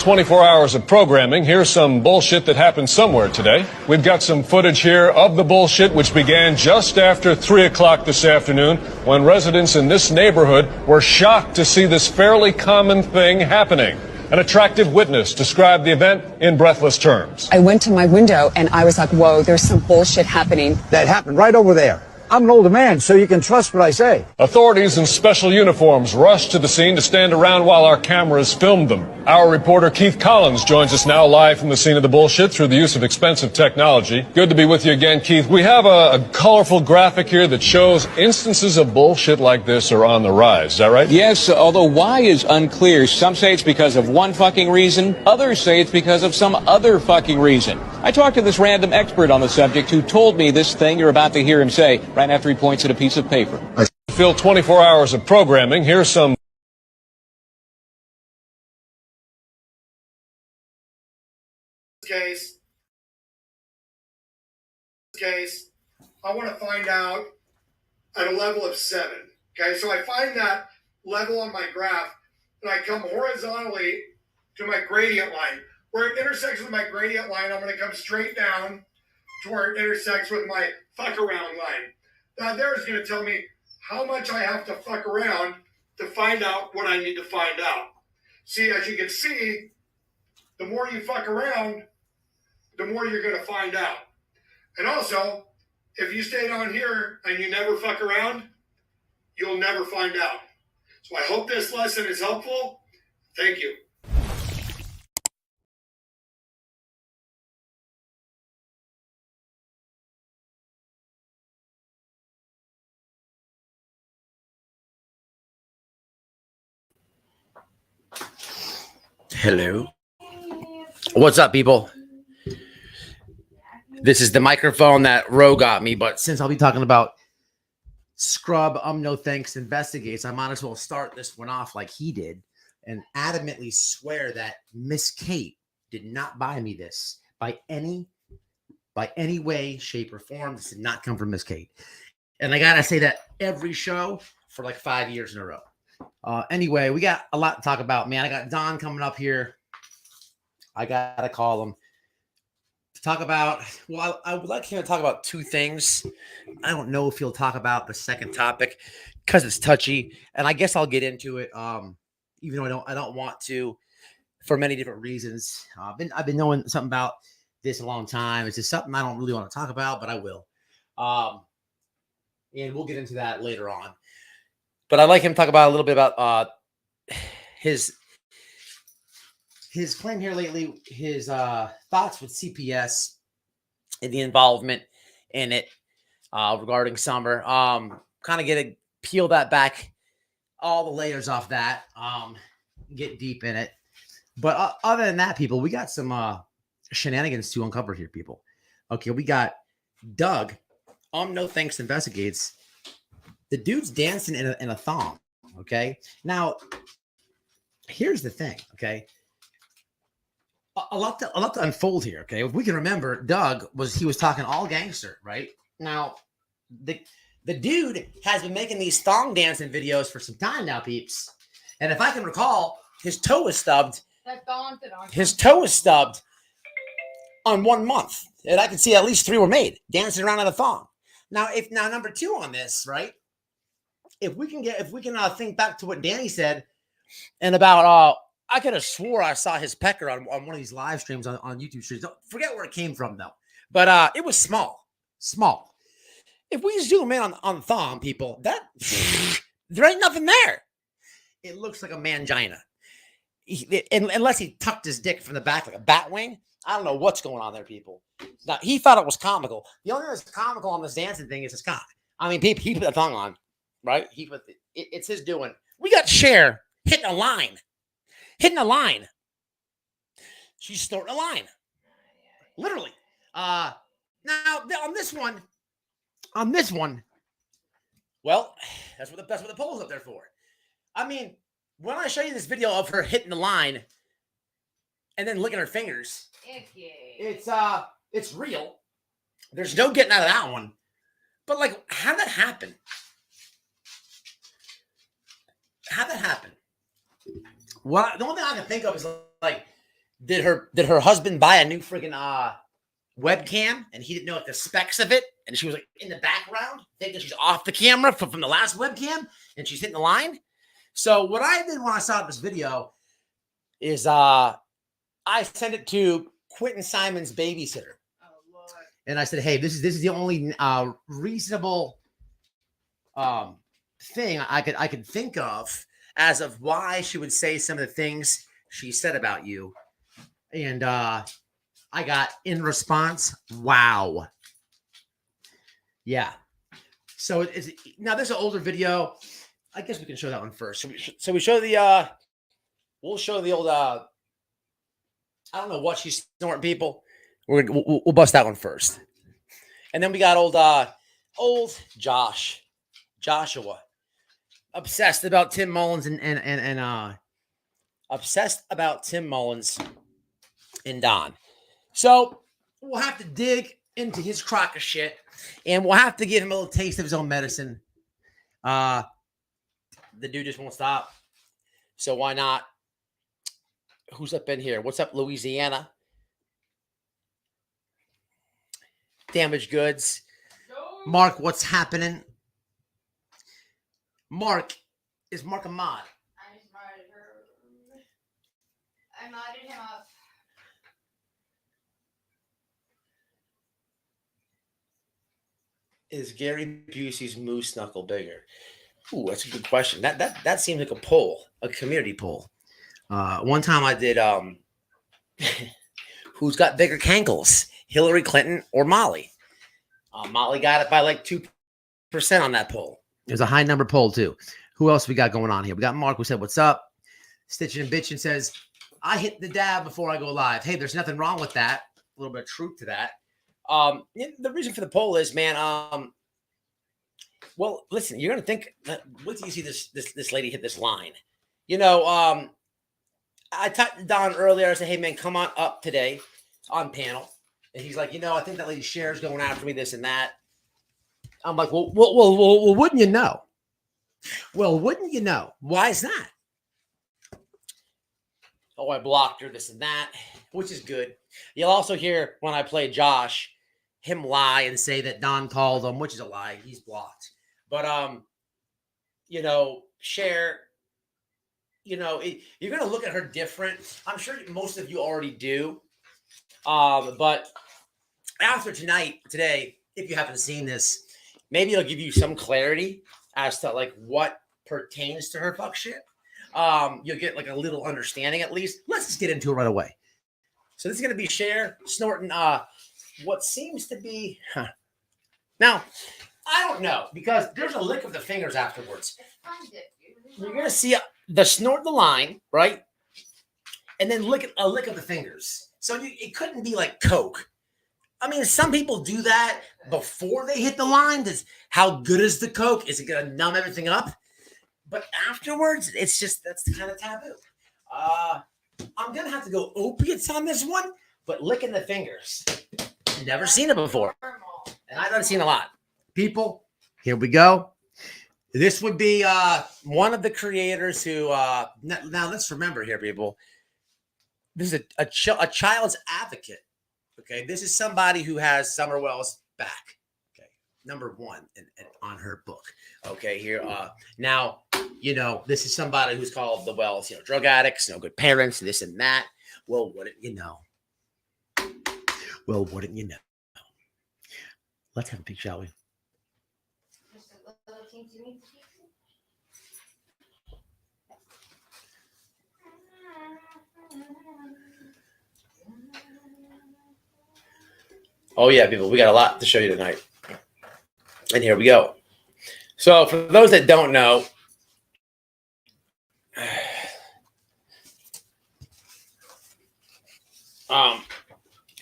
24 hours of programming. Here's some bullshit that happened somewhere today. We've got some footage here of the bullshit, which began just after 3 o'clock this afternoon, when residents in this neighborhood were shocked to see this fairly common thing happening. An attractive witness described the event in breathless terms. I went to my window and I was like, whoa, there's some bullshit happening. That happened right over there. I'm an older man, so you can trust what I say. Authorities in special uniforms rushed to the scene to stand around while our cameras filmed them. Our reporter Keith Collins joins us now live from the scene of the bullshit through the use of expensive technology. Good to be with you again, Keith. We have a colorful graphic here that shows instances of bullshit like this are on the rise. Is that right? Yes, although why is unclear. Some say it's because of one fucking reason. Others say it's because of some other fucking reason. I talked to this random expert on the subject who told me this thing you're about to hear him say right after he points at a piece of paper. Fill 24 hours of programming. Here's some. Case, I want to find out at a level of 7. Okay, so I find that level on my graph, and I come horizontally to my gradient line. Where it intersects with my gradient line, I'm going to come straight down to where it intersects with my fuck around line. Now there is going to tell me how much I have to fuck around to find out what I need to find out. See, as you can see, the more you fuck around, the more you're going to find out. And also, if you stay down here and you never fuck around, you'll never find out. So I hope this lesson is helpful. Thank you. Hello. What's up, people? This is the microphone that Roe got me, but since I'll be talking about Scrub No Thanks Investigates, I might as well start this one off like he did and adamantly swear that Miss Kate did not buy me this by any way, shape, or form. This did not come from Miss Kate. And I gotta say that every show for like 5 years in a row. Anyway, we got a lot to talk about, man. I got Don coming up here. I gotta call him to talk about. Well, I would like him to talk about two things. I don't know if he'll talk about the second topic because it's touchy, and I guess I'll get into it. Even though I don't want to, for many different reasons. I've been knowing something about this a long time. It's just something I don't really want to talk about, but I will. And we'll get into that later on. But I'd like him to talk about a little bit about his claim here lately, his thoughts with CPS and the involvement in it regarding Summer. Kind of peel that back, all the layers off that, get deep in it. But other than that, people, we got some shenanigans to uncover here, people. Okay, we got Doug, No Thanks Investigates. The dude's dancing in a thong, okay? Now, here's the thing, okay? A lot to unfold here, okay? If we can remember, Doug was talking all gangster, right? Now, the dude has been making these thong dancing videos for some time now, peeps. And if I can recall, his toe is stubbed. His toe is stubbed on 1 month. And I can see at least 3 were made dancing around in a thong. Now, number 2 on this, right? If we can think back to what Danny said and about I could have swore I saw his pecker on one of these live streams on YouTube streams. Don't forget where it came from though. But it was small. If we zoom in on the thong, people, that there ain't nothing there. It looks like a mangina. Unless he tucked his dick from the back like a bat wing. I don't know what's going on there, people. Now, he thought it was comical. The only thing that's comical on this dancing thing is his cock. I mean, he put the thong on, right? It's his doing. We got Cher hitting a line. She's snorting a line. Literally. Now, on this one, well, that's what the poll's up there for. I mean, when I show you this video of her hitting the line and then licking her fingers, it's real. There's no getting out of that one. But like, how'd that happen? Well, the only thing I can think of is like did her husband buy a new freaking webcam, and he didn't know like the specs of it, and she was like in the background thinking she's off the camera from the last webcam, and she's hitting the line. So what I did when I saw this video is I sent it to Quentin Simon's babysitter, and I said, hey, this is the only reasonable thing I could think of as of why she would say some of the things she said about you. And I got in response, wow. Yeah. So it's now there's an older video. I guess we can show that one first. So we show the we'll show the old I don't know what she's snorting, people. We'll bust that one first. And then we got old Joshua. Obsessed about Tim Mullins and obsessed about Tim Mullins and Don. So we'll have to dig into his crock of shit, and we'll have to give him a little taste of his own medicine. The dude just won't stop. So why not? Who's up in here? What's up, Louisiana? Damaged goods. Mark, what's happening? Mark, is Mark a mod? I just modded her. I modded him up. Is Gary Busey's moose knuckle bigger? Ooh, that's a good question. That seems like a poll, a community poll. One time I did who's got bigger cankles, Hillary Clinton or Molly? Molly got it by like 2% on that poll. It was a high number poll too. Who else we got going on here? We got Mark who said, what's up? Stitching and Bitchin' says, I hit the dab before I go live. Hey, there's nothing wrong with that. A little bit of truth to that. The reason for the poll is, man, well, listen, you're going to think, wait till you see this lady hit this line. You know, I talked to Don earlier. I said, hey, man, come on up today on panel. And he's like, you know, I think that lady Cher's going after me, this and that. I'm like, well, wouldn't you know? Well, wouldn't you know? Why is that? Oh, I blocked her, this and that, which is good. You'll also hear when I play Josh, him lie and say that Don called him, which is a lie. He's blocked. But, you know, Cher, you know, you're going to look at her different. I'm sure most of you already do. But after today, if you haven't seen this, maybe it'll give you some clarity as to like what pertains to her fuck shit. You'll get like a little understanding at least. Let's just get into it right away. So this is going to be Cher snorting what seems to be... Now, I don't know, because there's a lick of the fingers afterwards. You're going to see the snort the line, right? And then a lick of the fingers. So it couldn't be like Coke. I mean, some people do that before they hit the line. How good is the Coke? Is it going to numb everything up? But afterwards, it's just, that's kind of taboo. I'm going to have to go opiates on this one, but licking the fingers. Never seen it before. And I've seen a lot. People, here we go. This would be one of the creators who, now let's remember here, people. This is a child's advocate. Okay, this is somebody who has Summer Wells back. Okay, number one on her book. Okay, here. Now, you know, this is somebody who's called the Wells, you know, drug addicts, no good parents, this and that. Well, wouldn't you know? Well, wouldn't you know? Let's have a peek, shall we? Oh, yeah, people, we got a lot to show you tonight. And here we go. So for those that don't know,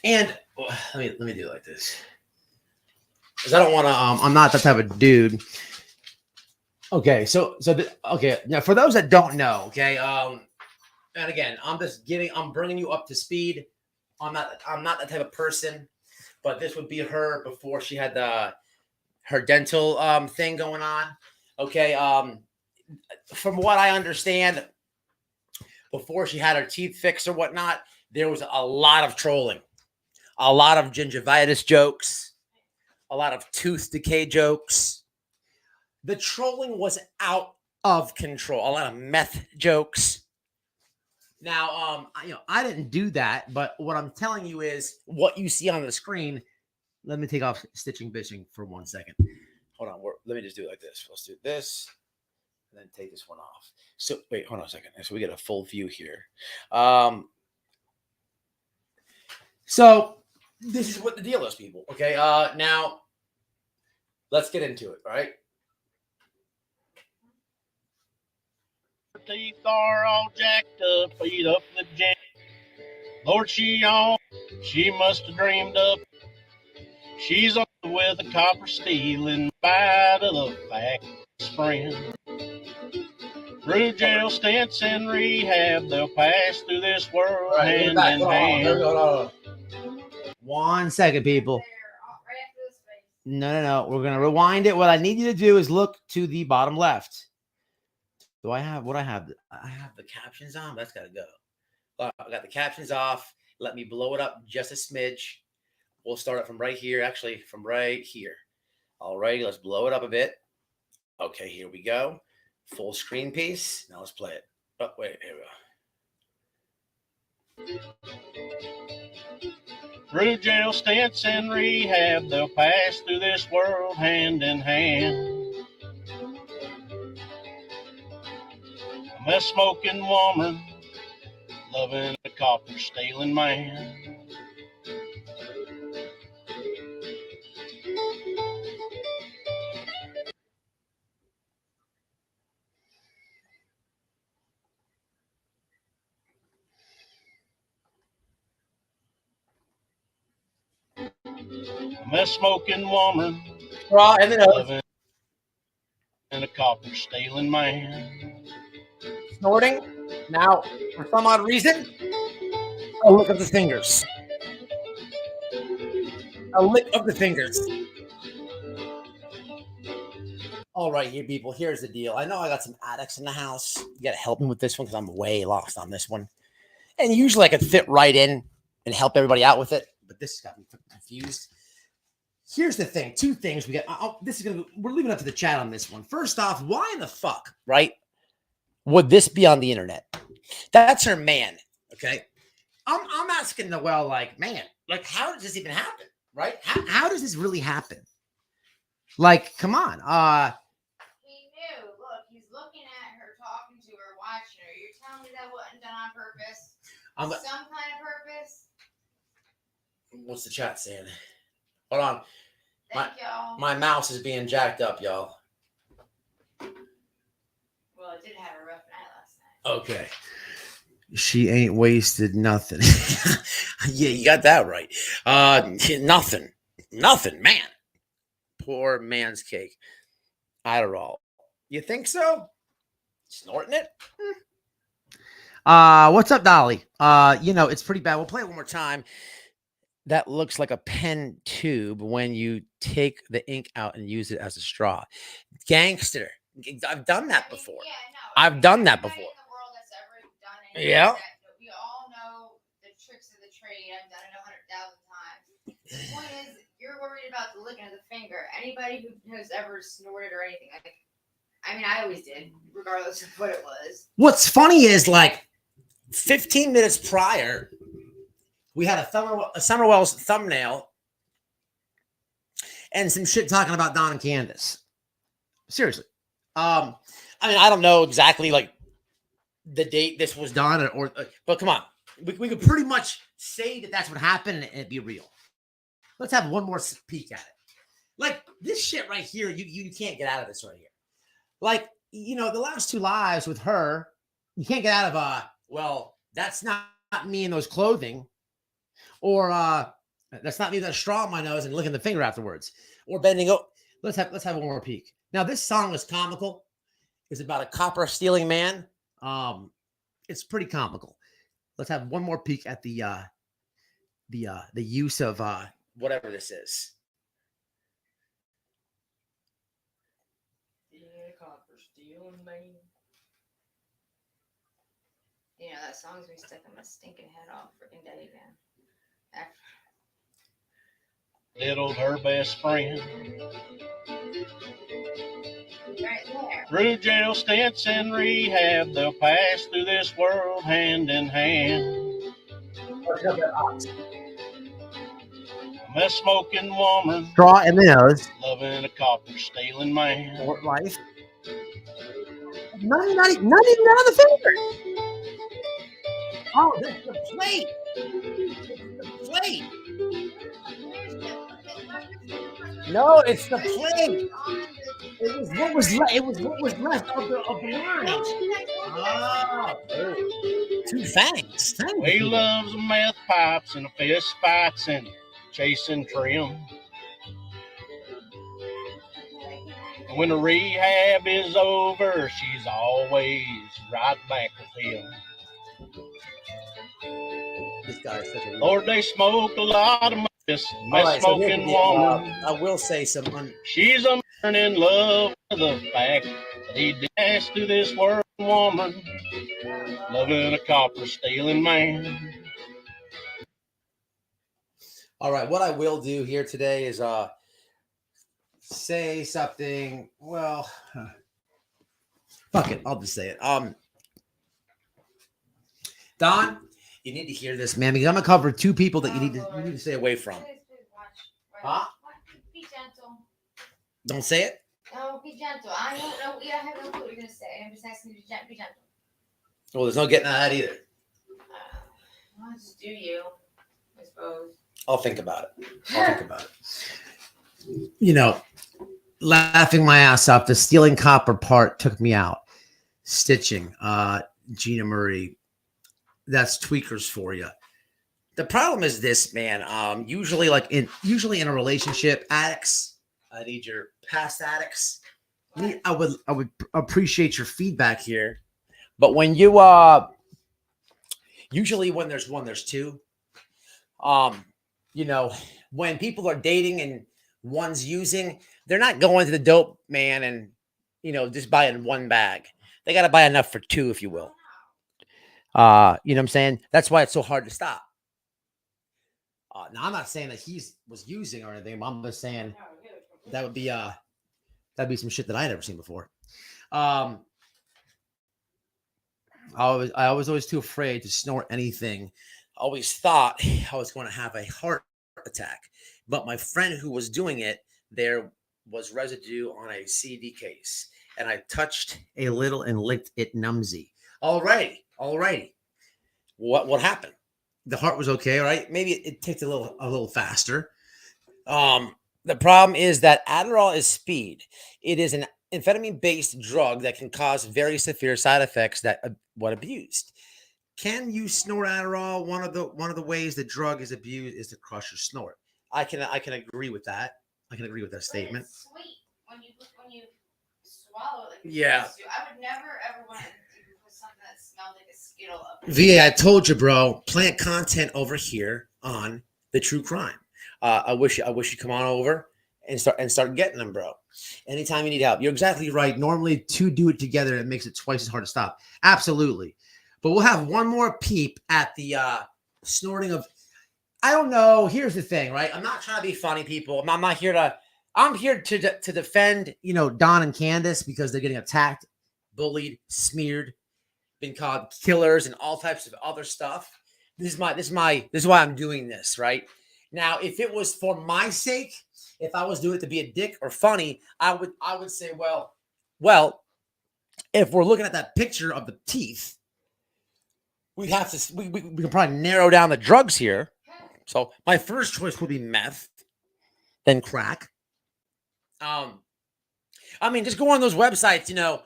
and let me do it like this. Because I don't want to, I'm not that type of dude. Okay, okay, now for those that don't know, okay, and again, I'm bringing you up to speed. I'm not that type of person. But this would be her before she had her dental thing going on. Okay. From what I understand, before she had her teeth fixed or whatnot, there was a lot of trolling, a lot of gingivitis jokes, a lot of tooth decay jokes. The trolling was out of control. A lot of meth jokes. Now, I didn't do that, but what I'm telling you is what you see on the screen. Let me take off stitching bitching for 1 second. Hold on. Let me just do it like this. Let's do this and then take this one off. So wait, hold on a second. So we get a full view here. So this is what the deal is, people. Okay. Now let's get into it. All right. Teeth are all jacked up, feet up the jam. Lord, she must have dreamed up. She's on with a copper steel in spite of the fact friend. Through jail stints and rehab, they'll pass through this world hand in hand. 1 second, people. No. We're gonna rewind it. What I need you to do is look to the bottom left. Do I have what I have? I have the captions on. That's got to go. I got the captions off. Let me blow it up just a smidge. We'll start it from right here. Actually, from right here. All righty, let's blow it up a bit. Okay, here we go. Full screen piece. Now let's play it. Oh, wait, here we go. Through jail stints and rehab, they'll pass through this world hand in hand. A meth smoking woman, loving a copper stealing man. A meth smoking woman, loving a copper stealing man. Snorting. Now, for some odd reason, a lick of the fingers. A lick of the fingers. All right, here, people. Here's the deal. I know I got some addicts in the house. You got to help me with this one because I'm way lost on this one. And usually I could fit right in and help everybody out with it, but this got me confused. Here's the thing. Two things we got. We're leaving it up to the chat on this one. First off, why in the fuck, right, would this be on the internet? That's her man. Okay. I'm asking Noelle, like, man, like, how does this even happen? Right? How does this really happen? Like, come on. He knew. Look, he's looking at her, talking to her, watching her. You're telling me that wasn't done on purpose? Some kind of purpose? What's the chat saying? Hold on. Thank y'all. My mouse is being jacked up, y'all. Well, it did have a rough night last night. Okay. She ain't wasted nothing. Yeah, you got that right. Nothing, man. Poor man's cake. Adderall. You think so? Snorting it? What's up, Dolly? It's pretty bad. We'll play it one more time. That looks like a pen tube when you take the ink out and use it as a straw. Gangster. I've done that before. Yeah, no. I've done that before. In the world that's ever done anything Yeah. like that, we all know the tricks of the trade. I've done it 100,000 times. The point is, you're worried about the licking of the finger. Anybody who has ever snorted or anything, I always did, regardless of what it was. What's funny is, like, 15 minutes prior, we had a Summerwell's thumbnail and some shit talking about Don and Candace. Seriously. I don't know exactly, like, the date this was done, but come on. We could pretty much say that that's what happened and it'd be real. Let's have one more peek at it. Like, this shit right here, you can't get out of this right here. Like, the last two lives with her, you can't get out of, well, that's not me in those clothing. Or that's not me with a straw in my nose and licking the finger afterwards. Or bending over. Let's have one more peek. Now, this song is comical. It's about a copper stealing man. It's pretty comical. Let's have one more peek at the use of whatever this is. Yeah, copper stealing man. You know, that song's me stuck in my stinking head all freaking day again. Diddled her best friend. Right there. Through jail stints and rehab, they'll pass through this world hand in hand. A mess smoking woman, Straw in the nose. loving a copper stealing man. Short life. Not even on the finger. Oh, this is the plate. It's the plate. No, it's the plate. It was what was left. It was what was left of the orange. Oh, two fangs. He loves meth pipes and fist fights and chasing trim. And when the rehab is over, she's always right back with him. This guy is such a Lord, they smoke a lot of this meth right, smoking woman. I will say some. She's a man in love with the fact that he danced through this world woman, loving a copper stealing man. All right, what I will do here today is say something. Well, fuck it, I'll just say it. Don, you need to hear this, man, because I'm gonna cover two people that you need to stay away from. Please watch. Huh? Be gentle. Don't say it. Oh, be gentle. I don't know. I have no clue what you're gonna say. I'm just asking you to be gentle. Well, there's no getting at that either. Well, just do you, I suppose. I'll think about it. You know, laughing my ass off. The stealing copper part took me out. Stitching, Gina Murray. That's tweakers for you. The problem is this, man. Usually in a relationship, addicts. I need your past addicts. I would appreciate your feedback here. But when you usually when there's one, there's two. You know, when people are dating and one's using, they're not going to the dope man and, you know, just buying one bag. They got to buy enough for two, if you will. You know what I'm saying? That's why it's so hard to stop. Now, I'm not saying that he was using or anything, but I'm just saying that would be that'd be some shit that I never seen before. I was always too afraid to snort anything. Always thought I was going to have a heart attack. But my friend who was doing it, there was residue on a CD case. And I touched a little and licked it numbsy. Alrighty. What happened? The heart was okay, right? Maybe it ticked a little faster. The problem is that Adderall is speed. It is an amphetamine-based drug that can cause very severe side effects that when abused. Can you snort Adderall? One of the ways the drug is abused is to crush or snort. I can agree with that. I can agree with that statement. It's sweet when you swallow it. Yeah. I would never ever want to put something that smelled like a Skittle up. VA, I told you, bro. Plant content over here on the true crime. I wish you come on over and start getting them, bro. Anytime you need help. You're exactly right. Normally, two do it together, it makes it twice as hard to stop. Absolutely. But we'll have one more peep at the snorting of. I don't know. Here's the thing, right? I'm not trying to be funny, people. I'm not here to. I'm here to defend, you know, Don and Candace because they're getting attacked, bullied, smeared, been called killers, and all types of other stuff. This is why I'm doing this, right? Now, if it was for my sake, if I was doing it to be a dick or funny, I would say, well, if we're looking at that picture of the teeth, we can probably narrow down the drugs here. So my first choice would be meth, then crack. I mean, just go on those websites, you know,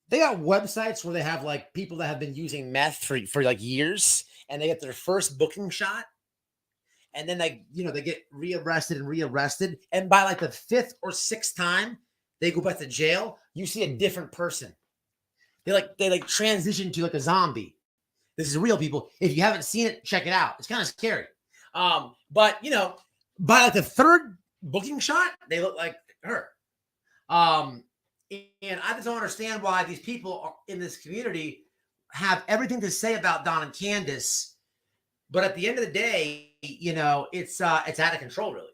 they got websites where they have like people that have been using meth for like years and they get their first booking shot. And then they get rearrested. And by like the 5th or 6th time they go back to jail, you see a different person. They transition to like a zombie. This is real, people. If you haven't seen it, check it out. It's kind of scary. But you know, by like the 3rd booking shot, they look like her. And I just don't understand why these people in this community have everything to say about Don and Candace, but at the end of the day, you know, it's out of control, really.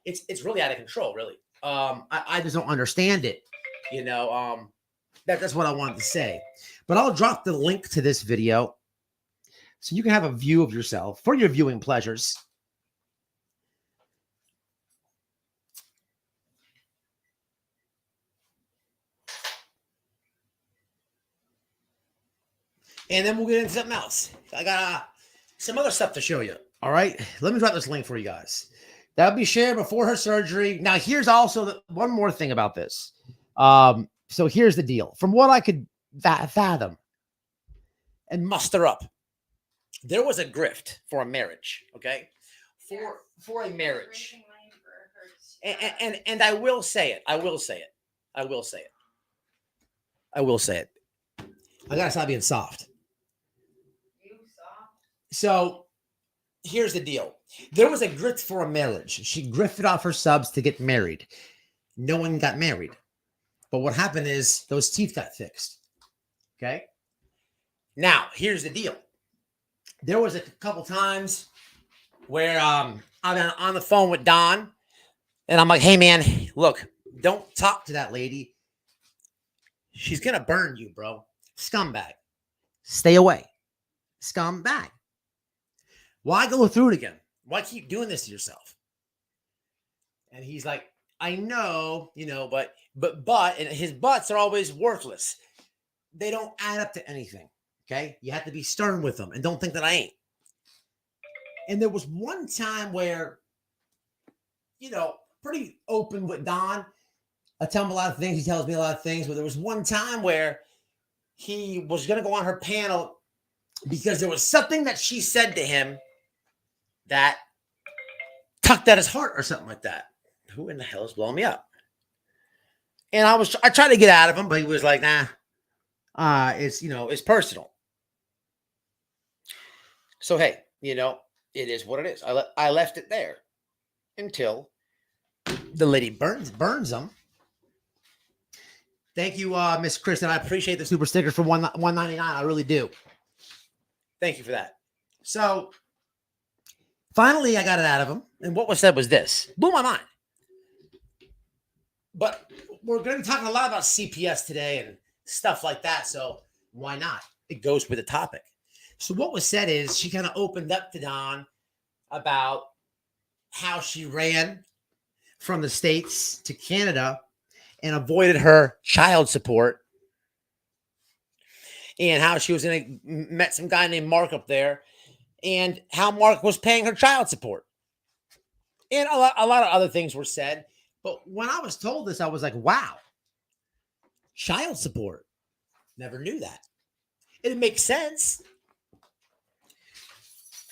It's really out of control, really. I just don't understand it, you know. That's what I wanted to say. But I'll drop the link to this video so you can have a view of yourself for your viewing pleasures. And then we'll get into something else. I got some other stuff to show you. All right. Let me drop this link for you guys. That'll be shared before her surgery. Now, here's also one more thing about this. So here's the deal. From what I could fathom and muster up, there was a grift for a marriage. Okay. For a marriage. And I will say it. I will say it. I gotta stop being soft. So here's the deal. There was a grift for a marriage. She grifted off her subs to get married. No one got married. But what happened is those teeth got fixed. Okay. Now, here's the deal. There was a couple times where I'm on the phone with Don, and I'm like, hey, man, look, don't talk to that lady. She's going to burn you, bro. Scumbag. Stay away. Scumbag. Why go through it again? Why keep doing this to yourself? And he's like, I know, you know, but, and his buts are always worthless. They don't add up to anything. Okay. You have to be stern with them and don't think that I ain't. And there was one time where, you know, pretty open with Don. I tell him a lot of things. He tells me a lot of things, but there was one time where he was going to go on her panel because there was something that she said to him that tucked at his heart or something like that. Who in the hell is blowing me up? And I tried to get out of him, but he was like, nah, it's, you know, it's personal. So, hey, you know, it is what it is. I left it there until the lady burns them. Thank you, Miss Kristen. I appreciate the super sticker for $1.99. I really do. Thank you for that. So finally, I got it out of him. And what was said was this. Blew my mind. But we're going to be talking a lot about CPS today and stuff like that. So why not? It goes with the topic. So what was said is she kind of opened up to Don about how she ran from the States to Canada and avoided her child support, and how she was met some guy named Mark up there, and how Mark was paying her child support. And a lot of other things were said. But when I was told this, I was like, wow, child support. Never knew that. It makes sense.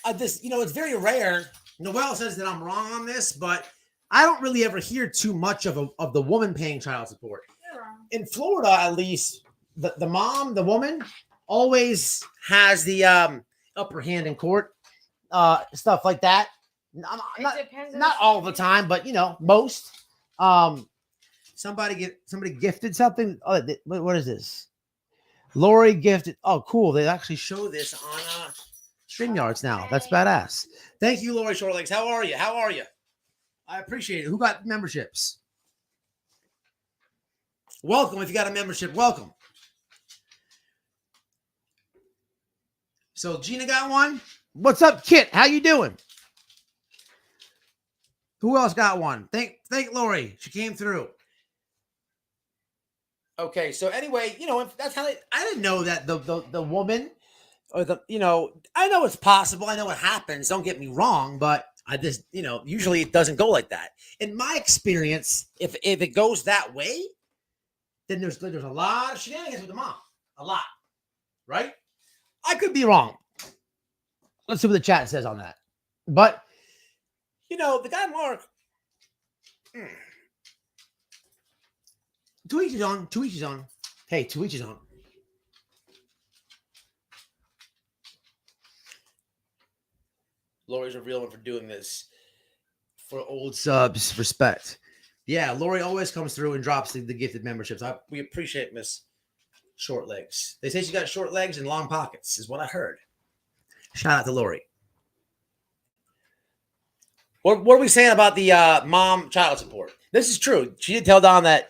You know, it's very rare. Noelle says that I'm wrong on this, but I don't really ever hear too much of the woman paying child support. In Florida, at least, the mom, the woman, always has the upper hand in court, stuff like that. Not all the time, but you know, most. Somebody gifted something. Oh, what is this? Lori gifted. Oh, cool. They actually show this on StreamYards now. That's badass. Thank you, Lori Shortlegs. How are you? I appreciate it. Who got memberships? Welcome. If you got a membership, welcome. So Gina got one. What's up, Kit? How you doing? Who else got one? Thank Lori. She came through. Okay, so anyway, you know, that's how I didn't know that the woman or you know, I know it's possible. I know it happens. Don't get me wrong, but I just, you know, usually it doesn't go like that. In my experience, if it goes that way, then there's a lot of shenanigans with the mom. A lot. Right? I could be wrong. Let's see what the chat says on that. But, you know, the guy Mark, to each his own. Hey, to each his own. Lori's a real one for doing this. For old subs, respect. Yeah, Lori always comes through and drops the gifted memberships. We appreciate Miss short legs. They say she's got short legs and long pockets, is what I heard. Shout out to Lori. What are we saying about the mom child support? This is true. She did tell Don that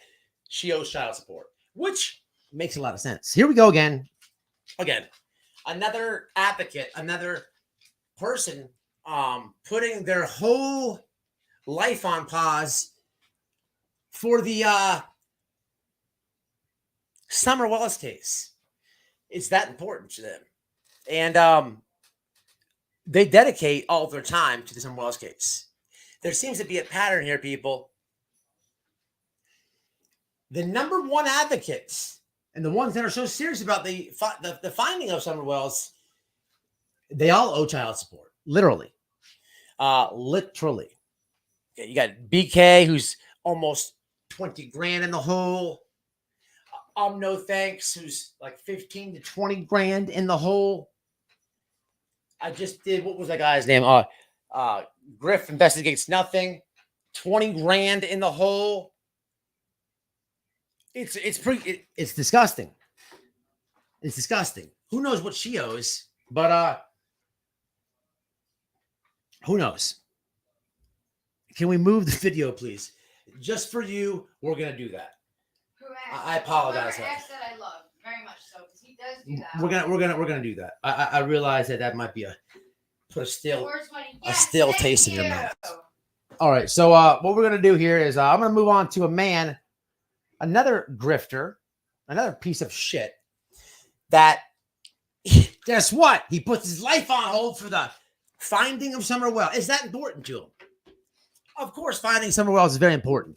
she owes child support, which makes a lot of sense. Here we go again. Another advocate, another person putting their whole life on pause for the Summer Wells case. It's that important to them. And they dedicate all of their time to the Summer Wells case. There seems to be a pattern here, people. The number one advocates and the ones that are so serious about the finding of Summer Wells, they all owe child support. Literally. Literally. You got BK, who's almost 20 grand in the hole. No Thanks, who's like 15 to 20 grand in the hole. I just did, what was that guy's name? Griff Investigates Nothing. 20 grand in the hole. It's disgusting. It's disgusting. Who knows what she owes? But who knows? Can we move the video, please? Just for you, we're gonna do that. I apologize. Whoever asked that, I love very much so, because he does do that. We're gonna do that. I realize that might be put a stale taste in your mouth. All right. So what we're gonna do here is I'm gonna move on to a man, another grifter, another piece of shit. That guess what? He puts his life on hold for the finding of Summer Wells. Is that important to him? Of course, finding Summer Wells is very important.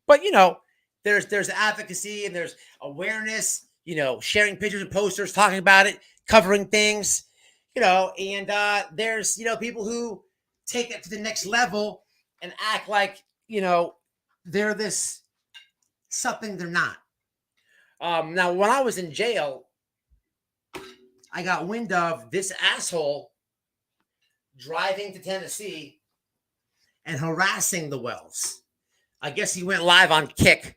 But there's advocacy and there's awareness, sharing pictures and posters, talking about it, covering things, and there's, people who take it to the next level and act like, they're this something they're not. Now, when I was in jail, I got wind of this asshole driving to Tennessee and harassing the Wells. I guess he went live on Kick.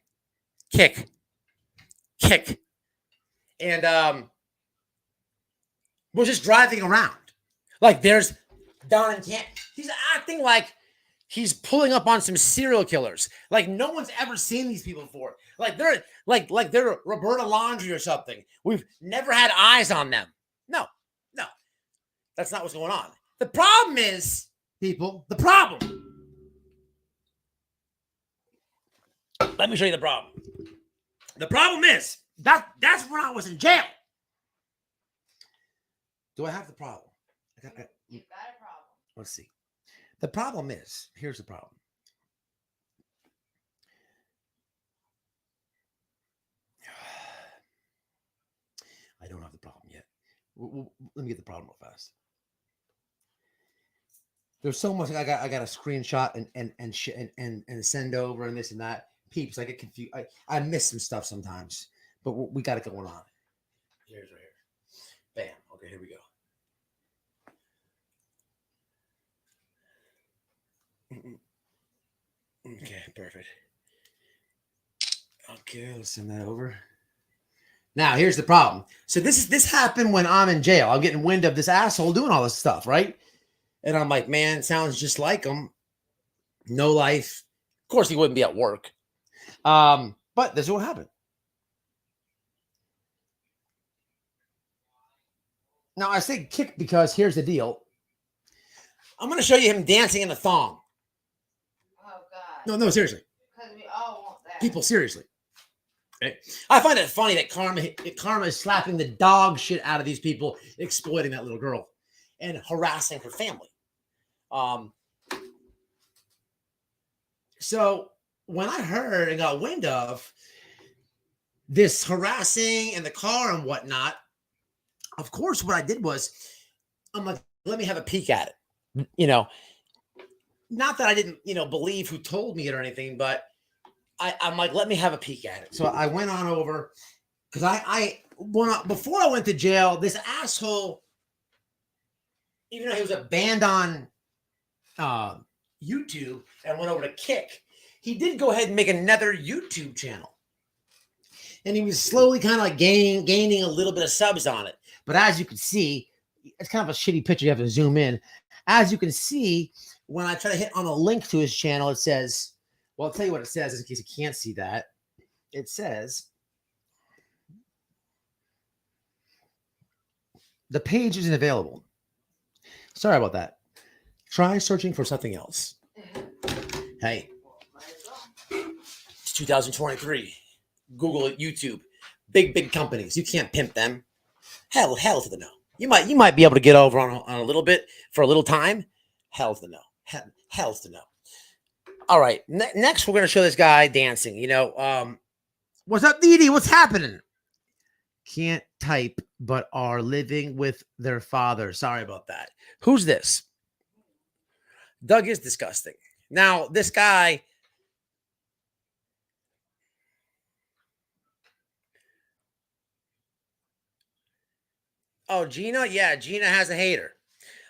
And was just driving around. Like there's Don and Kent. He's acting like he's pulling up on some serial killers. Like no one's ever seen these people before. Like they're like they're Roberta Laundrie or something. We've never had eyes on them. No. That's not what's going on. The problem is, people, the problem. Let me show you the problem. The problem is that's when I was in jail. Do I have the problem? You've got a problem. Let's see. The problem is, here's the problem. I don't have the problem yet. Let me get the problem real fast. There's so much I got to screenshot and send over and this and that. Peeps, I get confused. I miss some stuff sometimes, but we got it going on. Here's right here. Bam. Okay, here we go. Okay, perfect. Okay, let's send that over. Now, here's the problem. So this happened when I'm in jail. I'm getting wind of this asshole doing all this stuff, right? And I'm like, man, it sounds just like him. No life. Of course, he wouldn't be at work. But this is what happened. Now, I say kick because here's the deal. I'm going to show you him dancing in a thong. Oh, God. No, seriously. Because we all want that. People, seriously. Okay. I find it funny that Karma is slapping the dog shit out of these people, exploiting that little girl and harassing her family. So when I heard and got wind of this harassing in the car and whatnot, of course, what I did was, I'm like, let me have a peek at it. Not that I didn't, believe who told me it or anything, but I'm like, let me have a peek at it. So I went on over because before I went to jail, this asshole, even though he was banned on YouTube and went over to Kick, he did go ahead and make another YouTube channel. and he was slowly kind of like gaining a little bit of subs on it. But as you can see, it's kind of a shitty picture. You have to zoom in. As you can see, when I try to hit on a link to his channel, it says, well, I'll tell you what it says in case you can't see that. It says, the page isn't available. Sorry about that. Try searching for something else. Hey, it's 2023. Google it, YouTube. Big companies. You can't pimp them. Hell to the no. You might be able to get over on a little bit for a little time. Hell to the no. Hell to the no. All right. Next, we're going to show this guy dancing. What's up, Dee? What's happening? Can't type, but are living with their father. Sorry about that. Who's this? Doug is disgusting. Now, this guy. Oh, Gina? Yeah, Gina has a hater.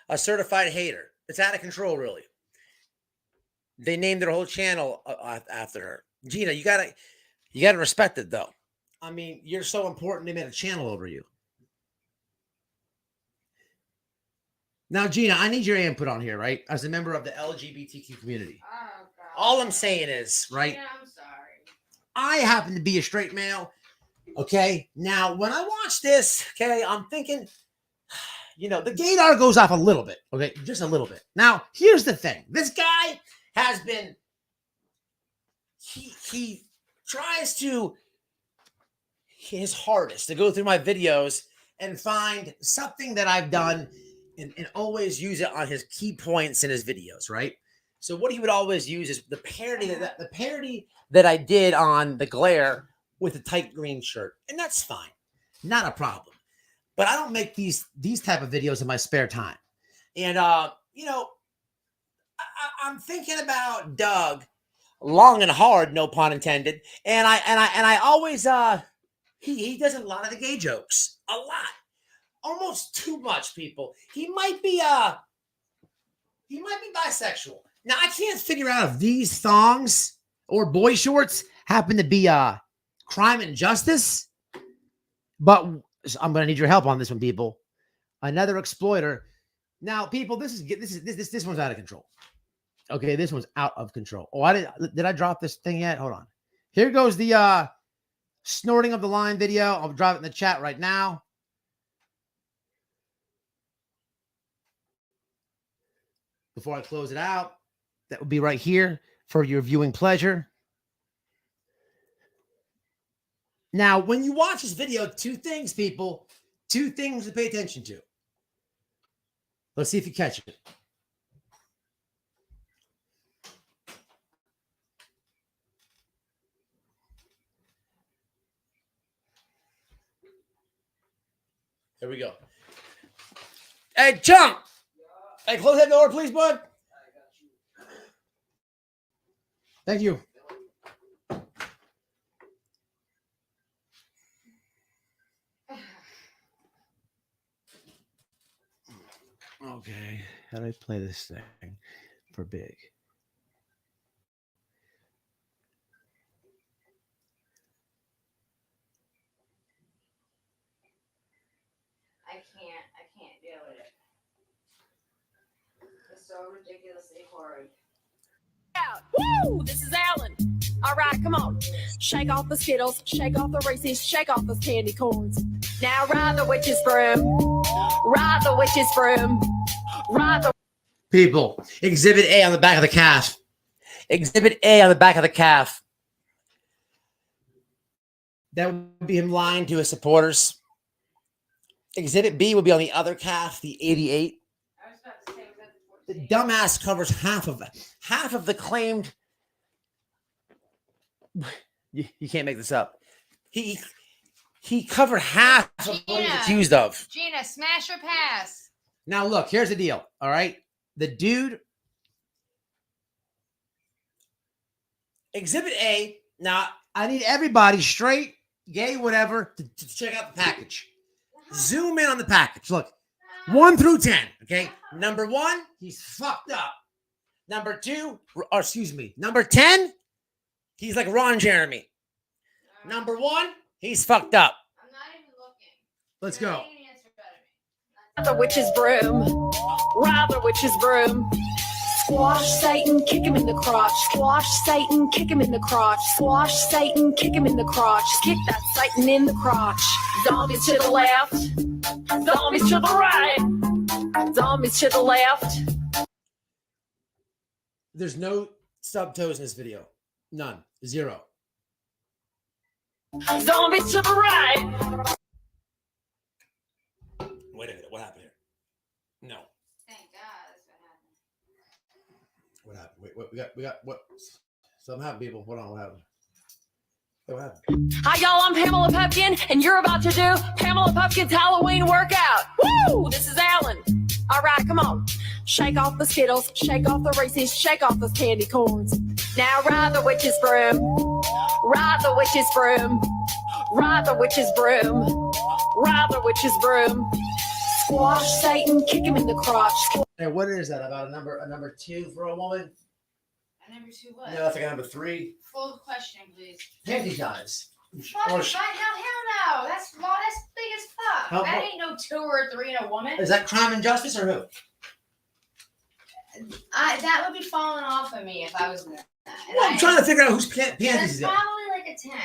A certified hater. It's out of control, really. They named their whole channel after her. Gina, you gotta respect it, though. I mean, you're so important, they made a channel over you. Now, Gina, I need your input on here, right? As a member of the LGBTQ community. Oh, God. All I'm saying is, right? Gina, I'm sorry. I happen to be a straight male. Okay. Now, when I watch this, okay, I'm thinking, the gaydar goes off a little bit. Okay. Just a little bit. Now, here's the thing. This guy has been, he tries to his hardest to go through my videos and find something that I've done and always use it on his key points in his videos, right? So what he would always use is the parody that I did on the glare with a tight green shirt, and that's fine, not a problem. But I don't make these type of videos in my spare time, and I'm thinking about Doug long and hard, no pun intended, and I always he does a lot of the gay jokes, a lot. Almost too much, people. He might be bisexual. Now, I can't figure out if these thongs or boy shorts happen to be crime and justice, but I'm going to need your help on this one, people. Another exploiter. Now, people, this one's out of control. Okay, this one's out of control. Oh, did I drop this thing yet? Hold on. Here goes the snorting of the line video. I'll drop it in the chat right now. Before I close it out, that would be right here for your viewing pleasure. Now, when you watch this video, two things, people. Two things to pay attention to. Let's see if you catch it. Here we go. Hey, Chunk! Hey, close that door, please, bud. Thank you. Okay, how do I play this thing for big? I can't deal with it. It's so ridiculously horrid. Woo! This is Alan. All right, come on. Shake off the Skittles, shake off the Reese's, shake off those candy corns. Now ride the witch's broom. Ride the witch's broom. Ride the... People, Exhibit A on the back of the calf. Exhibit A on the back of the calf. That would be him lying to his supporters. Exhibit B would be on the other calf, the 88. I was about to say, was that The 14? dumbass covers half of the claimed. You can't make this up. He covered half of what he's accused of. Gina, smash or pass? Now look, here's the deal. All right, the dude. Exhibit A. Now I need everybody, straight, gay, whatever, to check out the package. Zoom in on the package. Look, 1 through 10. Okay, number 1, he's fucked up. Number 2, number 10, he's like Ron Jeremy. Number 1, He's fucked up. I'm not even looking. Let's You're go. not getting an answer better than me. Ride the witch's broom. Ride the witch's broom. Squash Satan, kick him in the crotch. Squash Satan, kick him in the crotch. Squash Satan, kick him in the crotch. Kick that Satan in the crotch. Zombies to the left. Zombies to the right. Zombies to the left. There's no stub toes in this video. None. 0. Zombies to the right. Wait a minute. What happened here? No. Thank God that's what happened. What happened? Wait, we got what? Something happened, people. Hold on. What happened? Hey, what happened? Hi, y'all. I'm Pamela Pupkin, and you're about to do Pamela Pupkin's Halloween workout. Woo! This is Alan. All right, come on. Shake off the Skittles, shake off the Reese's, shake off those candy corns. Now ride the witch's broom. Ride the witch's broom. Ride the witch's broom. Ride the witch's broom. Squash Satan, kick him in the crotch. Hey, what is that? About a number 2 for a woman? A number 2 what? No, that's like a number 3. Full question, please. Panty dies. Fucking fine. Hell no. That's big as fuck. How- That ain't no 2 or 3 in a woman. Is that Crime and Justice or who? That would be falling off of me if I was in that. Well, I'm trying to figure out whose panties That's is that. probably like a 10.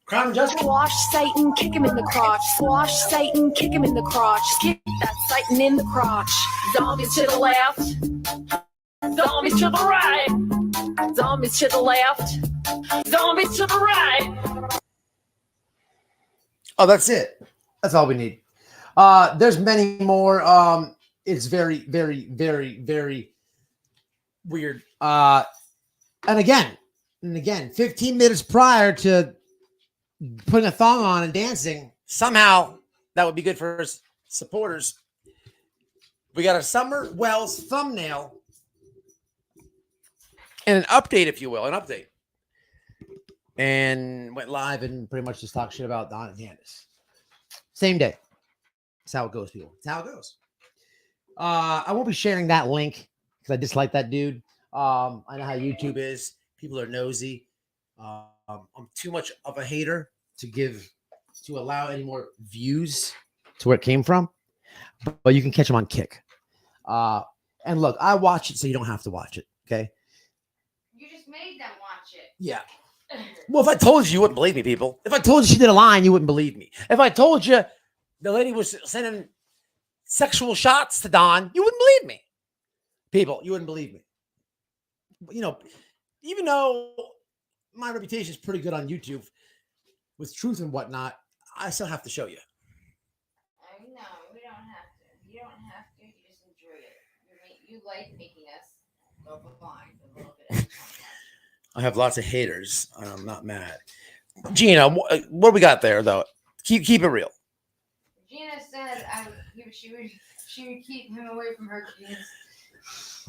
Crime and Justice? Squash Satan, kick him in the crotch. Squash Satan, kick him in the crotch. Kick that Satan in the crotch. Zombies to the left. Zombies to the right. Zombies to the left. Zombies to the right. Oh, that's it. That's all we need. There's many more. It's very, very, very, very weird. And again, 15 minutes prior to putting a thong on and dancing, somehow that would be good for his supporters. We got a Summer Wells thumbnail and an update, if you will, an update. And went live and pretty much just talked shit about Don and Candace. Same day. That's how it goes, people. That's how it goes. I won't be sharing that link because I dislike that dude. I know how YouTube is. People are nosy. I'm too much of a hater to allow any more views to where it came from. But you can catch them on Kick. And look, I watch it so you don't have to watch it. Okay. You just made them watch it. Yeah. Well, if I told you, you wouldn't believe me, people. If I told you she did a line, you wouldn't believe me. If I told you the lady was sending sexual shots to Don, you wouldn't believe me. People, you wouldn't believe me. You know, even though my reputation is pretty good on YouTube with truth and whatnot, I still have to show you. No, we don't have to. You don't have to. You just enjoy it. You like making us go blind a little bit. I have lots of haters. I'm not mad. Gina, what we got there though? Keep it real. Gina said she would keep him away from her kids.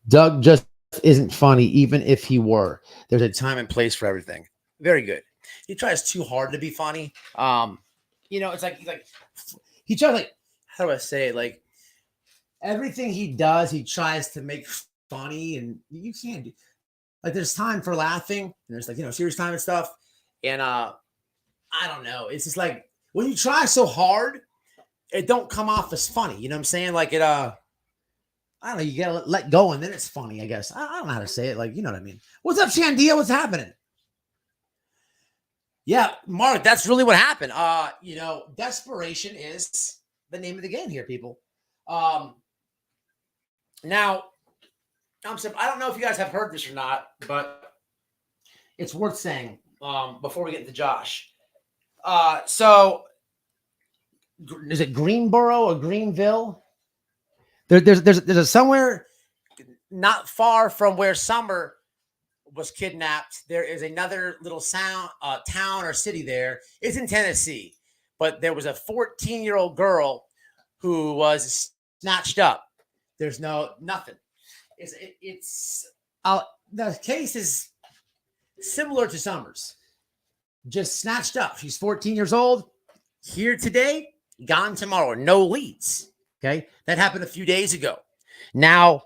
Doug just isn't funny, even if he were. There's a time and place for everything. Very good. He tries too hard to be funny. You know, it's like he tries like, how do I say it? Like everything he does, he tries to make funny, and you can't do. Like there's time for laughing, and there's like, you know, serious time and stuff. And I don't know. It's just like when you try so hard, it don't come off as funny. You know what I'm saying? Like it I don't know, you gotta let go and then it's funny, I guess. I don't know how to say it. Like, you know what I mean? What's up, Shandia? What's happening? Yeah, Mark, that's really what happened. You know, desperation is the name of the game here, people. Now, I don't know if you guys have heard this or not, but it's worth saying before we get into Josh. So is it Greenboro or Greenville? There's a somewhere not far from where Summer was kidnapped. There is another little town or city there. It's in Tennessee, but there was a 14-year-old girl who was snatched up. There's nothing. The case is similar to Summer's, just snatched up. She's 14 years old, here today, gone tomorrow. No leads. Okay, that happened a few days ago. Now,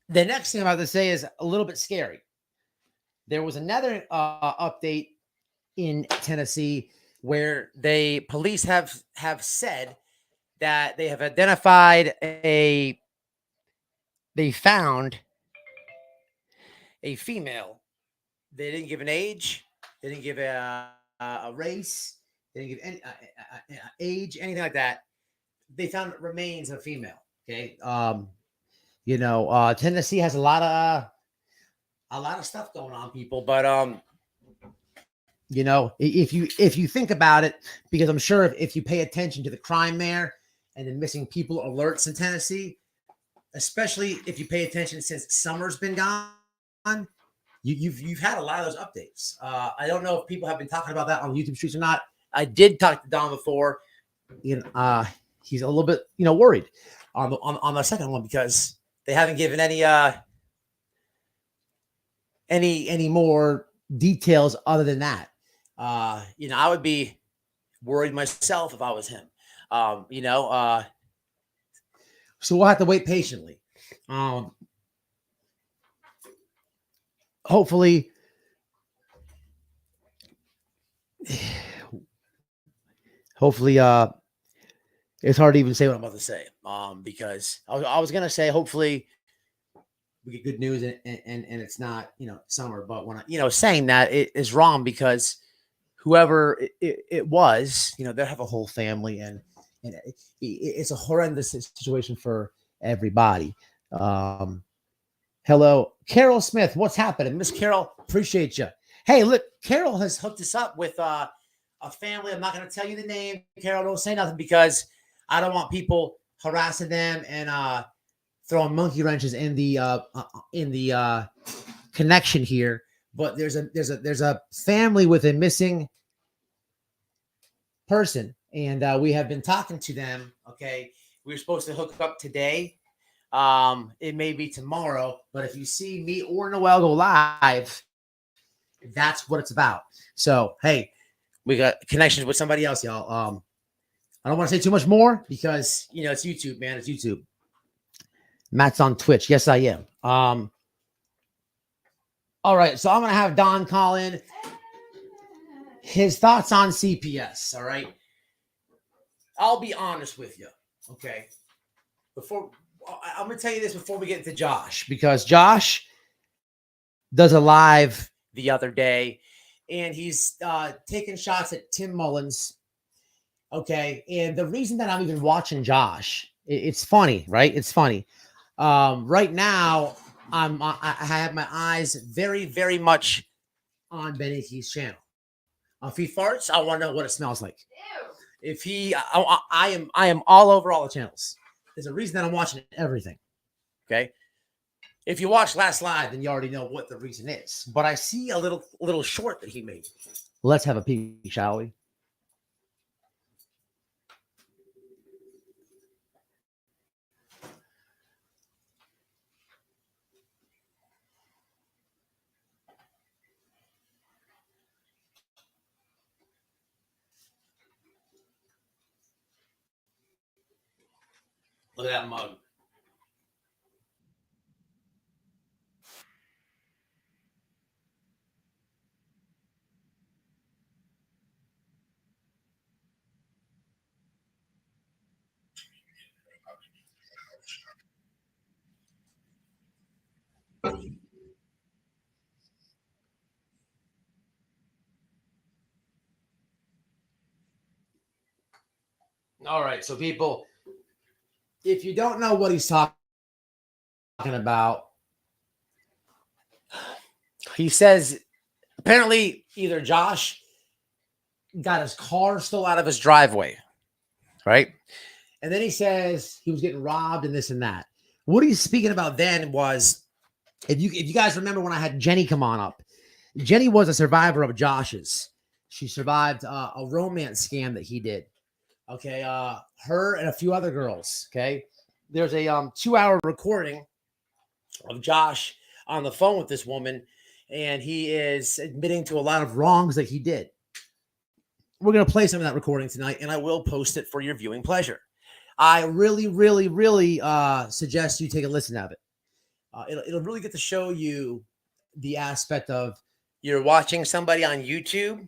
the next thing I'm about to say is a little bit scary. There was another update in Tennessee where police have said that they have identified they found a female. They didn't give an age. They didn't give a race. They didn't give any age, anything like that. They found remains of a female. Okay. Tennessee has a lot of stuff going on, people. But if you think about it, because I'm sure if you pay attention to the crime there and the missing people alerts in Tennessee, especially if you pay attention since summer's been gone, you've had a lot of those updates. I don't know if people have been talking about that on YouTube streets or not. I did talk to Don before. He's a little bit worried on the second one because they haven't given any more details other than that. I would be worried myself if I was him. So we'll have to wait patiently. Hopefully, it's hard to even say what I'm about to say. Because I was gonna say hopefully we get good news and it's not summer, but when saying that it is wrong because whoever it was, they have a whole family and it's a horrendous situation for everybody. Hello, Carol Smith. What's happening, Miss Carol? Appreciate you. Hey, look, Carol has hooked us up with a family. I'm not going to tell you the name. Carol, don't say nothing because I don't want people harassing them and throwing monkey wrenches in the connection here. But there's a family with a missing person, and we have been talking to them. Okay, we were supposed to hook up today. It may be tomorrow, but if you see me or Noel go live, that's what it's about. So, hey, we got connections with somebody else, y'all. I don't want to say too much more because, it's YouTube, man. It's YouTube. Matt's on Twitch. Yes, I am. All right. So I'm going to have Don call in his thoughts on CPS. All right. I'll be honest with you. Okay. I'm going to tell you this before we get into Josh, because Josh does a live the other day and he's taking shots at Tim Mullins. Okay. And the reason that I'm even watching Josh, it's funny, right? It's funny. Right now, I have my eyes very, very much on Benny Keith's channel. If he farts, I want to know what it smells like. Ew. If I am all over all the channels. There's a reason that I'm watching everything. Okay. If you watched last live, then you already know what the reason is. But I see a little short that he made. Let's have a peek, shall we? Look at that mug. All right, so people, if you don't know what he's talking about, he says apparently either Josh got his car stole out of his driveway, right? And then he says he was getting robbed and this and that. What he's speaking about then was, if you guys remember when I had Jenny come on up, Jenny was a survivor of Josh's. She survived a romance scam that he did. Okay, her and a few other girls. Okay, there's a 2-hour recording of Josh on the phone with this woman, and he is admitting to a lot of wrongs that he did. We're gonna play some of that recording tonight, and I will post it for your viewing pleasure. I really, really, really suggest you take a listen of it. It'll really get to show you the aspect of you're watching somebody on YouTube,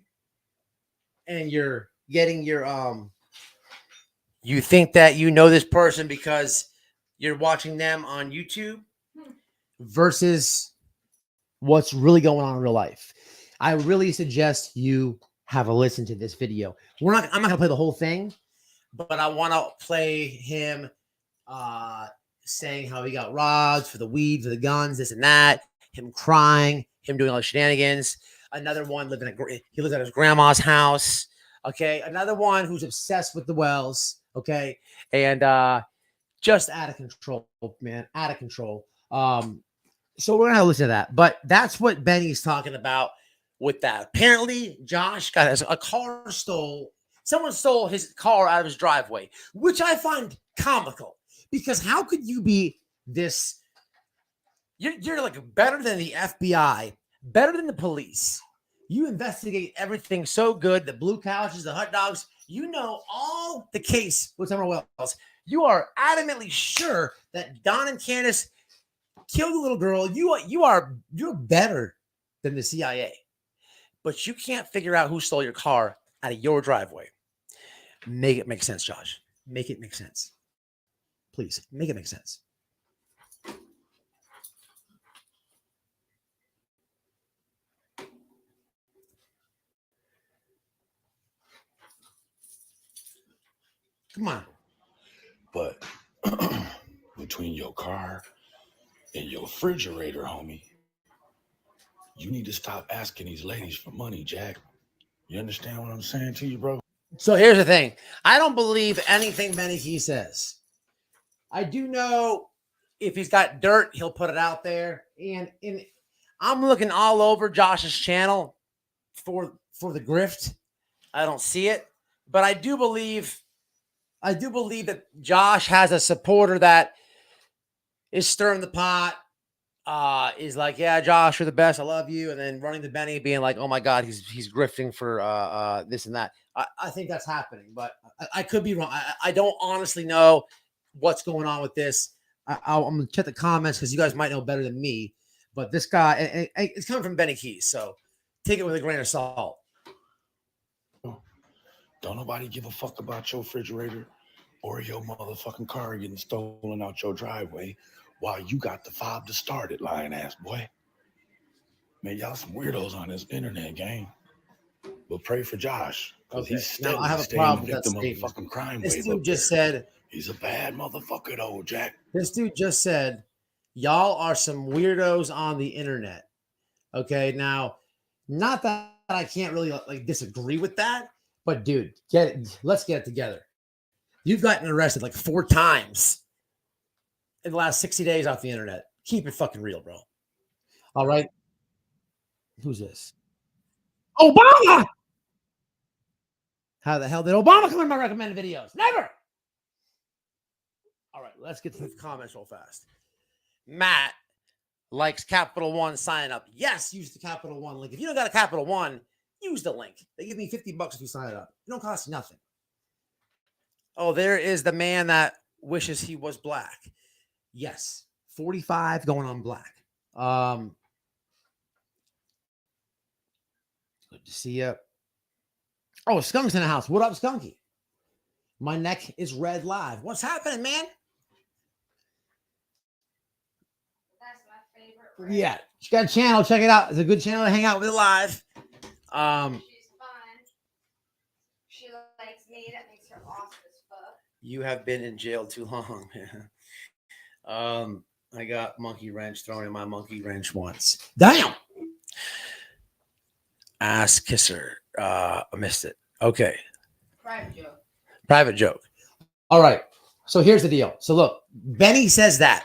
and you're getting your you think that you know this person because you're watching them on YouTube versus what's really going on in real life. I really suggest you have a listen to this video. I'm not gonna play the whole thing, but I want to play him saying how he got robbed for the weed, for the guns, this and that, him crying, him doing all the shenanigans. Another one he lives at his grandma's house. Okay. Another one who's obsessed with the wells. Okay. And just out of control, man, out of control. So we're gonna listen to that, but that's what Benny's talking about with that. Apparently, Josh got a car stole. Someone stole his car out of his driveway, which I find comical because how could you be this? You're like better than the FBI, better than the police. You investigate everything so good. The blue couches, the hot dogs. You know all the case with Summer Wells. You are adamantly sure that Don and Candace killed the little girl. You're better than the CIA, but you can't figure out who stole your car out of your driveway. Make it make sense, Josh. Make it make sense. Please make it make sense. Come on. But between your car and your refrigerator, homie, you need to stop asking these ladies for money, Jack. You understand what I'm saying to you, bro? So here's the thing. I don't believe anything Benny Key says. I do know if he's got dirt, he'll put it out there. And I'm looking all over Josh's channel for the grift. I don't see it. But I do believe that Josh has a supporter that is stirring the pot, is like, yeah, Josh, you're the best. I love you. And then running to Benny being like, oh my God, he's grifting for this and that. I think that's happening, but I could be wrong. I don't honestly know what's going on with this. I'm going to check the comments because you guys might know better than me. But this guy, and it's coming from Benny Keys, so take it with a grain of salt. Don't nobody give a fuck about your refrigerator or your motherfucking car getting stolen out your driveway while you got the fob to start it, lying ass boy. Man, y'all some weirdos on this internet game. But pray for Josh. Okay. He's Now, still I have a problem with that victim of statement. fucking crime This wave dude up just there. said, he's a bad motherfucker though, Jack. this dude just said, y'all are some weirdos on the internet. Okay. Now, not that I can't really like disagree with that, but dude, let's get it together. You've gotten arrested like 4 times in the last 60 days off the internet. Keep it fucking real, bro. All right. Who's this? Obama. How the hell did Obama come in my recommended videos? Never. All right, let's get to the comments real fast. Matt likes Capital One sign up. Yes, use the Capital One link. If you don't got a Capital One, use the link. They give me $50 if you sign it up. It don't cost nothing. Oh, there is the man that wishes he was black. Yes, 45 going on black. Good to see you. Oh, Skunk's in the house. What up, Skunky? My neck is red live. What's happening, man? That's my favorite. Right? Yeah, she got a channel. Check it out. It's a good channel to hang out with live. She's fun. She likes me. That makes her awesome as fuck. You have been in jail too long, man. I got monkey wrench thrown in my monkey wrench once. Damn. Ass kisser. I missed it. Okay. Private joke. All right. So here's the deal. So look, Benny says that.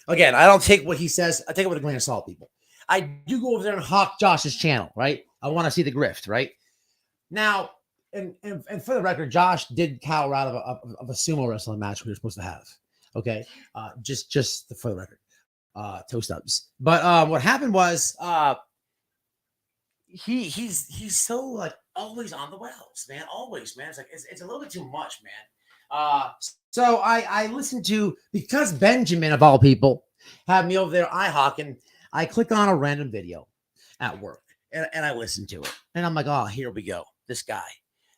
Again, I don't take what he says. I take it with a grain of salt, people. I do go over there and hawk Josh's channel, right? I want to see the grift, right? Now, and for the record, Josh did cower out of a sumo wrestling match we were supposed to have. Okay. Just for the record. Toast ups. But what happened was he's so like always on the wells, man. Always, man. It's like it's a little bit too much, man. So I listened to, because Benjamin of all people had me over there eye hawking, I click on a random video at work and I listened to it. And I'm like, oh, here we go. This guy.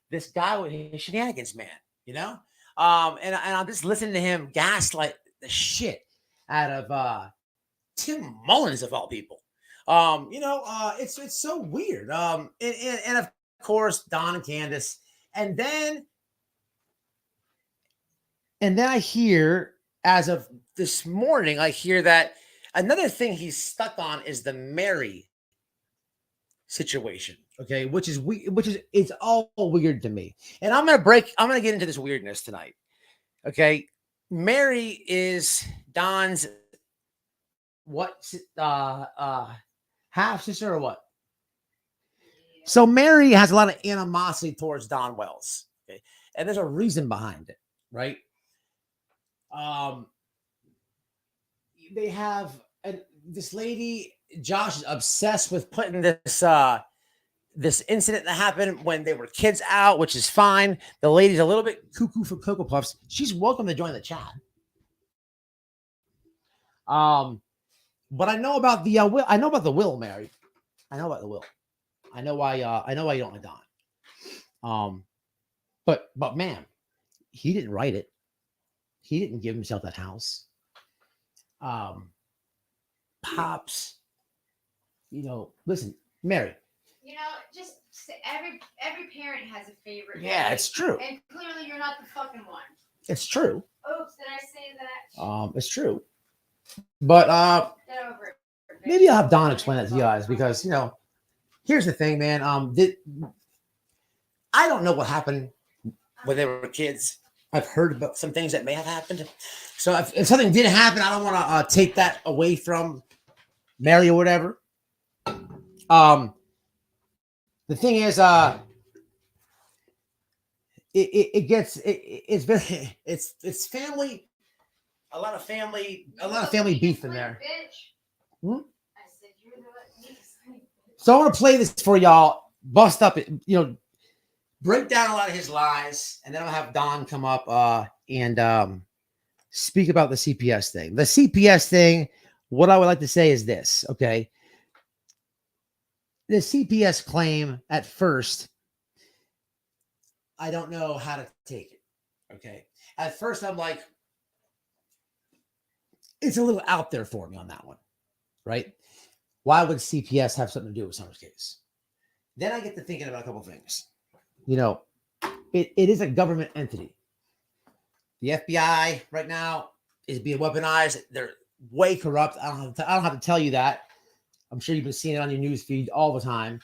this guy with his shenanigans, man. You know, and I'm just listening to him gaslight the shit out of Tim Mullins of all people. It's so weird. And of course Don and Candace, and then I hear, as of this morning, I hear that another thing he's stuck on is the Mary situation. Okay, which is it's all weird to me. And I'm gonna get into this weirdness tonight. Okay, Mary is Don's half sister or what? So Mary has a lot of animosity towards Don Wells. Okay, and there's a reason behind it, right? They have this lady, Josh, is obsessed with putting this incident that happened when they were kids out, which is fine. The lady's a little bit cuckoo for Cocoa Puffs. She's welcome to join the chat. But I know about the will. I know about the will, Mary. I know about the will. I know why. I know why you don't like Don. But man, he didn't write it. He didn't give himself that house. Pops, listen, Mary. Just every parent has a favorite. Yeah, it's true. And clearly, you're not the fucking one. It's true. Oops, did I say that? It's true. But Get over it. maybe I'll have Don explain that to you guys, because here's the thing, man. I don't know what happened when they were kids. I've heard about some things that may have happened. So if something didn't happen, I don't want to take that away from Mary or whatever. The thing is, it's family, a lot of family beef in there. So I want to play this for y'all, bust up, break down a lot of his lies, and then I'll have Don come up and speak about the CPS thing. The CPS thing, what I would like to say is this, okay? The CPS claim, at first, I don't know how to take it, okay? At first, I'm like, it's a little out there for me on that one, right? Why would CPS have something to do with Summer's case? Then I get to thinking about a couple things. It is a government entity. The FBI right now is being weaponized. They're way corrupt. I don't have to tell you that. I'm sure you've been seeing it on your news feed all the time.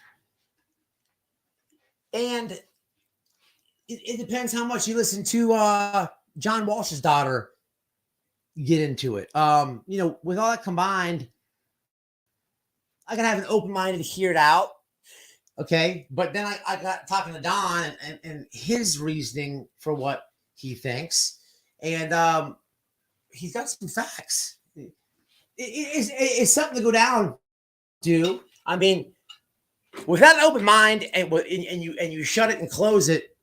And it depends how much you listen to John Walsh's daughter get into it. With all that combined, I gotta have an open mind to hear it out. Okay. But then I got talking to Don and his reasoning for what he thinks. And he's got some facts. It's something to go down to. I mean, without an open mind and you shut it and close it,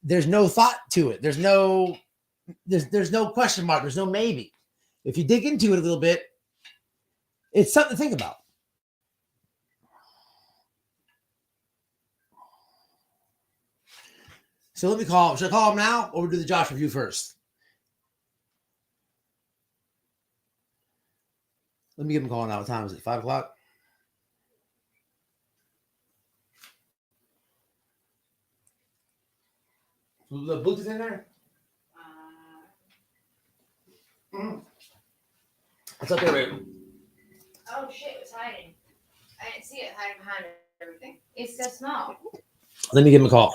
there's no thought to it. There's no question mark. There's no maybe. If you dig into it a little bit, it's something to think about. So let me call. Should I call him now, or do the Josh review first? Let me give him a call now. What time is it? 5 o'clock? The Bluetooth in there? What's up there, baby? Oh shit, it was hiding. I didn't see it hiding behind everything. It's so small. Let me give him a call.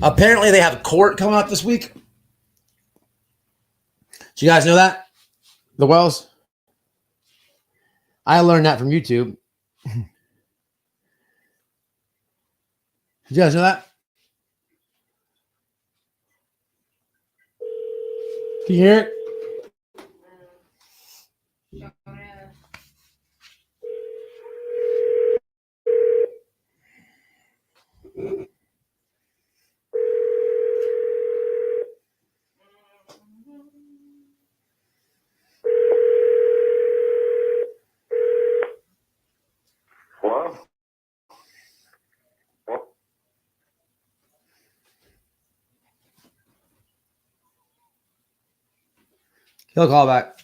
Apparently, they have a court coming up this week. Do you guys know that? The Wells? I learned that from YouTube. Did you guys know that? Can you hear it? Hello? He'll call back.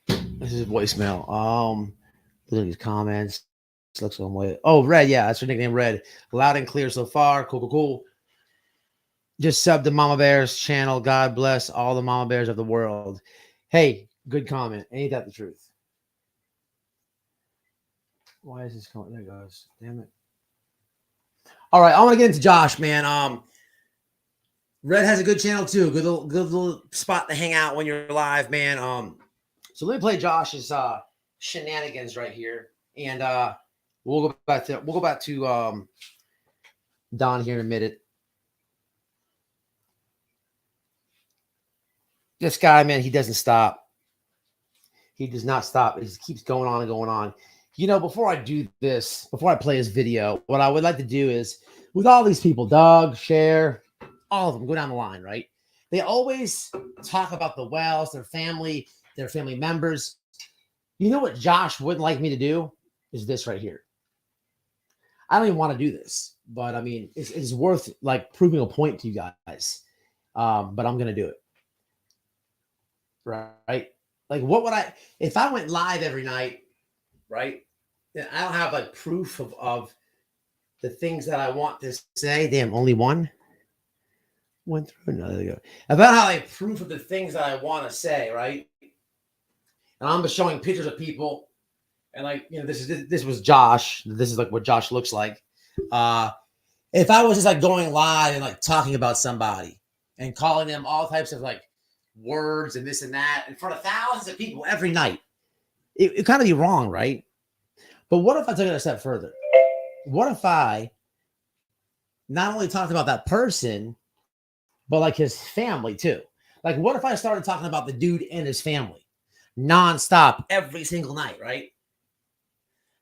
This is voicemail. Look at his comments. Looks one way. Oh, Red. Yeah, that's her nickname, Red. Loud and clear so far. Cool. Just sub the Mama Bears channel. God bless all the Mama Bears of the world. Hey, good comment. Ain't that the truth? Why is this going? There it goes. Damn it. All right, I want to get into Josh, man. Red has a good channel too. Good little spot to hang out when you're live, man. So let me play Josh's shenanigans right here, and we'll go back to Don here in a minute. This guy, man, he doesn't stop. He does not stop. It just keeps going on and going on. You know, before I do this, before I play his video, what I would like to do is, with all these people, Doug, Cher, all of them, go down the line, right? They always talk about the Wells, their family members. You know what Josh wouldn't like me to do? Is this right here. I don't even want to do this, but I mean, it's worth like proving a point to you guys. But I'm going to do it. Right? Like, what would if I went live every night, right? Then I don't have like proof of the things that I want to say. Damn, only one went through. No, there you go. If I don't have like proof of the things that I want to say, right? And I'm just showing pictures of people, and like, you know, this was Josh. This is like what Josh looks like. If I was just like going live and like talking about somebody and calling them all types of like words and this and that in front of thousands of people every night, it kind of be wrong, right? But what if I took it a step further? What if I not only talked about that person, but like his family too? Like, what if I started talking about the dude and his family nonstop every single night, right?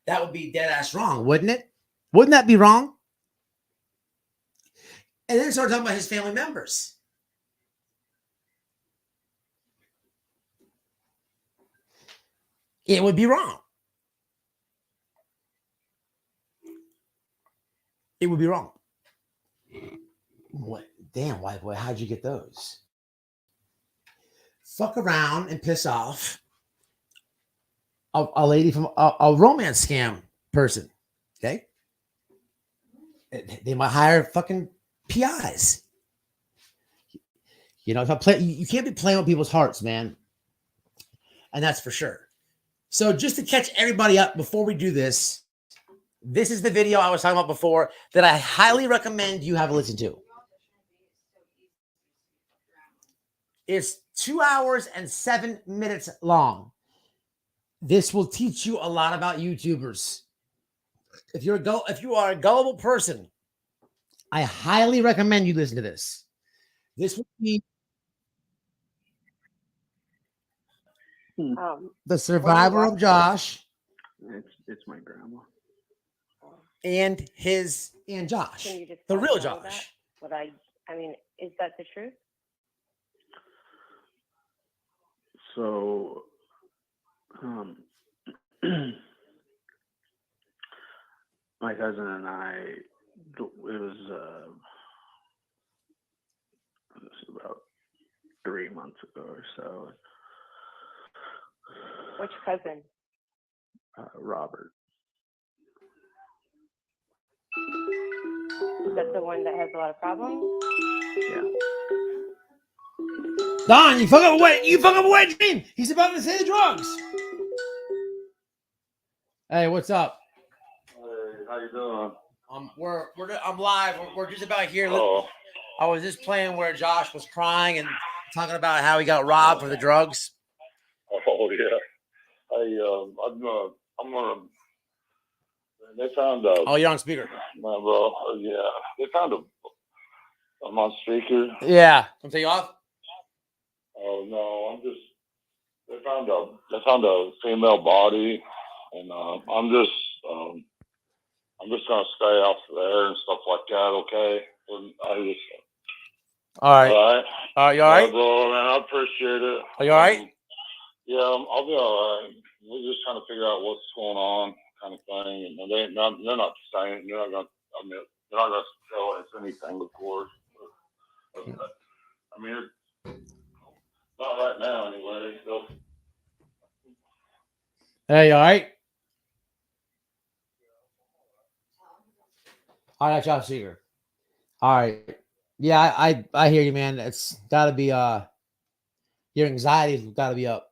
That would be dead ass wrong, wouldn't it? Wouldn't that be wrong? And then start talking about his family members. It would be wrong. It would be wrong. What? Damn, white boy, how'd you get those? Fuck around and piss off a lady from a romance scam person. Okay? They might hire fucking PIs. You know, if I play, you can't be playing with people's hearts, man. And that's for sure. So just to catch everybody up before we do this, this is the video I was talking about before that I highly recommend you have a listen to. It's 2 hours and 7 minutes long. This will teach you a lot about YouTubers. If you are a gullible person, I highly recommend you listen to this. This will be the survivor of Josh. It's my grandma. And Josh, the real Josh. I mean, is that the truth? So, my cousin and I, it was about 3 months ago or so. Which cousin? Robert. Is that the one that has a lot of problems? Yeah. Don, you fuck up a wet dream. He's about to say drugs. Hey, what's up? Hey, how you doing? I'm live. We're just about here. Oh. I was just playing where Josh was crying and talking about how he got robbed for the drugs. Oh yeah. I'm gonna. They found a. Oh, you're on speaker. Well, yeah. They found I'm on speaker. Yeah. Can I take you off? Oh no, they found a female body, and I'm just gonna stay off there and stuff like that. Okay. And All right. All right. You all right? Bro, man, I appreciate it. Are you all right? Yeah, I'll be all right. We're just trying to figure out what's going on, kind of thing. And they're not saying, they're not gonna tell us anything, of course. I mean, Not right now, anyway. So, Hey, all right? All right, Josh Seeger. All right. Yeah, I hear you, man. It's got to be your anxiety's got to be up.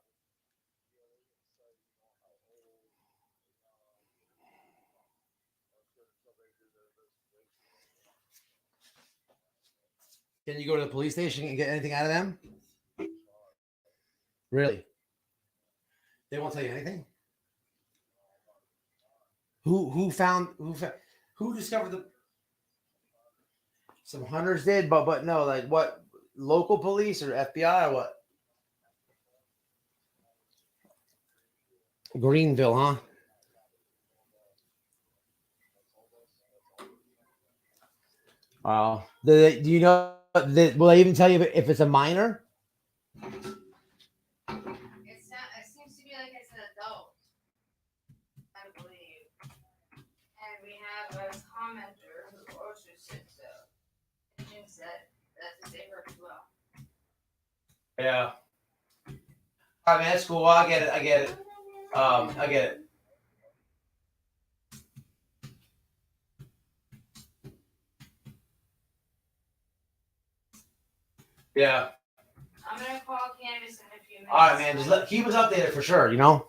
Can you go to the police station and get anything out of them? Really? They won't tell you anything? Who discovered the some hunters did, but no, like what, local police or FBI or what? Greenville, huh? Wow. Do you know? Will they even tell you if it's a minor? It's not. It seems to be like it's an adult, I believe. And we have a commenter who also said so. Jim said that's a safer as well. Yeah. All right, man. That's cool. I get it. I get it. Yeah. I'm gonna call Candace in a few minutes. All right, man. Just keep us updated for sure. You know.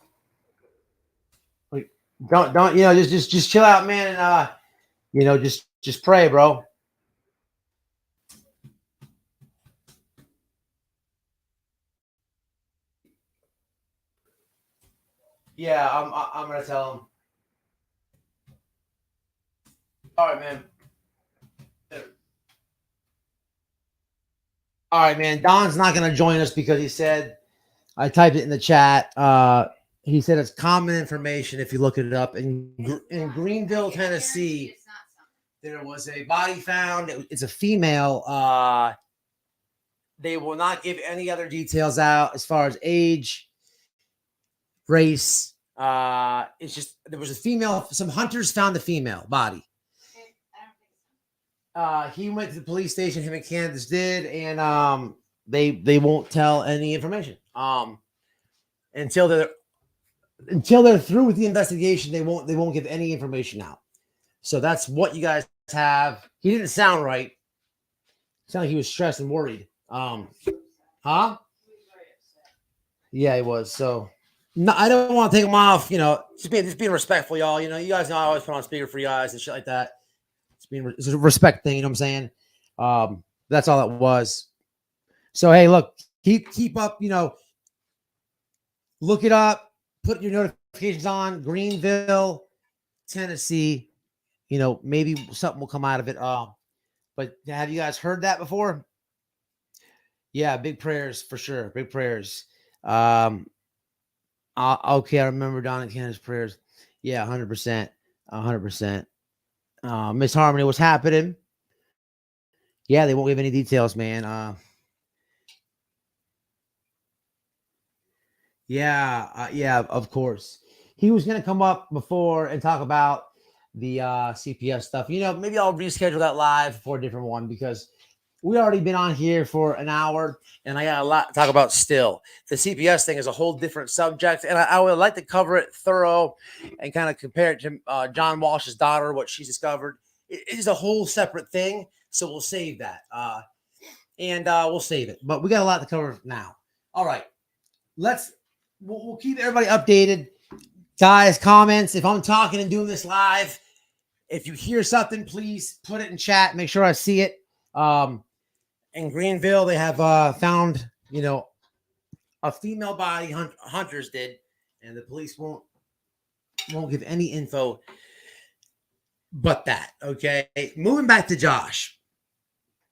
Like, don't you know? Just chill out, man, and you know, just pray, bro. Yeah, I'm gonna tell him. All right, man. All right, man. Don's not gonna join us because he said, I typed it in the chat. He said it's common information if you look it up in Greenville, Tennessee. There was a body found. It's a female. They will not give any other details out as far as age, race. It's just there was a female. Some hunters found the female body. He went to the police station. Him and Candace did, and they won't tell any information. Until they're through with the investigation, they won't give any information out. So that's what you guys have. He didn't sound right. It sounded like he was stressed and worried. Huh? Yeah, he was. So no, I don't want to take him off. You know, just being respectful, y'all. You know, you guys know I always put on speaker for you guys and shit like that. It's a respect thing. You know what I'm saying? That's all it was. So hey, look, keep up. You know, look it up. Put your notifications on. Greenville, Tennessee. You know, maybe something will come out of it. But have you guys heard that before? Yeah, big prayers for sure. Big prayers. Okay, I remember Don and Candace's prayers. Yeah, 100%. 100%. Miss Harmony, what's happening? Yeah, they won't give any details, man. Yeah, of course. He was going to come up before and talk about the CPS stuff. You know, maybe I'll reschedule that live for a different one because we already been on here for an hour and I got a lot to talk about still. The CPS thing is a whole different subject, and I would like to cover it thorough and kind of compare it to John Walsh's daughter, what she discovered. It is a whole separate thing, so we'll save that. We'll save it. But we got a lot to cover now. All right. We'll keep everybody updated. Guys, comments. If I'm talking and doing this live, if you hear something, please put it in chat. Make sure I see it. In Greenville, they have found, you know, a female body. Hunters did, and the police won't give any info but that. Okay, moving back to Josh.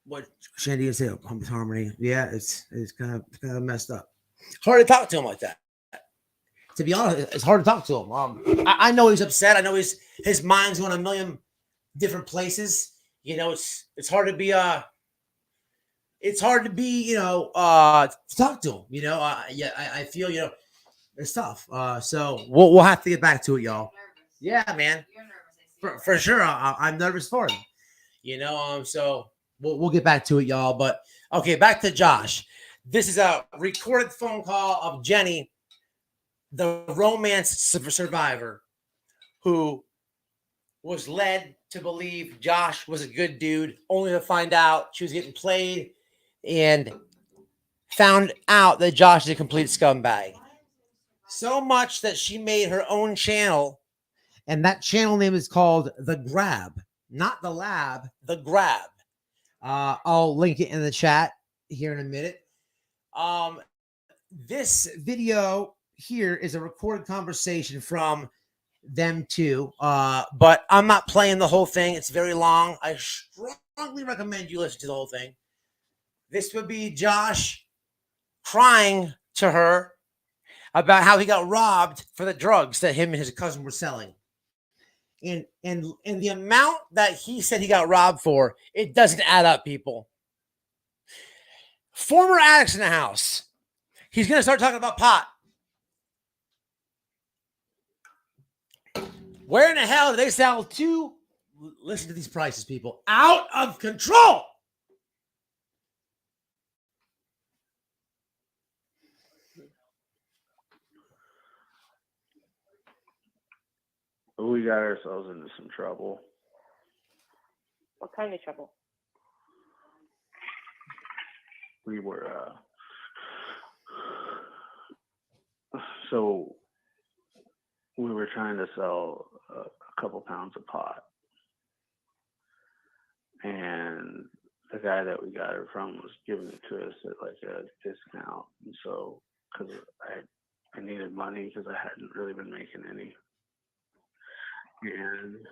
What Shandy said, Harmony. Yeah, it's kind of messed up. Hard to talk to him like that. To be honest, it's hard to talk to him. I know he's upset. I know his mind's going a million different places. You know, it's hard to be you know, to talk to him. You know, I feel, you know, it's tough. So we'll have to get back to it, y'all. Yeah, man, for sure. I'm nervous for him. You know, so we'll get back to it, y'all. But okay, back to Josh. This is a recorded phone call of Jenny, the romance survivor, who was led to believe Josh was a good dude, only to find out she was getting played, and found out that Josh is a complete scumbag. So much that she made her own channel, and that channel name is called The Grab, not The Lab, The Grab. I'll link it in the chat here in a minute. This video here is a recorded conversation from them two, but I'm not playing the whole thing. It's very long. I strongly recommend you listen to the whole thing. This would be Josh crying to her about how he got robbed for the drugs that him and his cousin were selling. And the amount that he said he got robbed for, it doesn't add up, people. Former addicts in the house. He's going to start talking about pot. Where in the hell do they sell to? Listen to these prices, people. Out of control. We got ourselves into some trouble. What kind of trouble? We were, so we were trying to sell a couple pounds of pot. And the guy that we got it from was giving it to us at like a discount. And so, because I needed money because I hadn't really been making any. And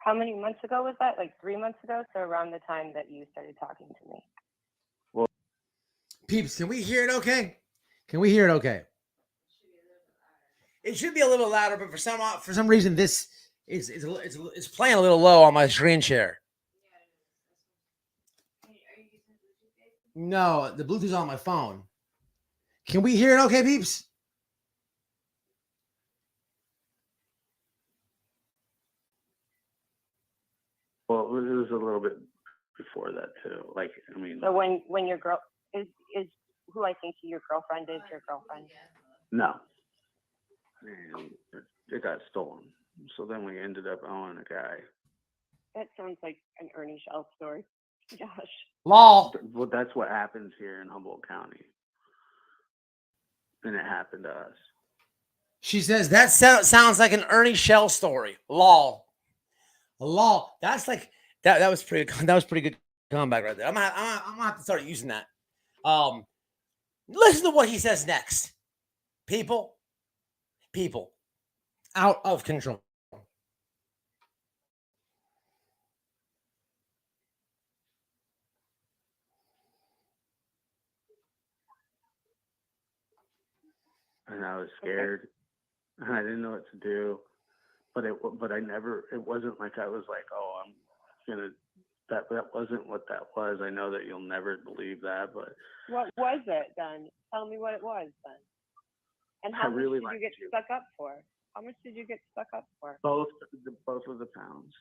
how many months ago was that? Like 3 months ago? So around the time that you started talking to me. Well, peeps, can we hear it okay? Can we hear it okay? It should be a little louder, but for some reason this is playing a little low on my screen share. No, the Bluetooth's on my phone. Can we hear it okay, peeps? well, it was a little bit before that too. Like, I mean. So when your girl is who I think your girlfriend is your girlfriend? No. And it got stolen. So then we ended up owning a guy. That sounds like an Ernie Shell story. Josh. Lol. Well, that's what happens here in Humboldt County. And it happened to us. She says that sounds like an Ernie Shell story. Lol. Lol. That's like that was pretty good comeback right there. I'm gonna have to start using that. Listen to what he says next. People out of control. And I was scared. And I didn't know what to do. But it wasn't like I was like, oh, I'm gonna. That wasn't what that was. I know that you'll never believe that, but What was it then? Tell me what it was then. And how much did you get stuck up for? How much did you get stuck up for? Both of the pounds.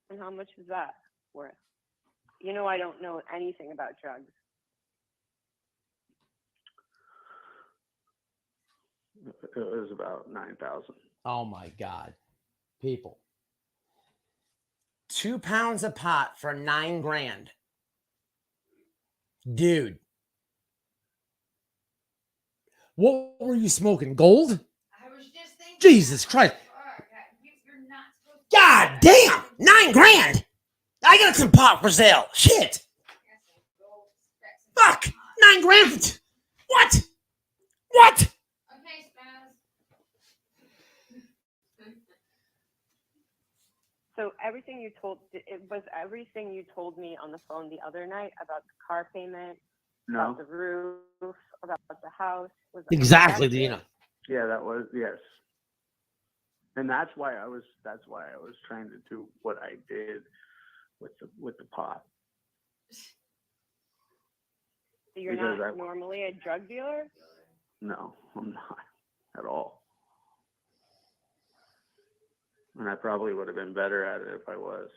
And how much is that worth? You know, I don't know anything about drugs. It was about 9,000. Oh my God. People. 2 pounds of pot for $9 grand. Dude. What were you smoking? Gold? I was just thinking. Jesus Christ. You're not supposed to. God damn. $9 grand. I got some pot for sale. Shit. Fuck. $9 grand. What? What? Okay, Spaz. So everything you everything you told me on the phone the other night about the car payment, No. about the roof, about the house. Exactly, Dina. Yeah, that was, yes. And that's why I was trying to do what I did with the pot. So you're not normally a drug dealer? No, I'm not at all. And I probably would have been better at it if I was.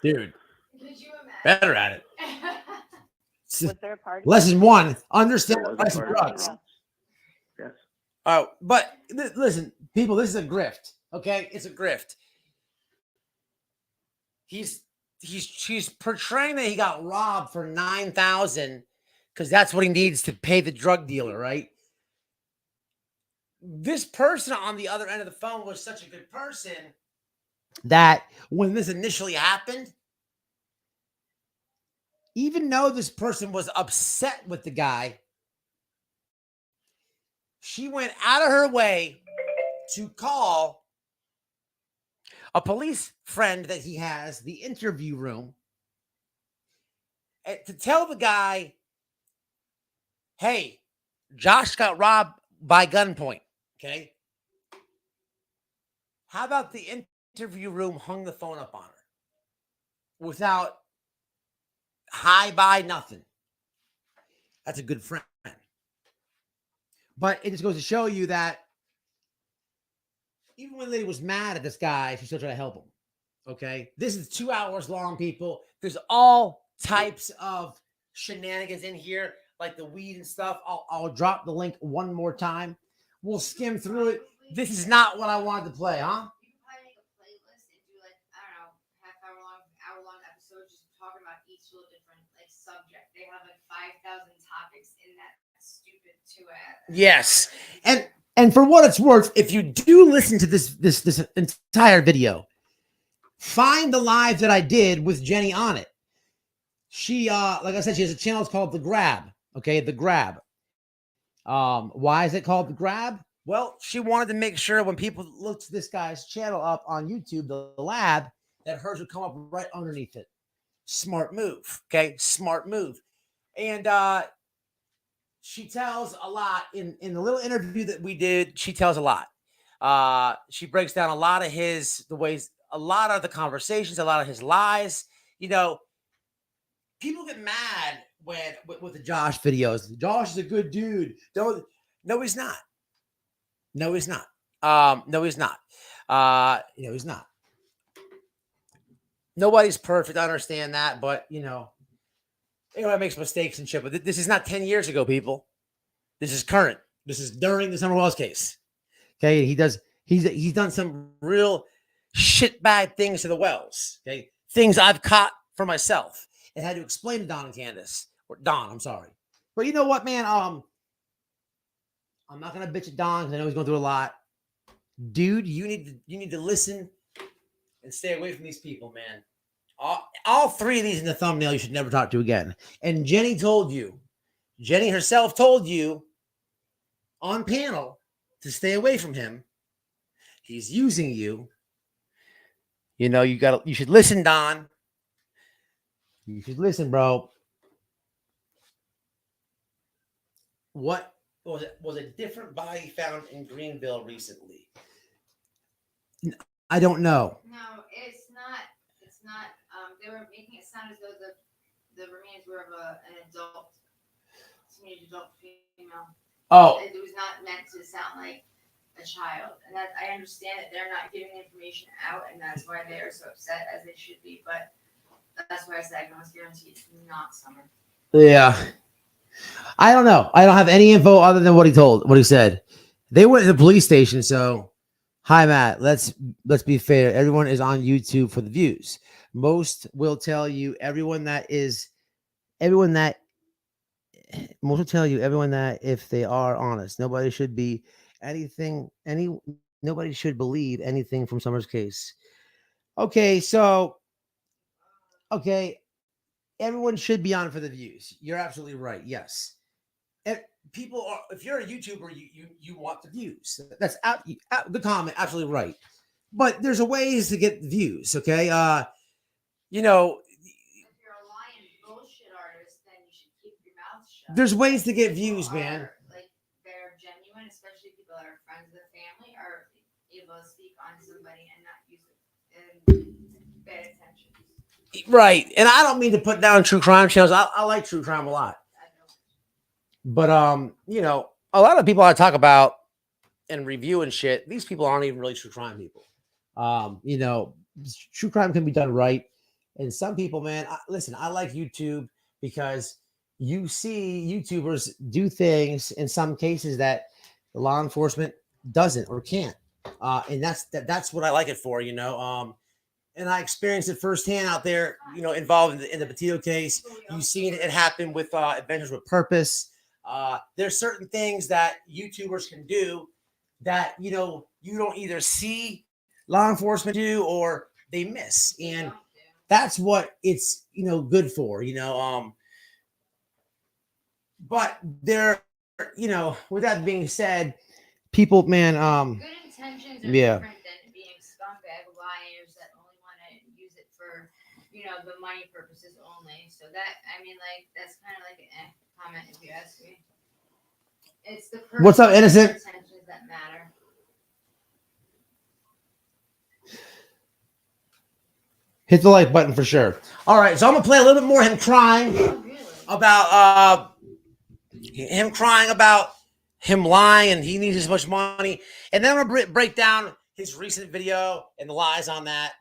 Dude. Could you imagine? Better at it. Was there a party? Lesson one: understand There the was a price of party. drugs. Yes. Oh, but listen, people, this is a grift. Okay, it's a grift. She's portraying that he got robbed for $9,000 because that's what he needs to pay the drug dealer, right? This person on the other end of the phone was such a good person that when this initially happened, even though this person was upset with the guy, she went out of her way to call a police friend that he has, the interview room, to tell the guy, hey, Josh got robbed by gunpoint. Okay. How about the interview room hung the phone up on her without hi, bye, nothing? That's a good friend. But it just goes to show you that even when the lady was mad at this guy, she still tried to help him. Okay. This is 2 hours long, people. There's all types of shenanigans in here, like the weed and stuff. I'll drop the link one more time. We'll skim through it. This is not what I wanted to play, huh? You can probably make a playlist and do like, I don't know, hour long episodes just talking about each little different like subject. They have like 5,000 topics in that stupid 2 hours. Yes. And for what it's worth, if you do listen to this entire video, find the live that I did with Jenny on it. She like I said, she has a channel. It's called The Grab. Okay, The Grab. Why is it called The Grab? Well, she wanted to make sure when people looked this guy's channel up on YouTube, the lab, that hers would come up right underneath it. Smart move. Okay, smart move. And she tells a lot in the little interview that we did. She tells a lot. She breaks down a lot of a lot of the conversations, a lot of his lies. You know, people get mad with the Josh videos. Josh is a good dude. No, he's not. No, he's not. No, he's not. He's not. Nobody's perfect. I understand that, but everybody makes mistakes and shit. But this is not 10 years ago, people. This is current. This is during the Summer Wells case. Okay, he's done some real shitbag things to the Wells. Okay, things I've caught for myself and had to explain to Don and Candace. Or Don, I'm sorry. But you know what, man? I'm not gonna bitch at Don because I know he's going through a lot. Dude, you need to listen and stay away from these people, man. All three of these in the thumbnail you should never talk to again. And Jenny herself told you on panel to stay away from him. He's using you. You should listen, Don. You should listen, bro. What was a different body found in Greenville recently? I don't know. No, it's not. It's not. They were making it sound as though the remains were of an adult, teenage adult female. Oh, it was not meant to sound like a child, and that I understand that they're not giving the information out, and that's why they are so upset as they should be. But that's why I said I can almost guarantee it's not Summer. Yeah. I don't know. I don't have any info other than what he said. They went to the police station. So, hi, Matt. Let's be fair. Everyone is on YouTube for the views. Most will tell you everyone that if they are honest, nobody should believe anything from Summer's case. Okay, so everyone should be on for the views. You're absolutely right. Yes. People are, if you're a YouTuber, you want the views. That's the comment. Absolutely right. But there's ways to get views. Okay. If you're a lying bullshit artist, then you should keep your mouth shut. There's ways to get views, man. Like they're genuine, especially people that are friends of the family are able to speak on somebody and not use it in bad intentions. Right. And I don't mean to put down true crime channels. I like true crime a lot. But a lot of people I talk about and review and shit, these people aren't even really true crime people. True crime can be done right. And some people, man, listen, I like YouTube because you see YouTubers do things in some cases that the law enforcement doesn't or can't. And that's what I like it for, and I experienced it firsthand out there, involved in the Petito case. You've seen it happen with Adventures with Purpose. There's certain things that YouTubers can do that, you don't either see law enforcement do or they miss. And that's what it's, good for, but there, with that being said, people, man, Good intentions are yeah. different than being scumbag liars that only want to use it for, the money purposes only. So that's kind of like an comment if you ask me. It's the What's up, innocent? intentions that matter. Hit the like button for sure. All right, so I'm gonna play a little bit more him crying about him lying and he needs as much money, and then I'm gonna break down his recent video and the lies on that.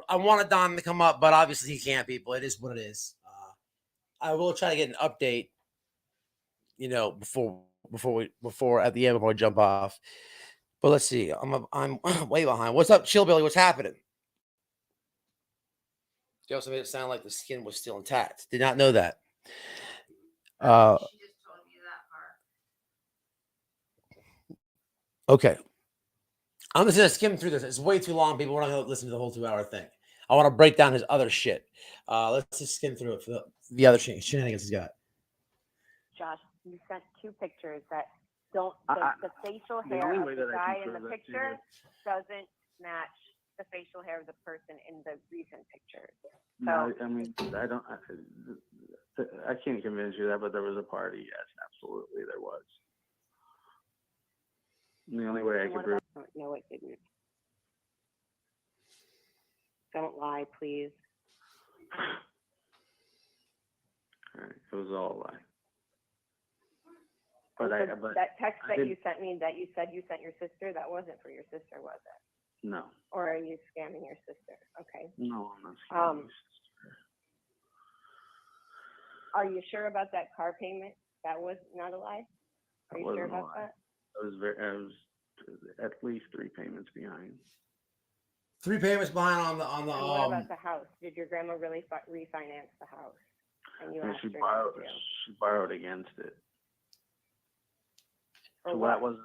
I wanted Don to come up, but obviously he can't. People, it is what it is. I will try to get an update, before at the end before I jump off. But let's see. I'm way behind. What's up, Chill Billy? What's happening? You also made it sound like the skin was still intact. Did not know that. She just told me that part. Okay. I'm just going to skim through this. It's way too long, people. We're not going to listen to the whole 2-hour thing. I want to break down his other shit. Let's just skim through it for the other shenanigans he's got. Josh, you sent 2 pictures that don't, the facial hair of the guy in the picture doesn't match the facial hair of the person in the recent picture. No, I mean, I can't convince you that, but there was a party. Yes, absolutely, there was. And the only way I could prove. No, it didn't. Don't lie, please. All right, it was all a lie. But that text that you sent me that you said you sent your sister, that wasn't for your sister, was it? No. Or are you scamming your sister? Okay. No, I'm not scamming your sister. Are you sure about that car payment? That was not a lie? Are you sure about that? I was at least 3 payments behind. 3 payments behind on the And what about the house? Did your grandma really refinance the house? And you asked she her borrowed. not to? She borrowed against it. For So what? that wasn't.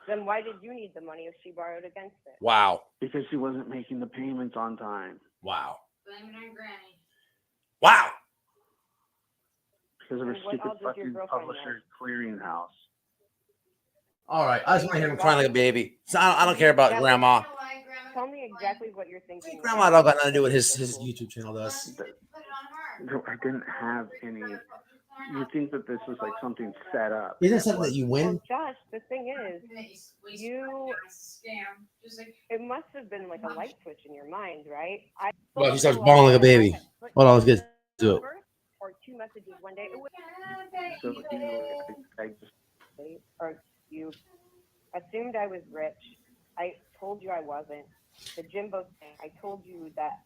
Then why did you need the money if she borrowed against it? Wow. Because she wasn't making the payments on time. Wow. Blame it on Granny. Wow. Because of her And what stupid else does your fucking girlfriend publisher clearinghouse. All right. I just want to hear him crying like a baby. So I don't care about grandma. Tell me exactly what you're thinking. Grandma don't got nothing to do with his YouTube channel does. I didn't have any. You think that this was like something set up? Isn't that something that you win? Well, Josh, the thing is, it must have been like a light switch in your mind, right? Well, he starts bawling like a baby. Hold on, let's get to it. Or 2 messages one day. So, I just, or you assumed I was rich. I told you I wasn't. The Jimbo thing, I told you that.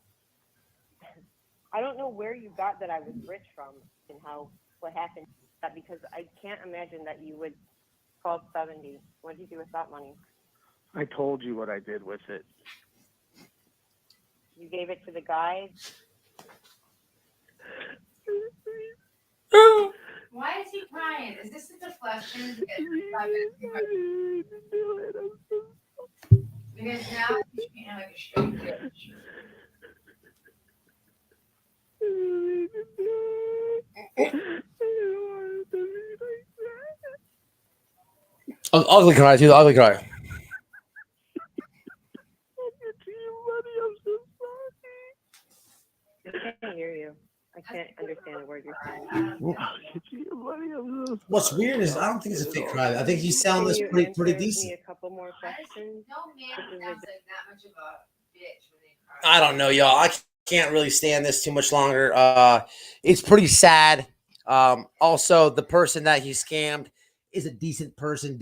I don't know where you got that I was rich from and what happened. Because I can't imagine that you would call 70. What did you do with that money? I told you what I did with it. You gave it to the guy. Why is he crying? Is this a deflection? Because now he's being like a straight bitch. Ugly cry, too. The ugly cry. I can't hear you. I can't understand a word you're saying. What's weird is I don't think it's a fake cry. I think he's selling this pretty decent. A couple more questions. No man sounds like that much of a bitch when they cry. I don't know, y'all. I can't really stand this too much longer. It's pretty sad. Also, the person that he scammed is a decent person.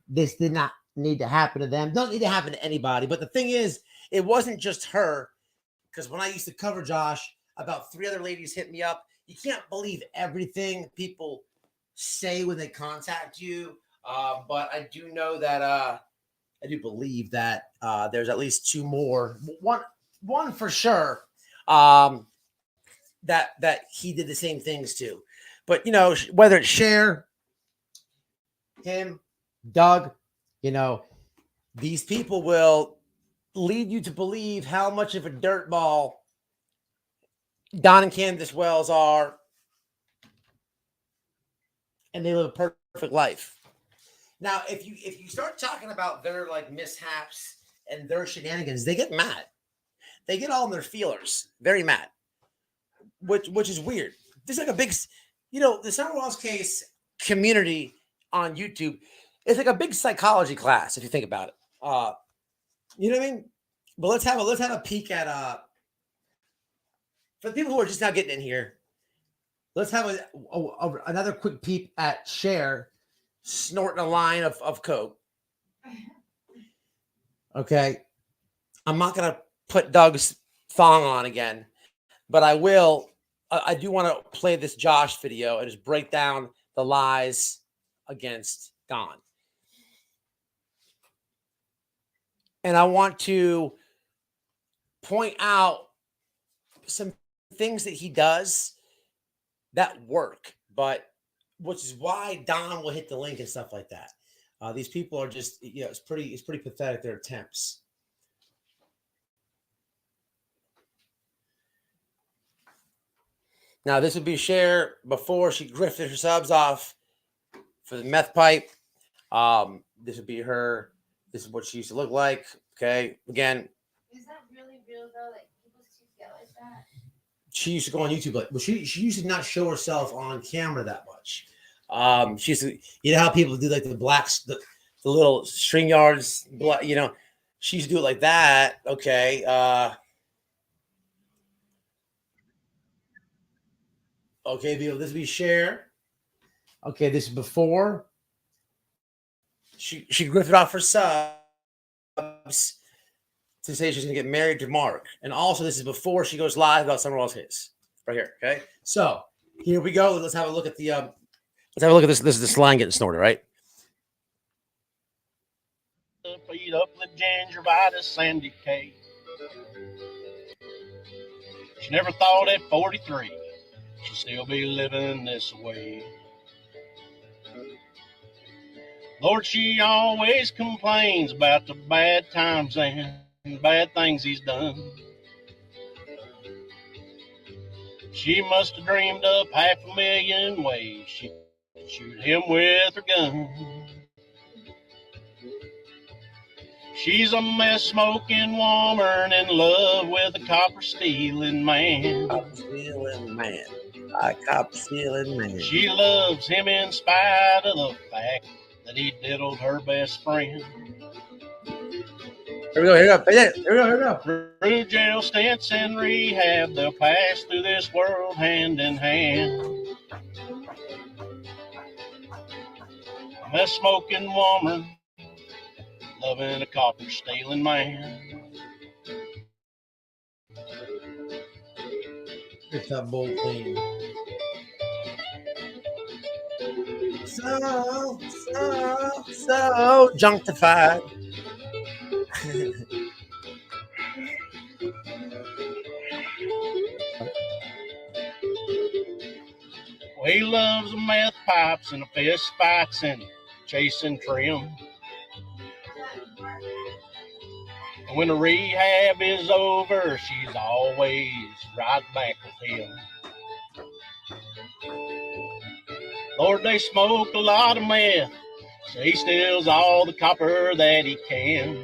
This did not need to happen to them. Don't need to happen to anybody. But the thing is, it wasn't just her. because when I used to cover Josh, about 3 other ladies hit me up. You can't believe everything people say when they contact you, but I do know that I do believe that there's at least 2 more. One for sure. That he did the same things to. But, you know, whether it's Cher, him, Doug, you know, these people will lead you to believe how much of a dirtball Don and Candace Wells are, and they live a perfect life. Now, if you start talking about their like mishaps and their shenanigans, they get mad. They get all in their feelers, very mad. Which is weird. There's like a big, you know, the Summer Walls case community on YouTube is like a big psychology class if you think about it. You know what I mean? But let's have a peek at for the people who are just now getting in here. Let's have another quick peep at Cher snorting a line of coke. Okay, I'm not gonna put Doug's thong on again, but I will. I do want to play this Josh video and just break down the lies against Don. And I want to point out some things that he does that work, but which is why Don will hit the link and stuff like that. These people are just, you know, it's pretty pathetic, their attempts. Now, this would be Cher before she grifted her subs off for the meth pipe. This would be her. This is what she used to look like. Okay. Again. Is that really real, though? Like, people used to get like that? She used to go on YouTube, but she used to not show herself on camera that much. She used to, you know how people do like the blacks, the little string yards, you know, she used to do it like that. Okay. Okay, this would be Cher. Okay, this is before she grifted off her subs to say she's gonna get married to Mark, and also this is before she goes live about Summer Walls hits right here. Okay, so here we go. Let's have a look at the let's have a look at this. This is the slime getting snorted, right? Eat up the gingivitis and decay. She never thought at 43 she'd still be living this way. Lord, she always complains about the bad times and bad things he's done. She must have dreamed up 500,000 ways she could shoot him with her gun. She's a mess-smoking woman in love with a copper-stealing man. Copper-stealing man. A copper-stealing man. She loves him in spite of the fact that he diddled her best friend. Here we go, here we go. Through jail stints and rehab, they'll pass through this world hand in hand. A mess-smoking woman loving a copper-stealing man. Get that bowl clean. So junctified. Well, he loves the meth pipes and the fist fights and chasing trim. And when the rehab is over, she's always right back with him. Lord, they smoke a lot of meth, so he steals all the copper that he can.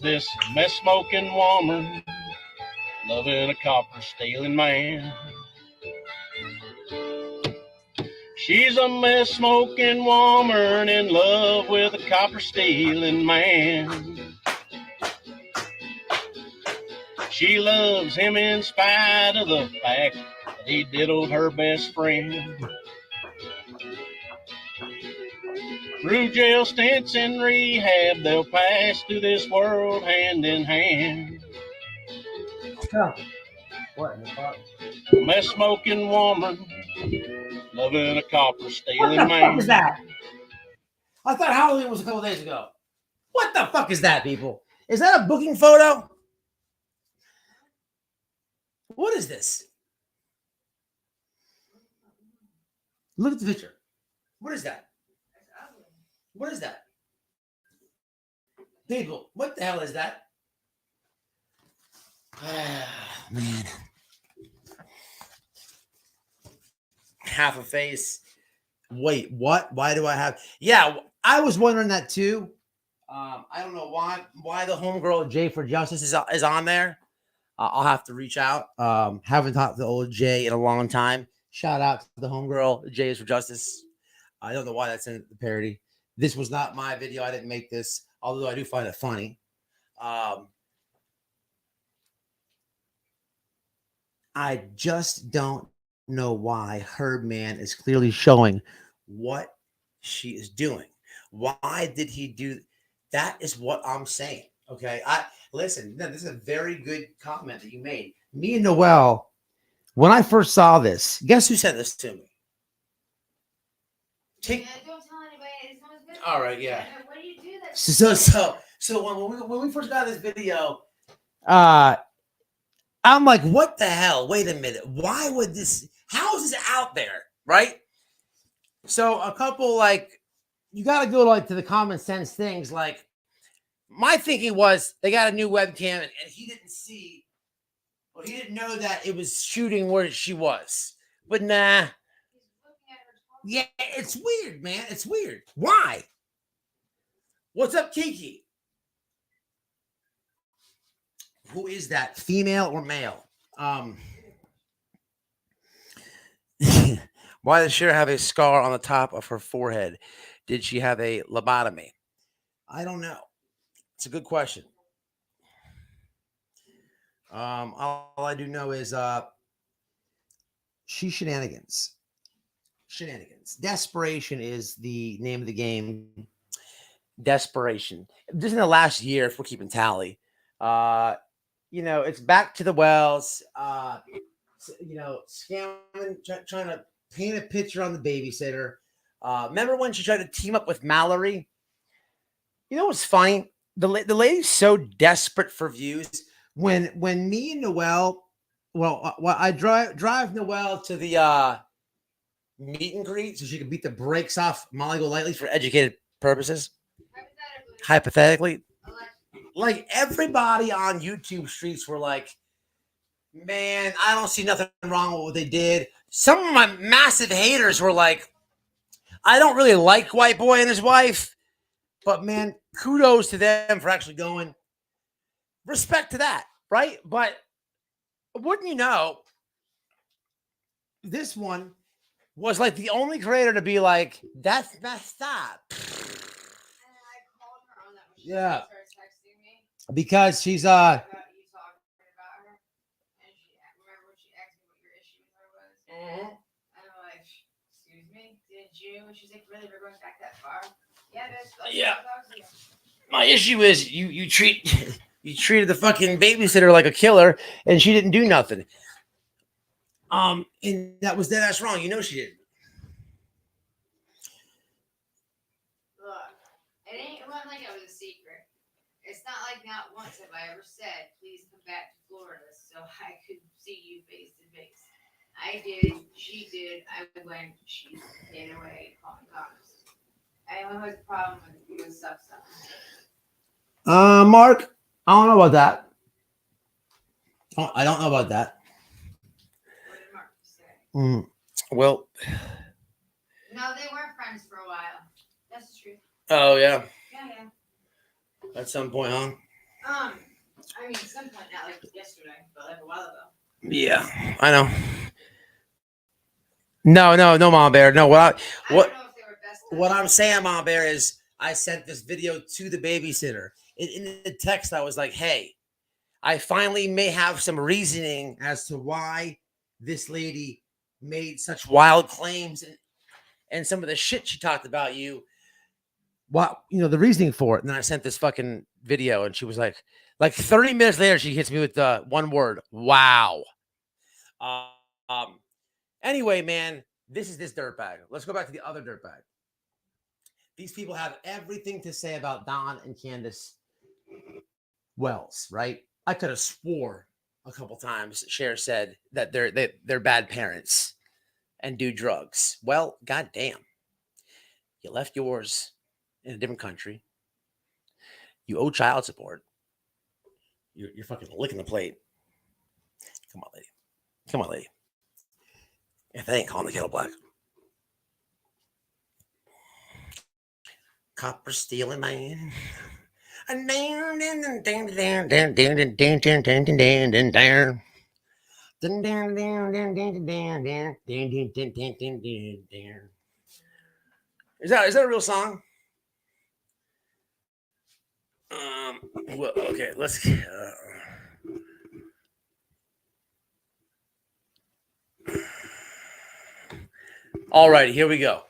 This mess-smoking woman loving a copper-stealing man. She's a mess-smoking woman in love with a copper-stealing man. She loves him in spite of the fact that he diddled her best friend. Through jail stints and rehab, they'll pass through this world hand in hand. What in the fuck? Mess smoking woman, loving a copper stealing What the man. fuck is that? I thought Halloween was a couple days ago. What the fuck is that, people? Is that a booking photo? What is this? Look at the picture. What is that? What is that? People, what the hell is that? Man. Half a face. Wait, what? Why do I have? Yeah, I was wondering that too. I don't know why the homegirl Jay for Justice is on there. I'll have to reach out. Haven't talked to old Jay in a long time. Shout out to the homegirl Jay is for Justice. I don't know why that's in the parody. This was not my video. I didn't make this, although I do find it funny. I just don't know why Herdman is clearly showing what she is doing. Why did he do that? Is what I'm saying. Okay. Listen, this is a very good comment that you made. Me and Noel, when I first saw this, guess who sent this to me? Don't tell anybody. It's not his business. All right, yeah. What do you do that? So when we first got this video, I'm like, what the hell? Wait a minute. Why would this? How is this out there? Right? So a couple, like, you got to go like to the common sense things. Like, my thinking was they got a new webcam and he didn't see, or he didn't know that it was shooting where she was. But nah. Yeah, it's weird, man. It's weird. Why? What's up, Kiki? Who is that? Female or male? Why does Cher have a scar on the top of her forehead? Did she have a lobotomy? I don't know. It's a good question. All I do know is she's shenanigans. Shenanigans. Desperation is the name of the game. Desperation. Just in the last year, if we're keeping tally, it's back to the wells. Scamming, trying to paint a picture on the babysitter. Remember when she tried to team up with Mallory? You know what's funny? The lady's so desperate for views. When me and Noel, I drive Noel to the meet and greet so she could beat the brakes off Molly Golightly for educated purposes. Hypothetically, like everybody on YouTube streets were like, man, I don't see nothing wrong with what they did. Some of my massive haters were like, I don't really like White Boy and his wife, but man, kudos to them for actually going. Respect to that, right? But wouldn't you know, this one was like the only creator to be like, that's messed up. Yeah. Because she's She's like, really, we're going back that far? Yeah, that's yeah. My issue is you treated the fucking babysitter like a killer, and she didn't do nothing. And that was dead ass wrong. You know she didn't. Look, it wasn't like it was a secret. It's not like not once have I ever said, please come back to Florida so I could see you face to face. I did. She did. I went. She stayed away. Calling cops. I only had a problem with stuff. Mark, I don't know about that. I don't know about that. What did Mark say? Well. No, they weren't friends for a while. That's the truth. Oh yeah. Yeah. At some point, huh? I mean, at some point, not like yesterday, but like a while ago. Yeah, I know. No, Mama Bear. No, what I'm saying, Mama Bear, is I sent this video to the babysitter. In the text, I was like, hey, I finally may have some reasoning as to why this lady made such wild claims and some of the shit she talked about you. what, the reasoning for it. And then I sent this fucking video, and she was like 30 minutes later, she hits me with the one word, wow. Anyway, man, this is this dirtbag. Let's go back to the other dirtbag. These people have everything to say about Don and Candace Wells, right? I could have swore a couple times Cher said that they're bad parents and do drugs. Well, goddamn. You left yours in a different country. You owe child support. You're fucking licking the plate. Come on, lady. Come on, lady. If they ain't calling the kettle black. Copper stealing man. Is that a real song? Well, okay, let's. All right, here we go.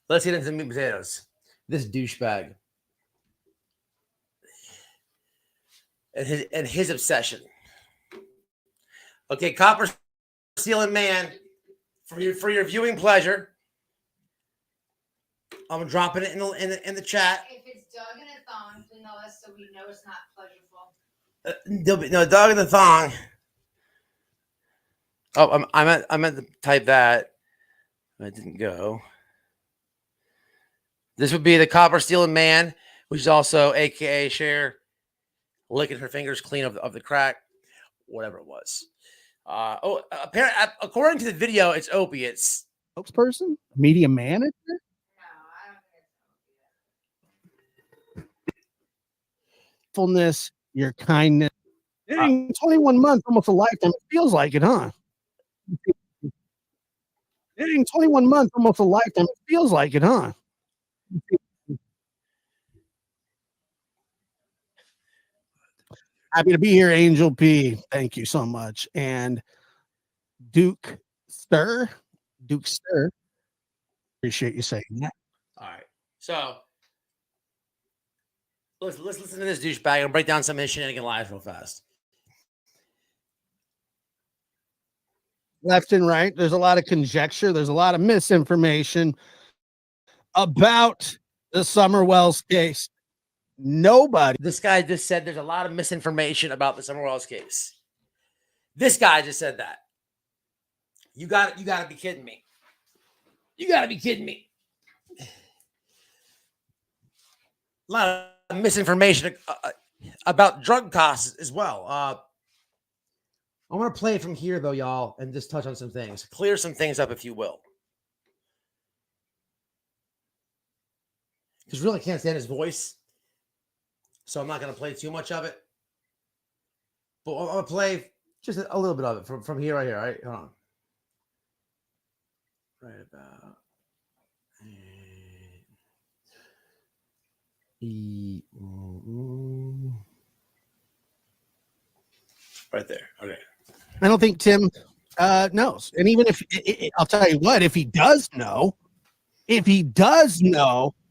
Let's get into the meat and potatoes. This douchebag and his obsession. Okay, copper stealing man, for your viewing pleasure. I'm dropping it in the chat. If it's Doug in a thong, then know us so we know it's not pleasurable. There'll be no dog in the thong. Oh, I meant to type that. It didn't go. This would be the copper stealing man, which is also AKA Cher licking her fingers clean of the crack, whatever it was. Apparently, according to the video, it's opiates. Spokesperson, media manager. Fullness, your kindness. 21 months, almost a lifetime. It feels like it, huh? 21 months, almost a lifetime. It feels like it, huh? Happy to be here, Angel P. Thank you so much. And Duke Stir. Appreciate you saying that. All right. So let's listen to this douchebag and break down some of his shenanigan lives real fast. Left and right, there's a lot of conjecture. There's a lot of misinformation about the Summer Wells case. This guy just said there's a lot of misinformation about the Summer Wells case. This guy just said that. You got to be kidding me. You got to be kidding me. A lot of misinformation about drug costs as well. I want to play from here, though, y'all, and just touch on some things. Clear some things up, if you will. Because really, I can't stand his voice. So I'm not going to play too much of it. But I'm going to play just a little bit of it from here, right here. All right, hold on. Right about. Right there. Okay. I don't think Tim knows. And even if I'll tell you what, if he does know,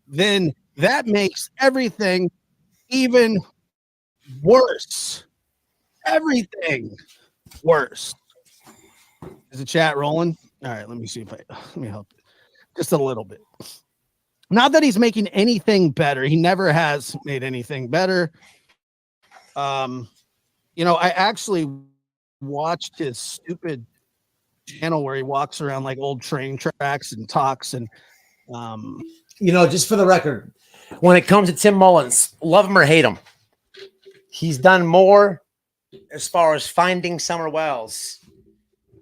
then that makes everything even worse. Everything worse. Is the chat rolling? All right, let me see if let me help just a little bit. Not that he's making anything better. He never has made anything better. I actually watched his stupid channel where he walks around like old train tracks and talks and just for the record, when it comes to Tim Mullins, love him or hate him, he's done more as far as finding Summer Wells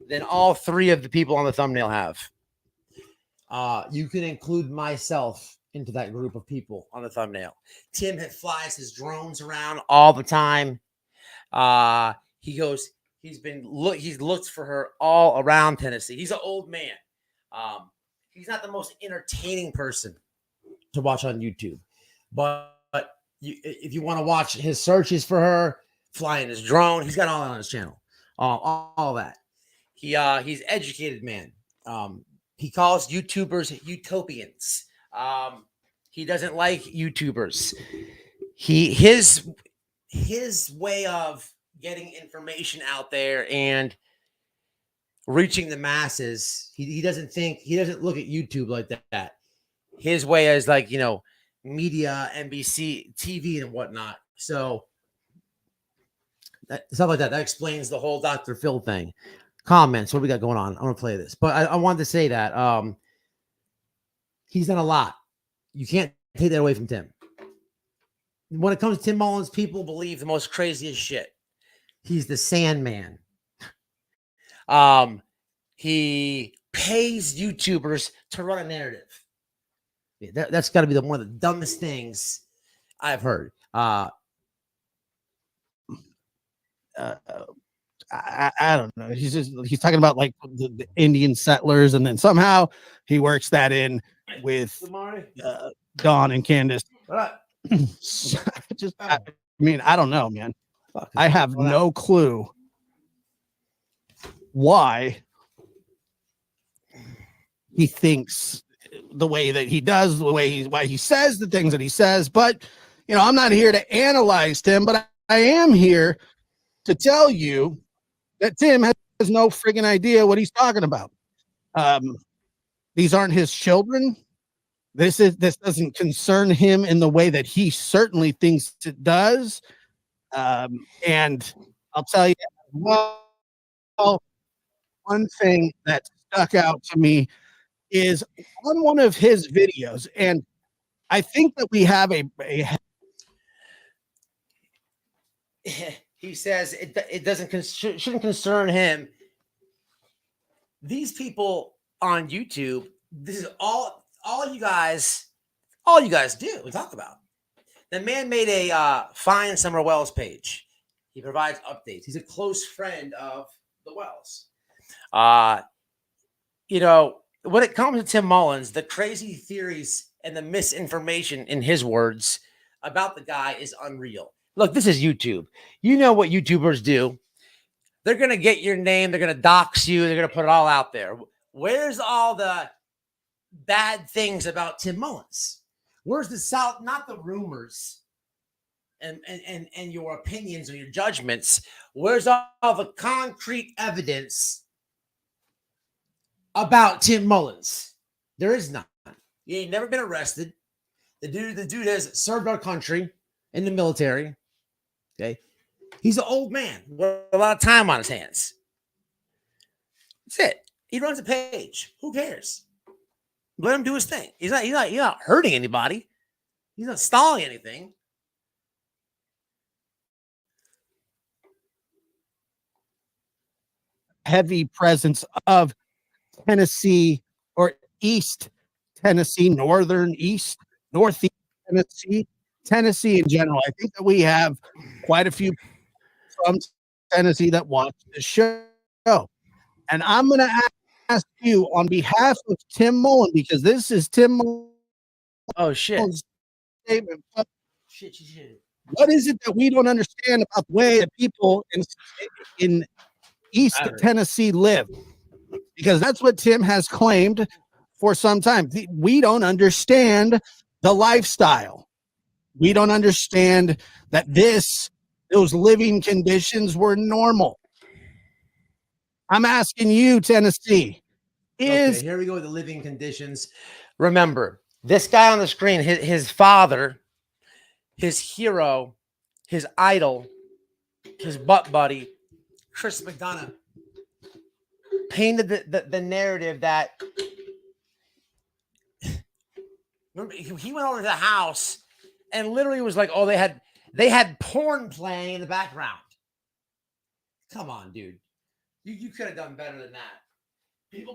than all three of the people on the thumbnail have. You can include myself into that group of people on the thumbnail. Tim flies his drones around all the time. He's looked for her all around Tennessee. He's an old man. He's not the most entertaining person to watch on YouTube, but if you want to watch his searches for her, flying his drone, he's got all that on his channel. All that. He's educated man. He calls YouTubers utopians. He doesn't like YouTubers. His way of getting information out there and reaching the masses, he doesn't look at YouTube like that. His way is like, media, NBC, TV, and whatnot. So stuff like that. That explains the whole Dr. Phil thing. Comments. What do we got going on? I'm gonna play this, but I wanted to say that he's done a lot. You can't take that away from Tim. When it comes to Tim Mullins, people believe the most craziest shit. He's the Sandman. He pays YouTubers to run a narrative. Yeah, that's got to be one of the dumbest things I've heard. I don't know. He's talking about like the Indian settlers, and then somehow he works that in with Dawn and Candace. I mean, I don't know, man. I have no clue why he thinks the way that he does, why he says the things that he says. But I'm not here to analyze Tim, but I am here to tell you that Tim has no friggin' idea what he's talking about. These aren't his children. This doesn't concern him in the way that he certainly thinks it does. And I'll tell you, well, one thing that stuck out to me is on one of his videos, and I think that we have a he says it shouldn't concern him. These people on YouTube, this is all you guys do and talk about. The man made a Find Summer Wells page. He provides updates. He's a close friend of the Wells. When it comes to Tim Mullins, the crazy theories and the misinformation, in his words, about the guy is unreal. Look, this is YouTube. You know what YouTubers do. They're going to get your name. They're going to dox you. They're going to put it all out there. Where's all the bad things about Tim Mullins? Where's the not the rumors and your opinions or your judgments? Where's all the concrete evidence about Tim Mullins? There is none. He ain't never been arrested. The dude has served our country in the military. Okay. He's an old man with a lot of time on his hands. That's it. He runs a page. Who cares? Let him do his thing. He's not hurting anybody. He's not stalling anything. Heavy presence of Tennessee or East Tennessee, northeast Tennessee in general. I think that we have quite a few from Tennessee that watch the show. And I'm going to ask you on behalf of Tim Mullen, because this is Tim Mullen's statement. Shit. What is it that we don't understand about the way that people in East Tennessee live? Because that's what Tim has claimed for some time. We don't understand the lifestyle. We don't understand that those living conditions were normal. I'm asking you, Tennessee. Okay, here we go with the living conditions. Remember, this guy on the screen, his father, his hero, his idol, his butt buddy, Chris McDonough, painted the narrative that remember, he went over to the house and literally was like, oh, they had porn playing in the background. Come on, dude. You could have done better than that.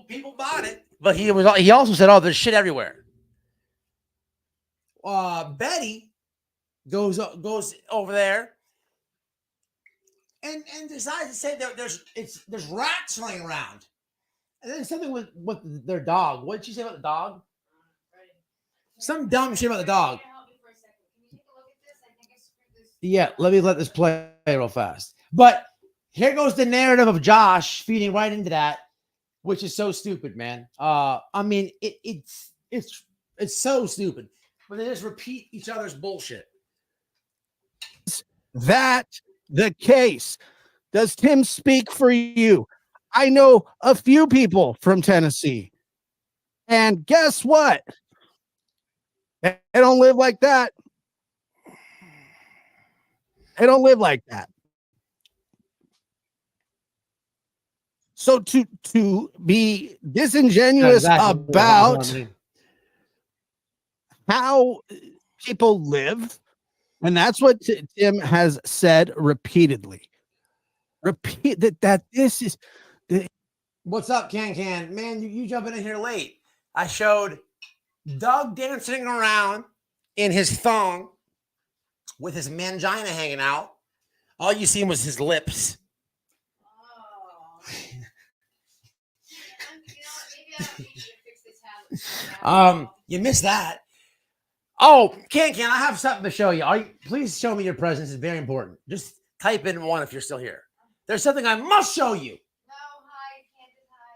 People bought it, but he also said, oh, there's shit everywhere. Betty goes over there and decides to say there's rats running around. And then something with their dog. What did she say about the dog? Some dumb shit about the dog. Yeah, let this play real fast. But here goes the narrative of Josh feeding right into that, which is so stupid, man. I mean, it's so stupid. but they just repeat each other's bullshit. That the case? Does Tim speak for you? I know a few people from Tennessee. And guess what? They don't live like that. They don't live like that. So to be disingenuous about how people live, and that's what Tim has said repeatedly. Repeat that this is. What's up, Can? Man, you jumping in here late. I showed Doug dancing around in his thong with his mangina hanging out. All you seen was his lips. You missed that. Oh, Can, I have something to show you. Please show me your presence. It's very important. Just type in 1 if you're still here. There's something I must show you. No, hi,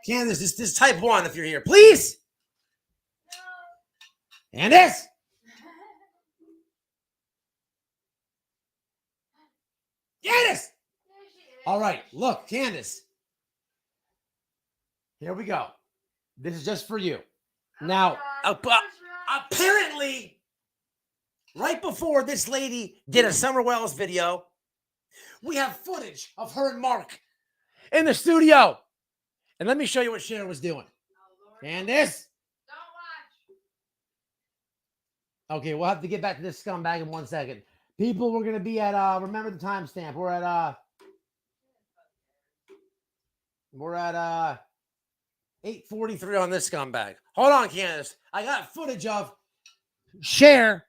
Candace, just type 1 if you're here, please. No. Candace. Candace. All right, look, Candace. Here we go. This is just for you. Now, apparently, right before this lady did a Summer Wells video, we have footage of her and Mark in the studio. And let me show you what Cher was doing. Candace. Don't watch. Okay, we'll have to get back to this scumbag in 1 second. People, we're going to be at, remember the timestamp. We're at 8:43 on this scumbag. Hold on, Candace. I got footage of Cher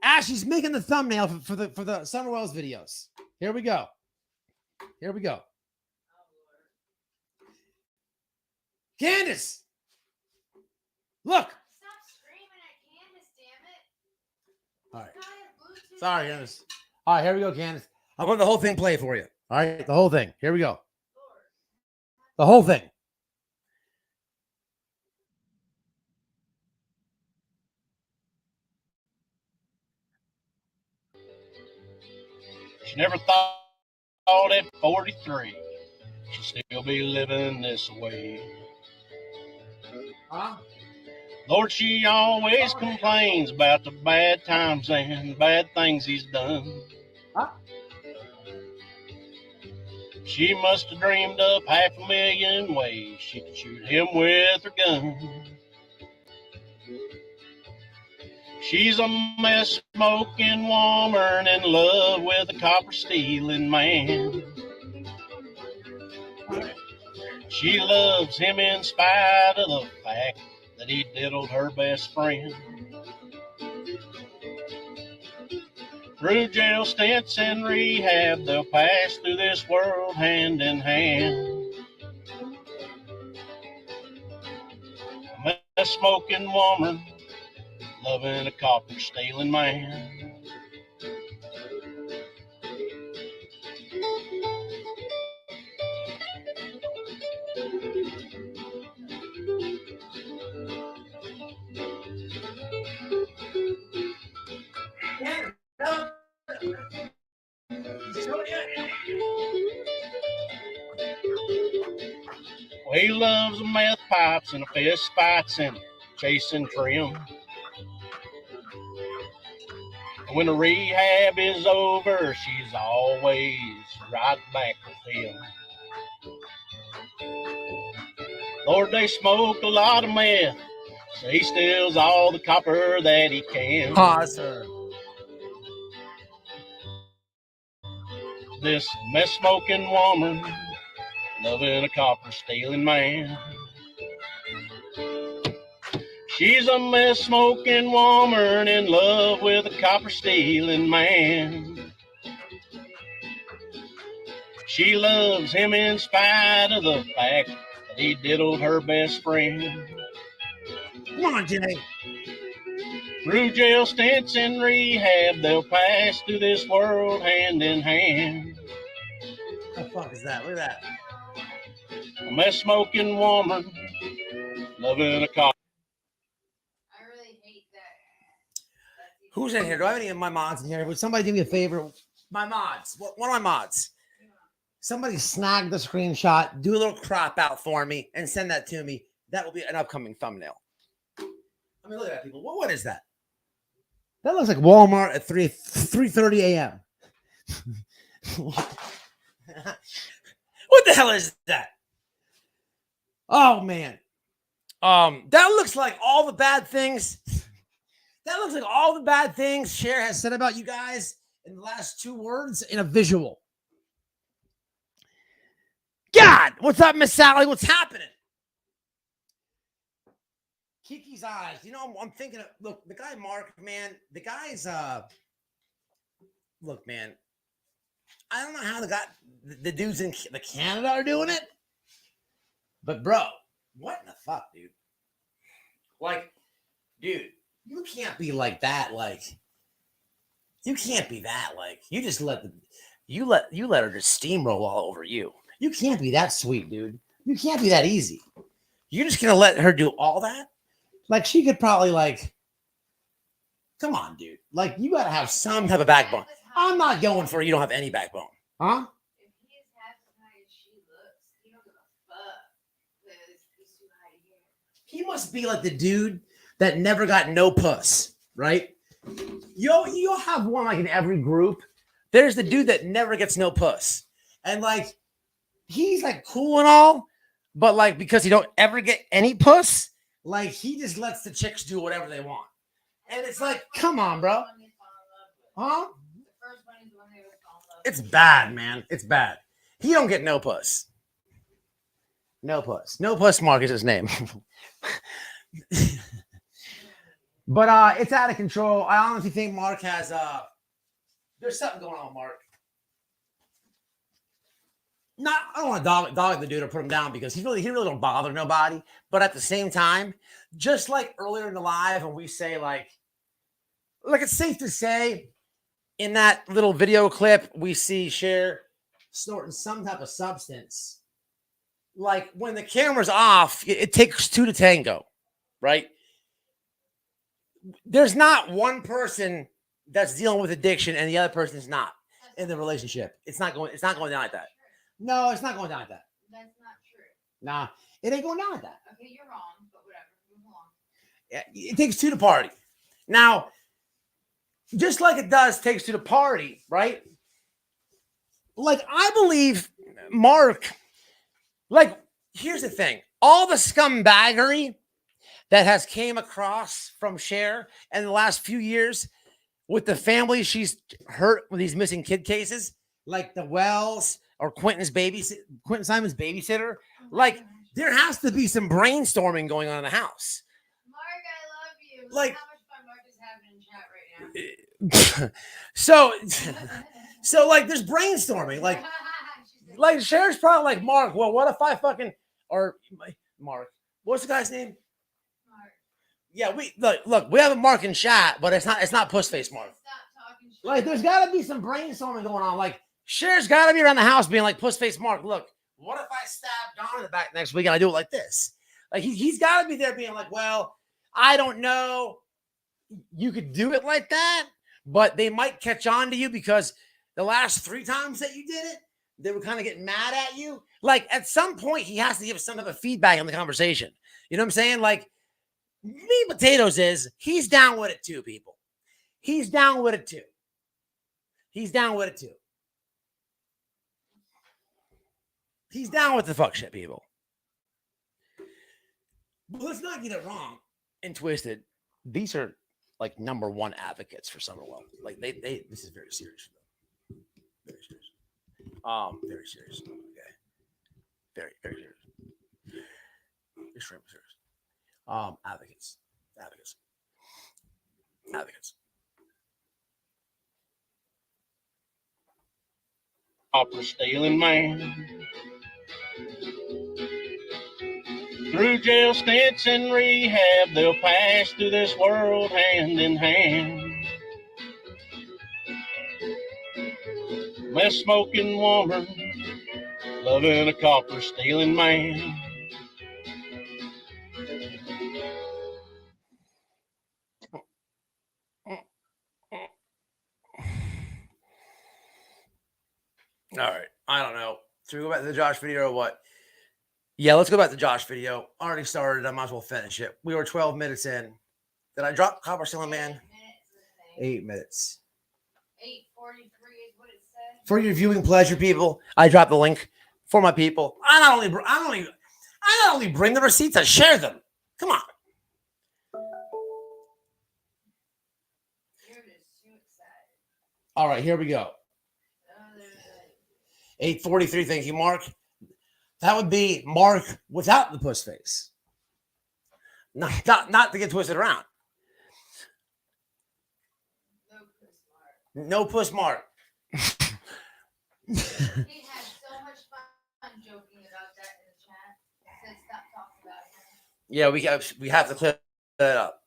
as she's making the thumbnail for the Summer Wells videos. Here we go. Candace, look. Stop screaming at Candace, damn it. All right. Sorry, Candace. All right, here we go, Candace. I'm going to the whole thing play for you. All right, the whole thing. Here we go. The whole thing. She never thought at 43 she'd still be living this way. Huh? Lord, she always complains about the bad times and bad things he's done. Huh? She must have dreamed up 500,000 ways she could shoot him with her gun. She's a mess smoking woman in love with a copper stealing man. She loves him in spite of the fact that he diddled her best friend. Through jail stints and rehab, they'll pass through this world hand in hand. A smoking woman, loving a copper stealing man. Well, he loves meth pipes and fist fights and chasing trim. And when the rehab is over, she's always right back with him. Lord, they smoke a lot of meth, so he steals all the copper that he can. Sir. This meth smoking woman, loving a copper stealing man. She's a meth smoking woman in love with a copper stealing man. She loves him in spite of the fact that he diddled her best friend. Come on, Jay. Through jail stints and rehab, they'll pass through this world hand in hand. What the fuck is that? Look at that. A meth smoking woman, loving a copper. I really hate that. Who's in here? Do I have any of my mods in here? Would somebody do me a favor? My mods. One of my mods. Somebody snag the screenshot, do a little crop out for me, and send that to me. That will be an upcoming thumbnail. I mean, look at that, people. What is that? That looks like Walmart at 3:30 a.m. What the hell is that? Oh man. That looks like all the bad things. That looks like all the bad things Cher has said about you guys in the last 2 words in a visual. God, what's up, Miss Sally? What's happening? Kiki's eyes. You know, I'm thinking of, look, the guy Mark, man, the guy's look, man. I don't know how the dudes in the Canada are doing it. But bro, what in the fuck, dude? Like, dude, you can't be like that. Like, you can't be that. Like, you just let her just steamroll all over you. You can't be that sweet, dude. You can't be that easy. You're just gonna let her do all that? Like, she could probably, like, come on, dude. Like, you gotta have some type of backbone. I'm not going for you don't have any backbone. Huh? If he is half as high as she looks, he don't give a fuck because he's too high to get. He must be like the dude that never got no puss, right? You'll have one like in every group. There's the dude that never gets no puss. And like, he's like cool and all, but like because he don't ever get any puss, like he just lets the chicks do whatever they want. And it's like, come on, bro. Huh? It's bad, man. It's bad. He don't get no puss. No puss. No puss Mark is his name. But it's out of control. I honestly think Mark has there's something going on with Mark. I don't want to dog the dude or put him down because he really don't bother nobody. But at the same time, just like earlier in the live when we say like it's safe to say in that little video clip we see Cher snorting some type of substance. Like when the camera's off, it takes 2 to tango, right? There's not one person that's dealing with addiction and the other person is not in the relationship. It's not going down like that. No, it's not going down like that. That's not true. Nah, it ain't going down like that. Okay, you're wrong, but whatever. Move along. Yeah, it takes 2 to party. Now, just like it takes 2 to party, right? Like, I believe Mark, like, here's the thing. All the scumbaggery that has came across from Cher in the last few years with the family she's hurt with these missing kid cases, like the Wells or Quentin Simon's babysitter, like there has to be some brainstorming going on in the house. Mark, I love you. Like, how much fun Mark is having in chat right now. so like there's brainstorming. Like Cher's probably like, Mark, well, what if I fucking Mark, what's the guy's name? Mark. Yeah, we look, we have a Mark in chat, but it's not puss face Mark. Stop talking shit. Like, there's gotta be some brainstorming going on. Like, Cher's gotta be around the house being like, puss face Mark, look, what if I stab Don in the back next week and I do it like this? Like, he's gotta be there being like, well, I don't know. You could do it like that, but they might catch on to you because the last 3 times that you did it, they were kind of getting mad at you. Like, at some point, he has to give some type of feedback in the conversation. You know what I'm saying? Like, meat and potatoes is he's down with it too, people. He's down with it too. He's down with it too. He's down with the fuck shit, people. But let's not get it wrong and twisted. These are like #1 advocates for Summerwell. Like they this is very serious for them. Very serious. Very serious. Okay. Very, very serious. Extremely serious. Advocates. Copper stealing man. Through jail stints and rehab, they'll pass through this world hand in hand. Mess smoking woman, loving a copper stealing man. Should we go back to the Josh video or what? Yeah, let's go back to Josh video. Already started. I might as well finish it. We were 12 minutes in. Did I drop Copper Ceiling Man? 8 minutes. 8:43 is what it said. For your viewing pleasure, people, I dropped the link for my people. I not only bring the receipts, I share them. Come on. All right, here we go. 8:43. Thank you, Mark. That would be Mark without the puss face. Not to get twisted around. No puss Mark. He had so much fun joking about that in the chat. He said stop talking about him. Yeah, we have to clear that up.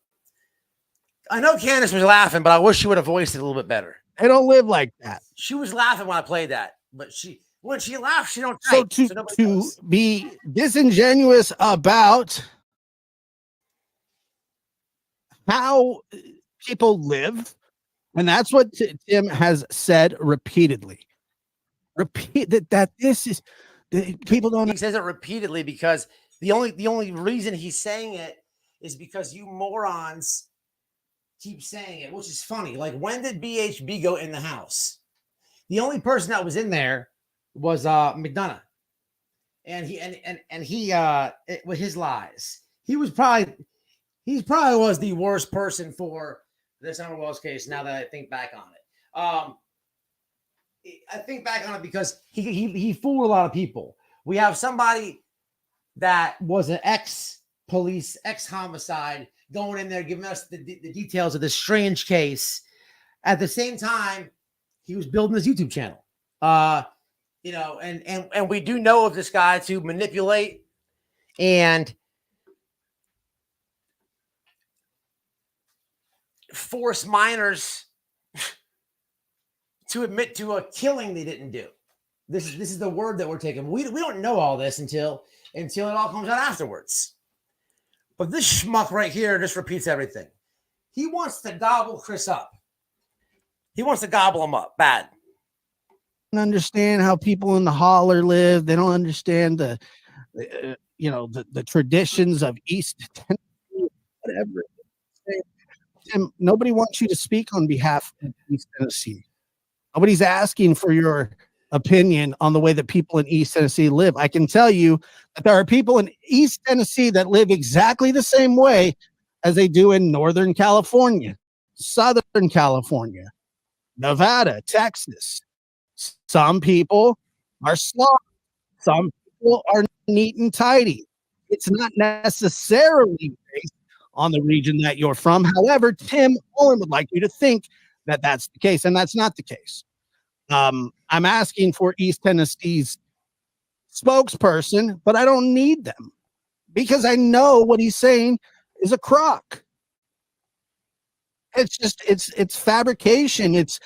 I know Candace was laughing, but I wish she would have voiced it a little bit better. They don't live like that. She was laughing when I played that, but when she laughs, she don't So type. to be disingenuous about how people live, and that's what Tim has said repeatedly. Repeat that this is people don't. He says it repeatedly because the only reason he's saying it is because you morons keep saying it, which is funny. Like, when did BHB go in the house? The only person that was in there was McDonough, and he with his lies, he probably was the worst person for this Summer Wells case. Now that I think back on it, I think back on it because he fooled a lot of people. We have somebody that was an ex-police, ex-homicide going in there giving us the details of this strange case. At the same time, he was building his YouTube channel. And we do know of this guy to manipulate and force minors to admit to a killing they didn't do. This is the word that we're taking. We don't know all this until it all comes out afterwards. But this schmuck right here just repeats everything. He wants to gobble Chris up. He wants to gobble him up bad. Understand how people in the holler live. They don't understand the traditions of East Tennessee, whatever. Tim, nobody wants you to speak on behalf of East Tennessee. Nobody's asking for your opinion on the way that people in East Tennessee live. I can tell you that there are people in East Tennessee that live exactly the same way as they do in Northern California, Southern California, Nevada, Texas. Some people are slow. Some people are neat and tidy. It's not necessarily based on the region that you're from. However, Tim Owen would like you to think that that's the case, and that's not the case. I'm asking for East Tennessee's spokesperson, but I don't need them because I know what he's saying is a crock. It's just it's fabrication. It's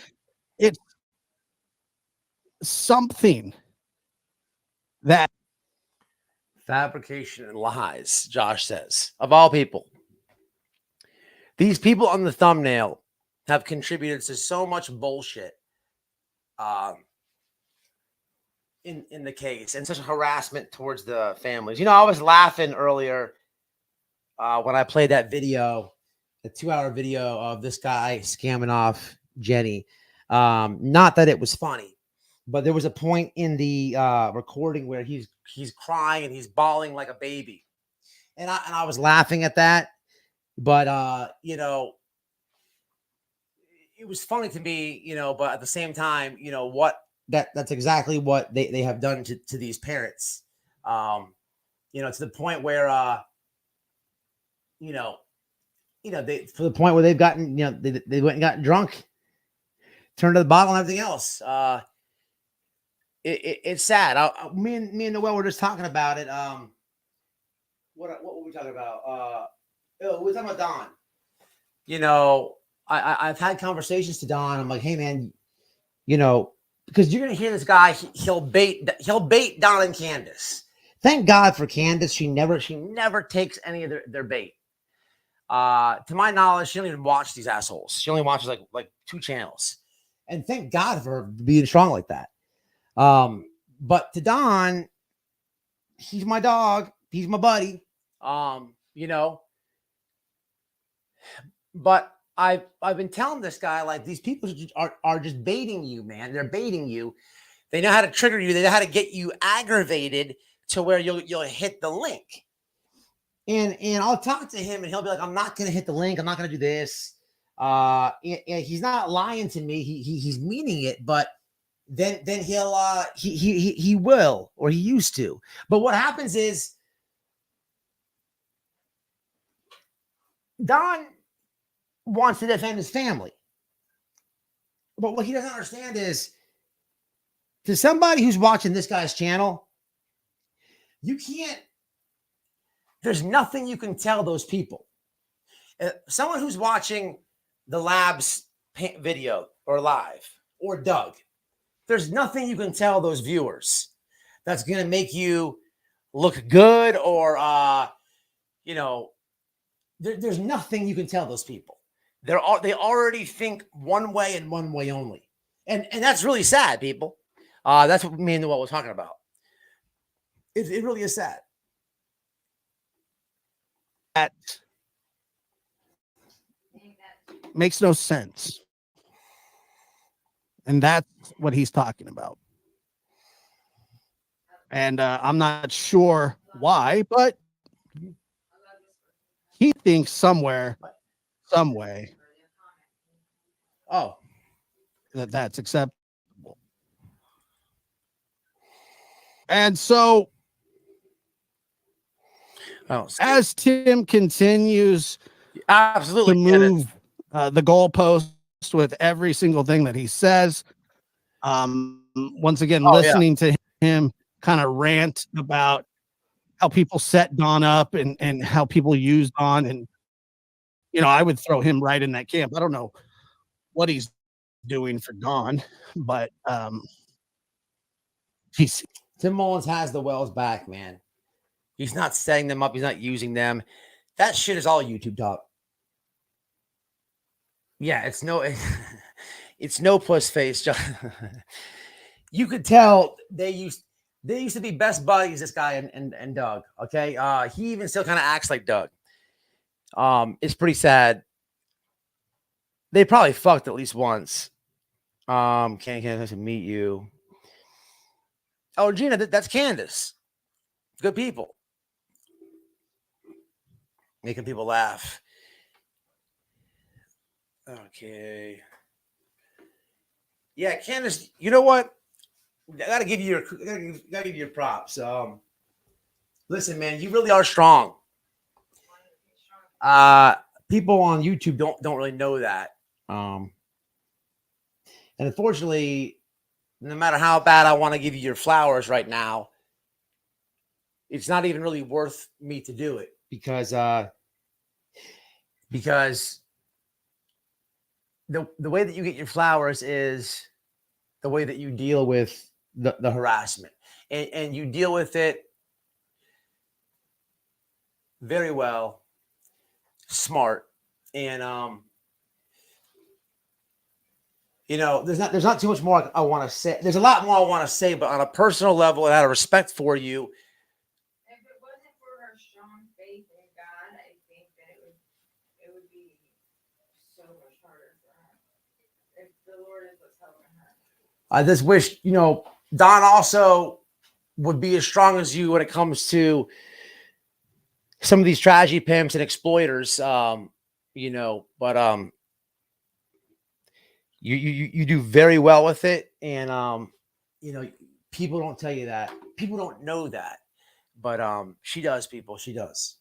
something that fabrication and lies, Josh says, of all people. These people on the thumbnail have contributed to so much bullshit in the case and such harassment towards the families. I was laughing earlier when I played that video, the 2-hour video of this guy scamming off Jenny. Not that it was funny, but there was a point in the recording where he's crying and he's bawling like a baby, and I was laughing at that. But it was funny to me, but at the same time, that's exactly what they have done to these parents. To the point where to the point where they've gotten, they went and got drunk, turned to the bottle and everything else. It's sad. Me and Noel were just talking about it. What were we talking about? We were talking about Don. I've had conversations to Don. I'm like, hey man, because you're gonna hear this guy. He'll bait Don and Candace. Thank God for Candace. She never takes any of their bait. To my knowledge, she doesn't even watch these assholes. She only watches like 2 channels. And thank God for being strong like that. But to Don, he's my dog. He's my buddy. But I've been telling this guy, like, these people are just baiting you, man. They're baiting you. They know how to trigger you. They know how to get you aggravated to where you'll hit the link. And I'll talk to him and he'll be like, I'm not going to hit the link. I'm not going to do this. He's not lying to me. He's meaning it, but then he'll he will, or he used to. But what happens is Don wants to defend his family. But what he doesn't understand is, to somebody who's watching this guy's channel, there's nothing you can tell those people. Someone who's watching the Labs video or live or Doug, there's nothing you can tell those viewers that's going to make you look good or, there's nothing you can tell those people. They already think one way and one way only. And that's really sad, people. That's what me and Noel was talking about. It really is sad. That makes no sense. And that's what he's talking about. And I'm not sure why, but he thinks somewhere, some way, that's acceptable. And so, as Tim continues to move the goalpost with every single thing that he says, once again, listening to him kind of rant about how people set Don up and how people use Don, and I would throw him right in that camp. I don't know what he's doing for Don, but Tim Mullins has the Wells back, man. He's not setting them up. He's not using them. That shit is all YouTube talk. Yeah, it's no puss face. You could tell they used to be best buddies, this guy and Doug. Okay. He even still kind of acts like Doug. It's pretty sad. They probably fucked at least once. Can't meet you. Oh, Gina, that's Candace. Good people. Making people laugh. Okay. Yeah, Candace, you know what? I gotta give you your props. Listen, man, you really are strong. People on YouTube don't really know that. And unfortunately, no matter how bad I want to give you your flowers right now, it's not even really worth me to do it because the way that you get your flowers is the way that you deal with the harassment, and you deal with it very well, smart, and there's not too much more I want to say. There's a lot more I want to say, but on a personal level and out of respect for you. If it wasn't for her strong faith in God, I think that it would be so much harder for her. If the Lord is what's helping her. I just wish, Don also would be as strong as you when it comes to some of these tragedy pimps and exploiters, but you do very well with it, and people don't tell you that. People don't know that, but she does. People, she does.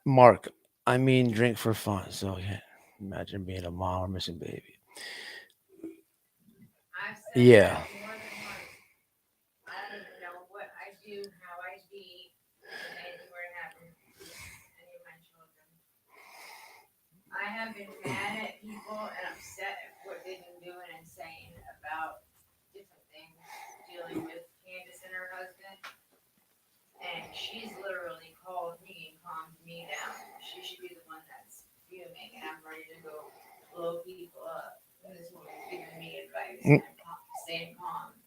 Mark, I mean, drink for fun. So yeah, imagine being a mom or missing baby. Yeah. I don't even know what I do, how I be, and anything were to happen to any of my children. I have been mad at people and upset at what they've been doing and saying about different things, dealing with Candace and her husband. And she's literally called me and calmed me down. She should be the one that's fuming, and I'm ready to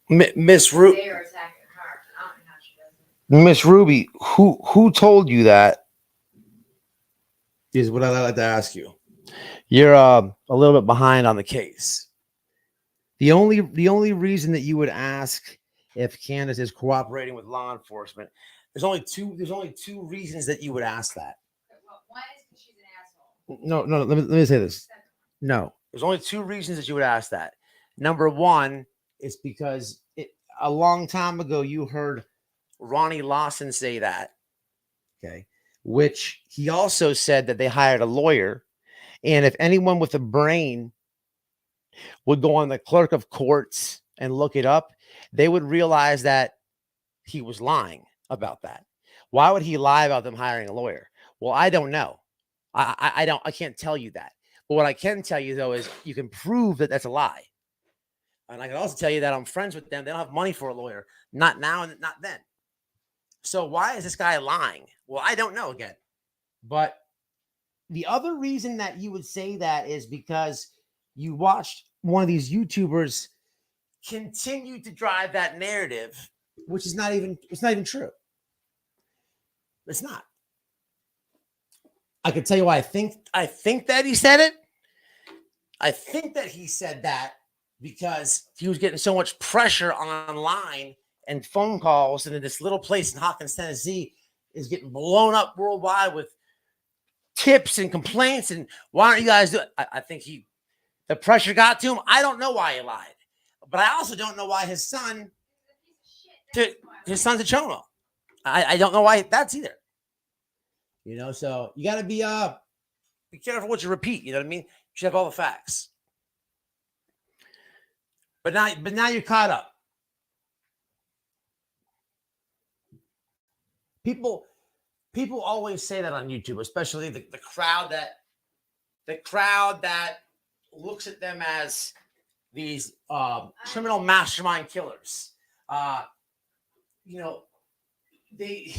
Miss They are attacking her. I don't know how she does it. Miss Ruby, who told you that? Is what I'd like to ask you. You're a little bit behind on the case. The only reason that you would ask if Candace is cooperating with law enforcement, there's only two reasons that you would ask that. Well, one is because she's an asshole. No. Let me say this. No, there's only two reasons that you would ask that. Number one is because a long time ago you heard Ronnie Lawson say that. Okay, which he also said that they hired a lawyer, and if anyone with a brain would go on the clerk of courts and look it up, they would realize that he was lying about that. Why would he lie about them hiring a lawyer? Well, I don't know. I can't tell you that. But what I can tell you though is you can prove that that's a lie. And I can also tell you that I'm friends with them. They don't have money for a lawyer. Not now and not then. So why is this guy lying? Well, I don't know again. But the other reason that you would say that is because you watched one of these YouTubers continue to drive that narrative, which is not even true. It's not. I can tell you why I think that he said it. I think that he said that because he was getting so much pressure online and phone calls, and in this little place in Hawkins, Tennessee, is getting blown up worldwide with tips and complaints. And why aren't you guys doing it? I think the pressure got to him. I don't know why he lied, but I also don't know why his son's a chomo. I don't know why that's either. You know, so you got to be careful what you repeat. You know what I mean? You should have all the facts. But now you're caught up. People always say that on YouTube, especially the crowd that looks at them as these criminal mastermind killers. You know, they.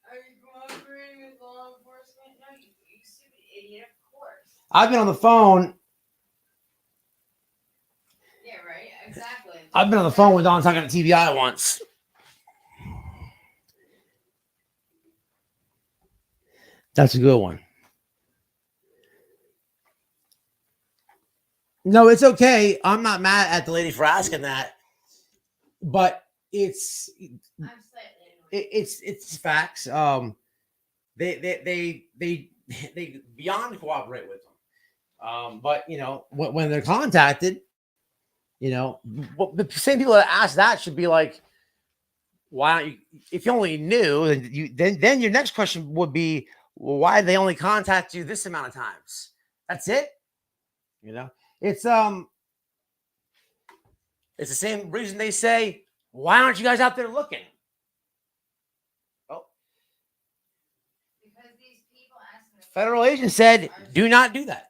Are you cooperating with law enforcement? No, you stupid idiot. Of course. I've been on the phone. Yeah, right. Exactly. I've been on the phone with Don talking to TBI once. That's a good one. No, it's okay. I'm not mad at the lady for asking that, but it's facts. They beyond cooperate with them. But you know, when they're contacted, you know, the same people that ask that should be like, why don't you? If you only knew, then your next question would be, well, why did they only contact you this amount of times? That's it. You know, it's the same reason they say, why aren't you guys out there looking? Oh, because these people asking the federal agent said, do not do that.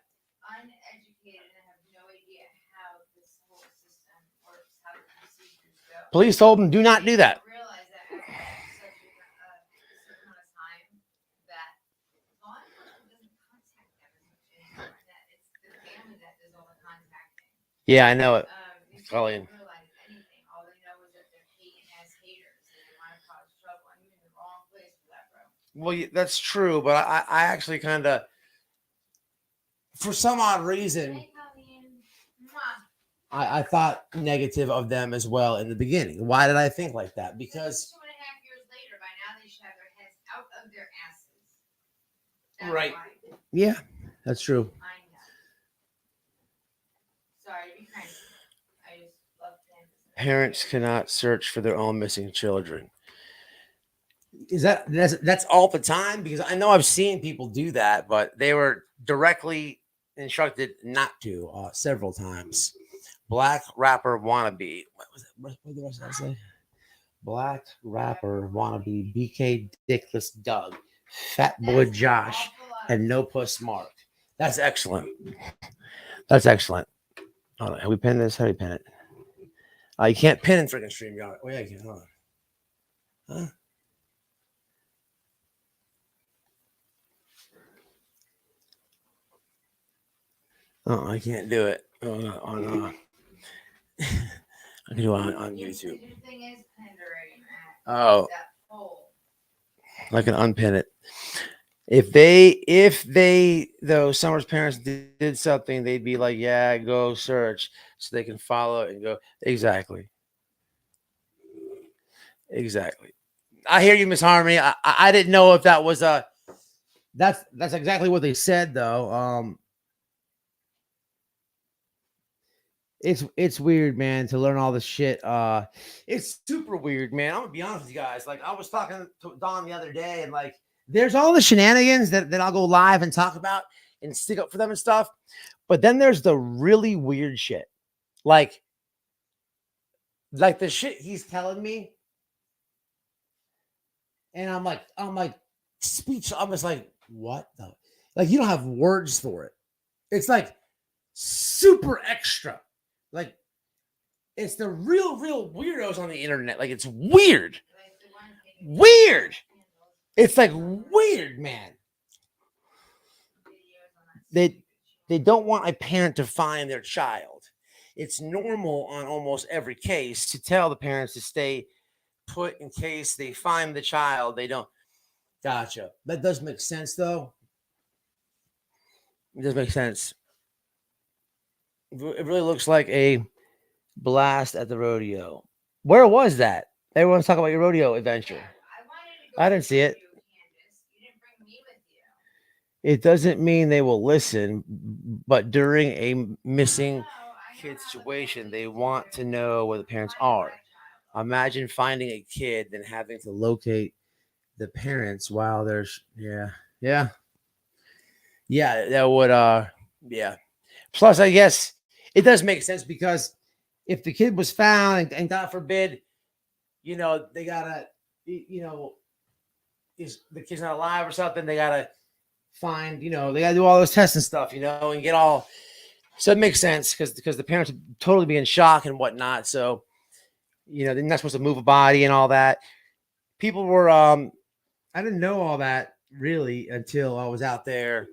uneducated and have no idea how this whole system works, how the procedures go. Police told them, do not do that. They realize that after such a certain amount of time that law enforcement doesn't contact them as much anymore. That it's the family that does all the contacting. Yeah, I know it. These people Colleen. don't realize anything. All they know is that they're hating ass haters and they want to cause trouble. And you're in the wrong place for that, bro. Well, that's true, but I actually kind of, for some odd reason, Hey, Colleen. Mwah. I thought negative of them as well in the beginning. Why did I think like that? Because 2.5 years later, by now they should have their heads out of their asses. That's right, why. yeah, that's true. I know. Sorry, be kind. I just love Kansas. Parents cannot search for their own missing children. That's all the time? Because I know I've seen people do that, but they were directly instructed not to several times. Black rapper wannabe. What was it? What did the rest of that say? Black rapper wannabe. BK Dickless Doug. Fat Boy Josh. And No Puss Mark. That's excellent. That's excellent. Hold on. Have we pinned this? How do we pin it? You can't pin in freaking StreamYard. Oh, yeah, you can. Hold on. Huh? Oh, I can't do it. Oh, no. I can do it on Your YouTube. thing is pinned already, Matt. Oh, That poll. I can unpin it. If they though Summer's parents did something, they'd be like, yeah, go search so they can follow it and go. Exactly. I hear you, Miss Harmony. I didn't know if that was that's exactly what they said though. It's weird, man, to learn all this shit. It's super weird, man. I'm gonna be honest with you guys. Like I was talking to Don the other day, and like there's all the shenanigans that I'll go live and talk about and stick up for them and stuff. But then there's the really weird shit. Like the shit he's telling me. And I'm like speech. I'm just like, what the like you don't have words for it. It's like super extra. Like it's the real weirdos on the internet. Like it's weird. It's like weird, man. They don't want a parent to find their child. It's normal on almost every case to tell the parents to stay put in case they find the child. They don't. Gotcha. That does make sense, though. It does make sense. It really looks like a blast at the rodeo. Where was that? Everyone's talking about your rodeo adventure. I didn't see it. It doesn't mean they will listen, but during a missing kid situation, they want to know where the parents are. Imagine finding a kid and having to locate the parents while there's that would Plus, I guess it does make sense because if the kid was found and God forbid, they gotta, is the kid's not alive or something, they gotta find, they gotta do all those tests and stuff, and get all. So it makes sense because the parents would totally be in shock and whatnot. So, they're not supposed to move a body and all that. People were, I didn't know all that really until I was out there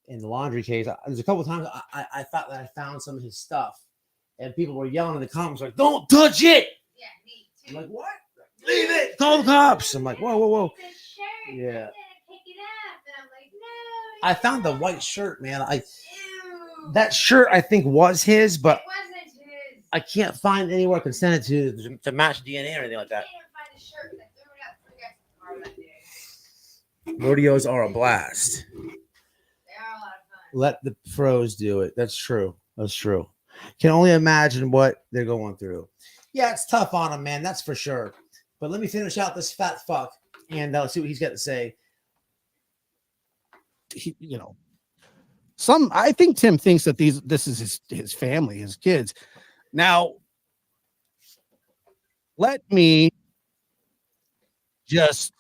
in the laundry case. There's a couple of times I thought that I found some of his stuff, and people were yelling in the comments like, "Don't touch it!" Yeah, me too. I'm like, "What? Leave it! Call the cops!" I'm like, "Whoa!" Yeah. I found the white shirt, man. That shirt I think was his, but it wasn't his. I can't find anywhere I can send it to match DNA or anything like that. Rodeos are a blast. They are a lot of fun. Let the pros do it. That's true. Can only imagine what they're going through. Yeah, it's tough on them, man. That's for sure. But let me finish out this fat fuck and let's see what he's got to say. I think Tim thinks that this is his family, his kids. Now, let me just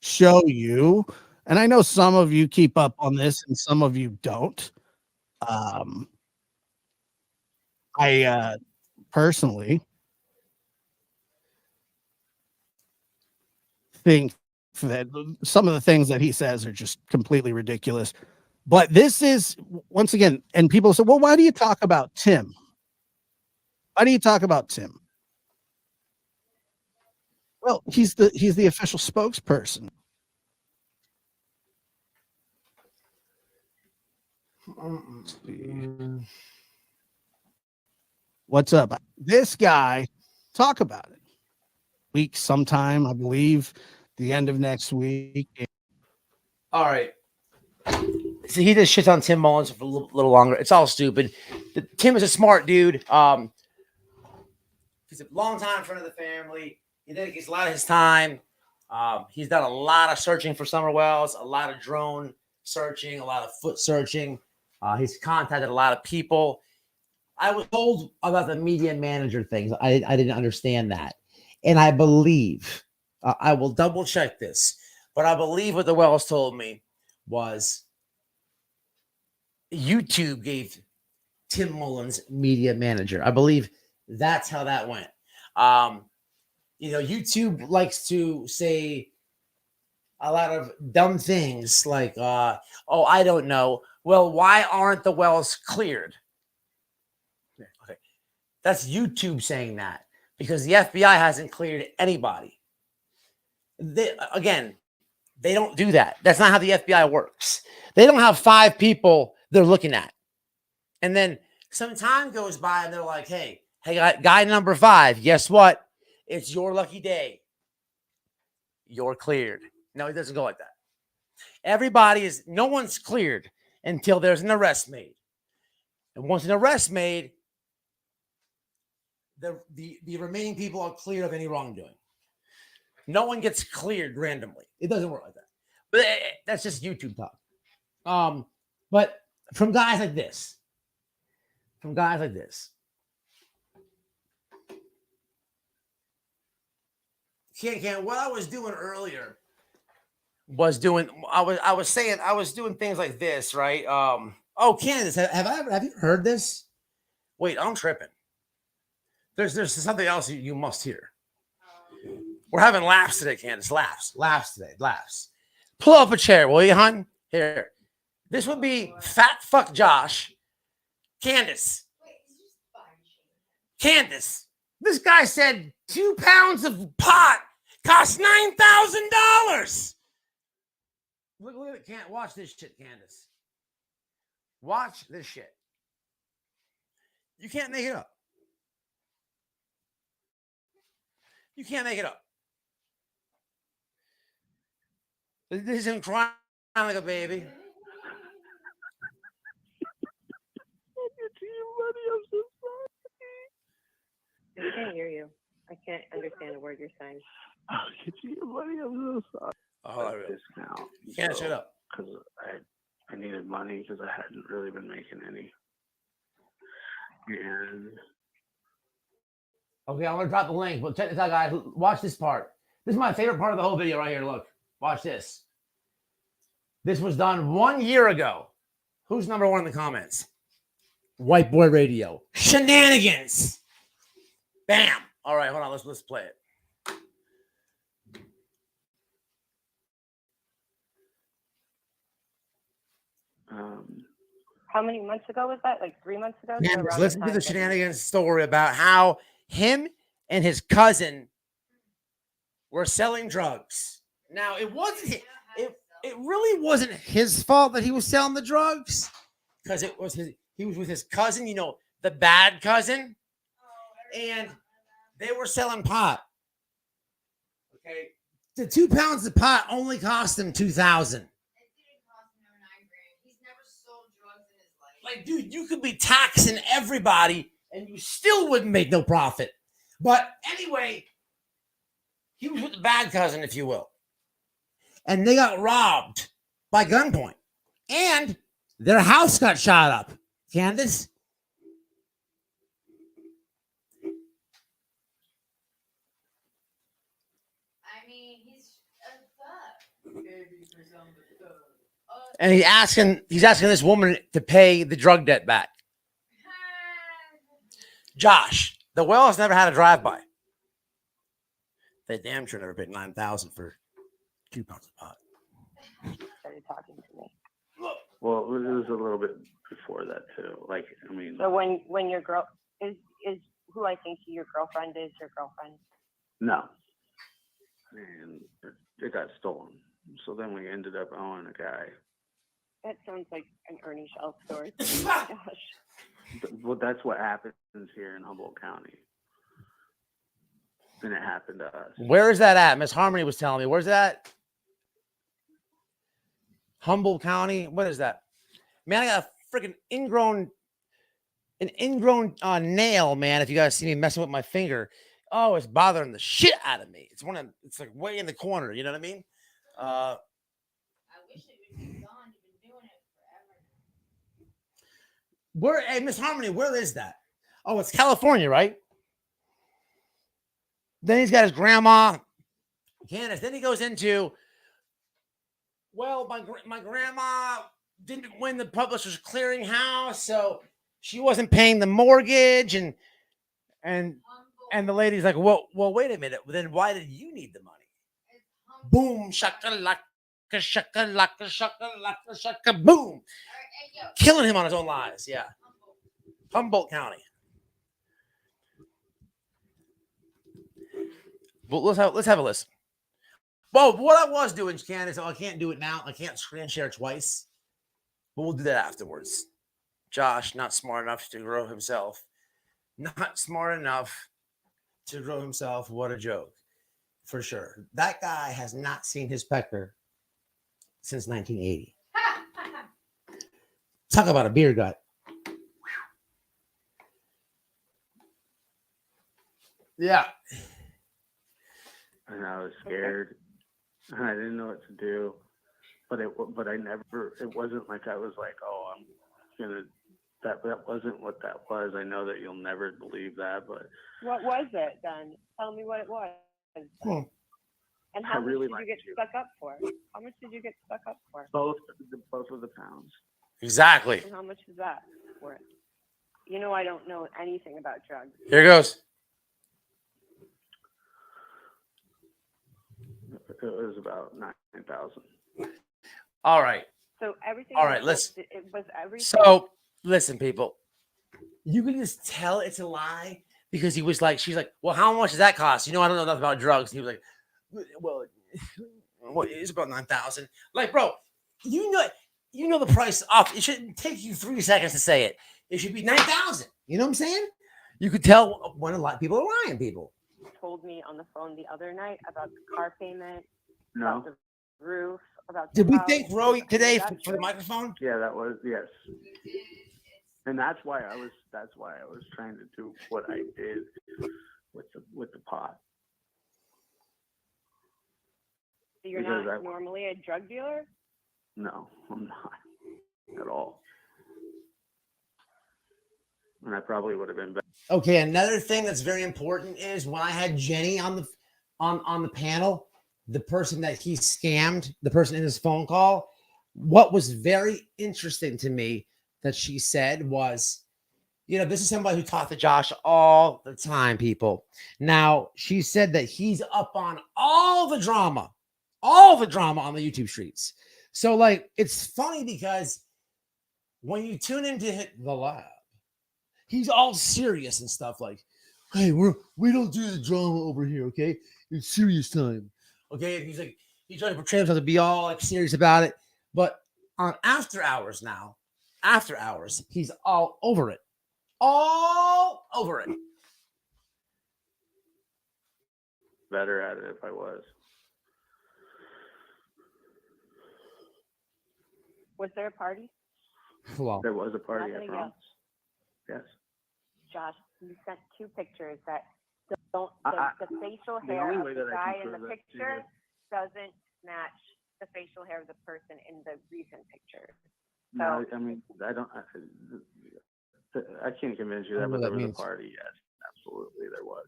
show you, and I know some of you keep up on this and some of you don't. I personally think that some of the things that he says are just completely ridiculous. But this is, once again, and people say, well, why do you talk about Tim? Why do you talk about Tim? Well, he's the official spokesperson. What's up? This guy, talk about it. Week sometime, I believe, the end of next week. All right. So he just shits on Tim Mullins for a little longer. It's all stupid. Tim is a smart dude. He's a long time friend of the family. He dedicates a lot of his time. He's done a lot of searching for Summer Wells, a lot of drone searching, a lot of foot searching. He's contacted a lot of people. I was told about the media manager things. I didn't understand that. And I believe, I will double check this, but I believe what the Wells told me was YouTube gave Tim Mullins media manager. I believe that's how that went. YouTube likes to say a lot of dumb things like, I don't know. Well, why aren't the wells cleared? Okay. That's YouTube saying that. because the FBI hasn't cleared anybody. They don't do that. That's not how the FBI works. They don't have 5 people they're looking at. And then some time goes by and they're like, hey, guy number 5, guess what? It's your lucky day. You're cleared. No, it doesn't go like that. No one's cleared until there's an arrest made. And once an arrest made, the remaining people are cleared of any wrongdoing. No one gets cleared randomly. It doesn't work like that. But that's just YouTube talk. But from guys like this, what I was doing earlier was doing things like this, right? Candace, have you heard this? Wait, I'm tripping. There's something else you must hear. We're having laughs today, Candace. Laughs today. Pull up a chair, will you, hon? Here. This would be fat fuck Josh. Candace. This guy said 2 pounds of pot cost $9,000. Look at it. Can't watch this shit, Candace. Watch this shit. You can't make it up. This is him crying like a baby. I can't hear you. I can't understand a word you're saying. Oh, get you your money. I'm so sorry. Oh, discount. You can't shut up. Because I needed money because I hadn't really been making any. And okay, I'm gonna drop the link. But check this out, guys. Watch this part. This is my favorite part of the whole video right here. Look, watch this. This was done 1 year ago. Who's number 1 in the comments? White Boy Radio. Shenanigans. Bam. All right, hold on. Let's play it. How many months ago was that? Like 3 months ago? Yeah, listen to the Shenanigans story about how him and his cousin were selling drugs. Now, it really wasn't his fault that he was selling the drugs, because he was with his cousin, the bad cousin, and they were selling pot. Okay, the 2 pounds of pot only cost him $2,000. Like, dude, you could be taxing everybody and you still wouldn't make no profit. But anyway, he was with the bad cousin, if you will. And they got robbed by gunpoint. And their house got shot up. Candace? I mean, he's a thug. And he's asking this woman to pay the drug debt back. Josh, the Wells never had a drive-by. They damn sure never paid $9,000 for 2 pounds of pot. Started talking to me. well, it was a little bit before that too. Like, I mean. So when your girl is who I think your girlfriend is your girlfriend? No. And it got stolen. So then we ended up owning a guy. That sounds like an Ernie Shell story. Oh my gosh. Well, that's what happens here in Humboldt County. And it happened to us. Where is that at? Miss Harmony was telling me. Where's that? Humboldt County? What is that? Man, I got a freaking ingrown nail, man. If you guys see me messing with my finger. Oh, it's bothering the shit out of me. It's like way in the corner. You know what I mean? I wish it would be gone. You've been doing it forever. Hey, Miss Harmony, where is that? Oh, it's California, right? Then he's got his grandma, Candace. Then he goes into, well, my grandma didn't win the publisher's clearinghouse, so she wasn't paying the mortgage, and the lady's like, well, wait a minute. Then why did you need the money? Boom, shakalaka, shakalaka, shakalaka, shaka, boom. Killing him on his own lies. Yeah. Humboldt County. But let's have a listen. Well, what I was doing, Candace, I can't do it now. I can't screen share twice, but we'll do that afterwards. Josh, not smart enough to grow himself. Not smart enough to grow himself. What a joke. For sure. That guy has not seen his pecker since 1980. Talk about a beer gut. Yeah. And I was scared. And I didn't know what to do. But I never, it wasn't like I was like, oh, I'm going to, that wasn't what that was. I know that you'll never believe that, but. What was it then? Tell me what it was. And how much did you get stuck up for? How much did you get stuck up for? Both of the pounds. Exactly. And how much is that worth? You know, I don't know anything about drugs. Here goes. It was about 9,000. All right. So everything. All right. Listen. It was everything. So listen, people. You can just tell it's a lie because he was like, she's like, well, how much does that cost? You know, I don't know nothing about drugs. And he was like, well, it's about 9,000. Like, bro, you know the price off. It shouldn't take you 3 seconds to say it. It should be 9,000. You know what I'm saying? You could tell when a lot of people are lying. People told me on the phone the other night about the car payment. No. About the roof. About. Did we house. thank Roy today for the microphone? Yeah, that was, yes. And that's why I was trying to do what I did with the pot. So you're Because not normally a drug dealer? No, I'm not at all. And I probably would have been better. Okay, another thing that's very important is when I had Jenny on the panel, the person that he scammed, the person in his phone call, what was very interesting to me that she said was, you know, this is somebody who talked to Josh all the time, people. Now, she said that he's up on all the drama on the YouTube streets. So, like, it's funny because when you tune into the lab, he's all serious and stuff like, hey, we don't do the drama over here, okay? It's serious time. Okay, and he's like, he's trying to portray himself to be all like serious about it. But on After Hours now, he's all over it. All over it. Better at it if I was. Was there a party? Well, there was a party, I Nothing promise. Yes. Josh, you sent 2 pictures that don't. The facial hair only of way the that I guy can in the prove that to picture you- doesn't match the facial hair of the person in the recent picture. No, I mean, I don't. I can't convince you I that, don't know but what there that was means. a party. Yes, absolutely, there was.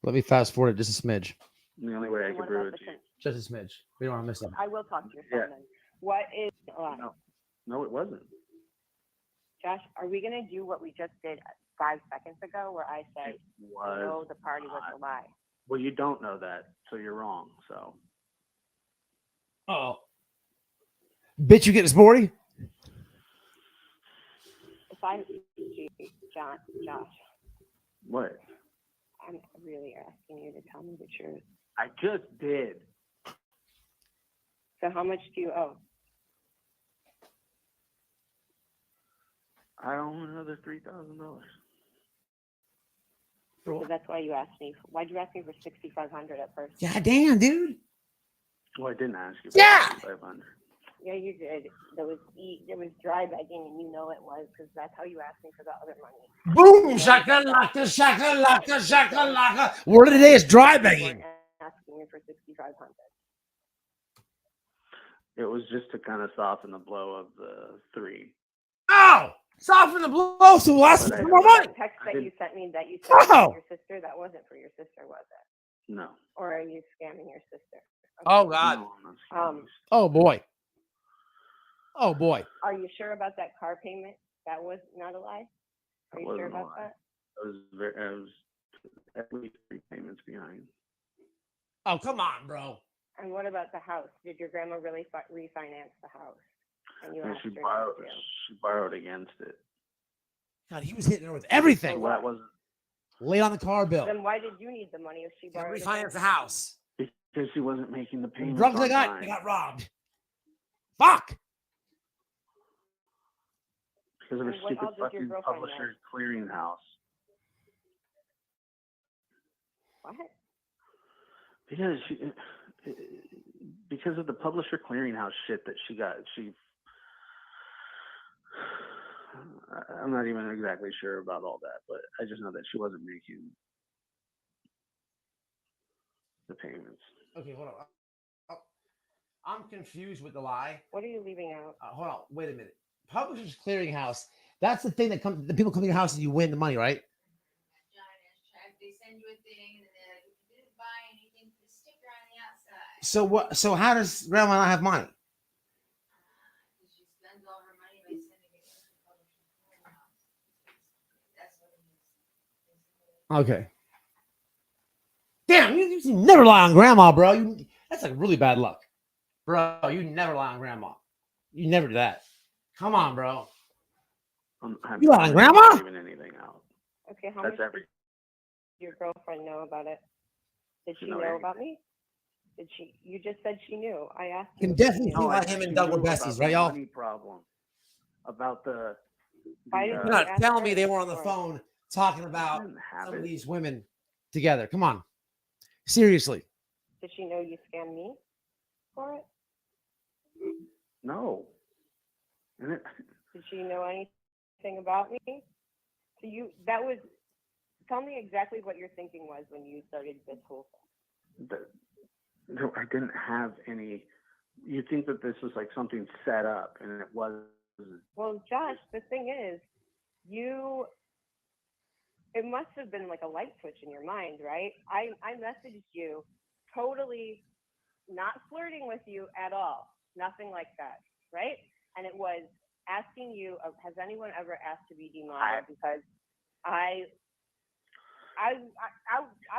Let me fast forward it just a smidge. And the only way I And could what prove about it to you. Just a smidge. We don't want to miss them. I will talk to your Yeah. son then. What is No, it wasn't. Josh, are we going to do what we just did 5 seconds ago where I said, no, the party was a lie? Well, you don't know that, so you're wrong. So. Oh. Bitch, you get this, Morty? If I'm Josh, What? I'm really asking you to tell me the truth. I just did. So how much do you owe? I owe another $3,000. So that's why you asked me. Why'd you ask me for $6,500 at first? God damn, dude. Well, I didn't ask you. Yeah. $500. Yeah, you did. There was dry begging, and you know it was because that's how you asked me for the other money. Boom! Shakalaka, shakalaka, shakalaka. Word of the day is dry begging. Asking me for $6,500. It was just to kind of soften the blow of the 3. Oh! Soften the blow so less But I- more money. That text that you sent me that you sent Oh! to your sister, that wasn't for your sister, was it? No. Or are you scamming your sister? Oh, God. No, I'm not serious. Oh, boy. Oh, boy. Are you sure about that car payment? That was not a lie? Are It you sure wasn't a about lie. that? I was at least 3 payments behind. Oh, come on, bro. And what about the house? Did your grandma really refinance the house? And you And asked she her borrowed. not to. She borrowed against it. God, he was hitting her with everything. So that wasn't. Late on the car bill. Then why did you need the money if she borrowed it? Refinance the house. Because she wasn't making the payments Drugs on I got, time. I got robbed. Fuck. Because of her And what stupid all does your fucking girlfriend publisher clearinghouse. What? Because of the publisher clearinghouse shit that she got. I'm not even exactly sure about all that, but I just know that she wasn't making the payments. Okay, hold on. I'm confused with the lie. What are you leaving out? Hold on. Wait a minute. Publishers Clearinghouse. That's the thing that comes. The people come to your house and you win the money, right? They send you a thing, and then they're like, if you didn't buy anything, put a sticker on the outside. So what? So how does Grandma not have money? She spends all her money by sending it to the publisher clearinghouse. That's what it is. Okay. Damn, you never lie on Grandma, bro. That's like really bad luck, bro. You never lie on Grandma. You never do that. Come on, bro. You lie on Grandma? Leaving anything out. Okay, how That's much did your girlfriend know about it? Did she know about me? Did she? You just said she knew. I asked you. Can definitely see why him and Doug were besties, right, y'all? Money problem about the. You're not telling me they were on the phone talking about some of these women together. Come on. Seriously. Did she know you scammed me for it? No. Did she know anything about me? So tell me exactly what your thinking was when you started this whole thing. No, I didn't have any. You think that this was like something set up, and it wasn't. Well, Josh, the thing is, it must have been like a light switch in your mind, right? I messaged you totally not flirting with you at all. Nothing like that, right? And it was asking you, has anyone ever asked to be demodded? Because I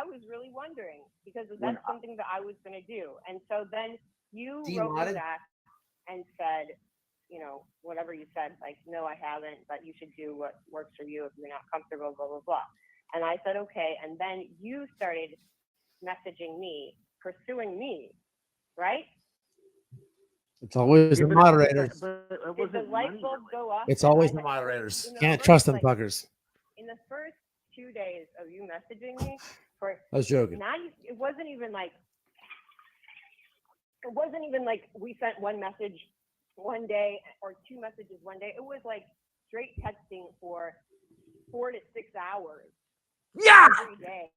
was really wondering, because that's something that I was going to do. And so then you wrote me back and said, whatever you said, like, no, I haven't, but you should do what works for you if you're not comfortable, blah, blah, blah. And I said, okay. And then you started messaging me, pursuing me, right? It's always the moderators. Did the light bulb go off? It's always the moderators. Can't trust them fuckers. In the first 2 days of you messaging me, I was joking. it wasn't even like we sent one message one day or two messages one day. It was like straight texting for 4 to 6 hours. Yeah. Every day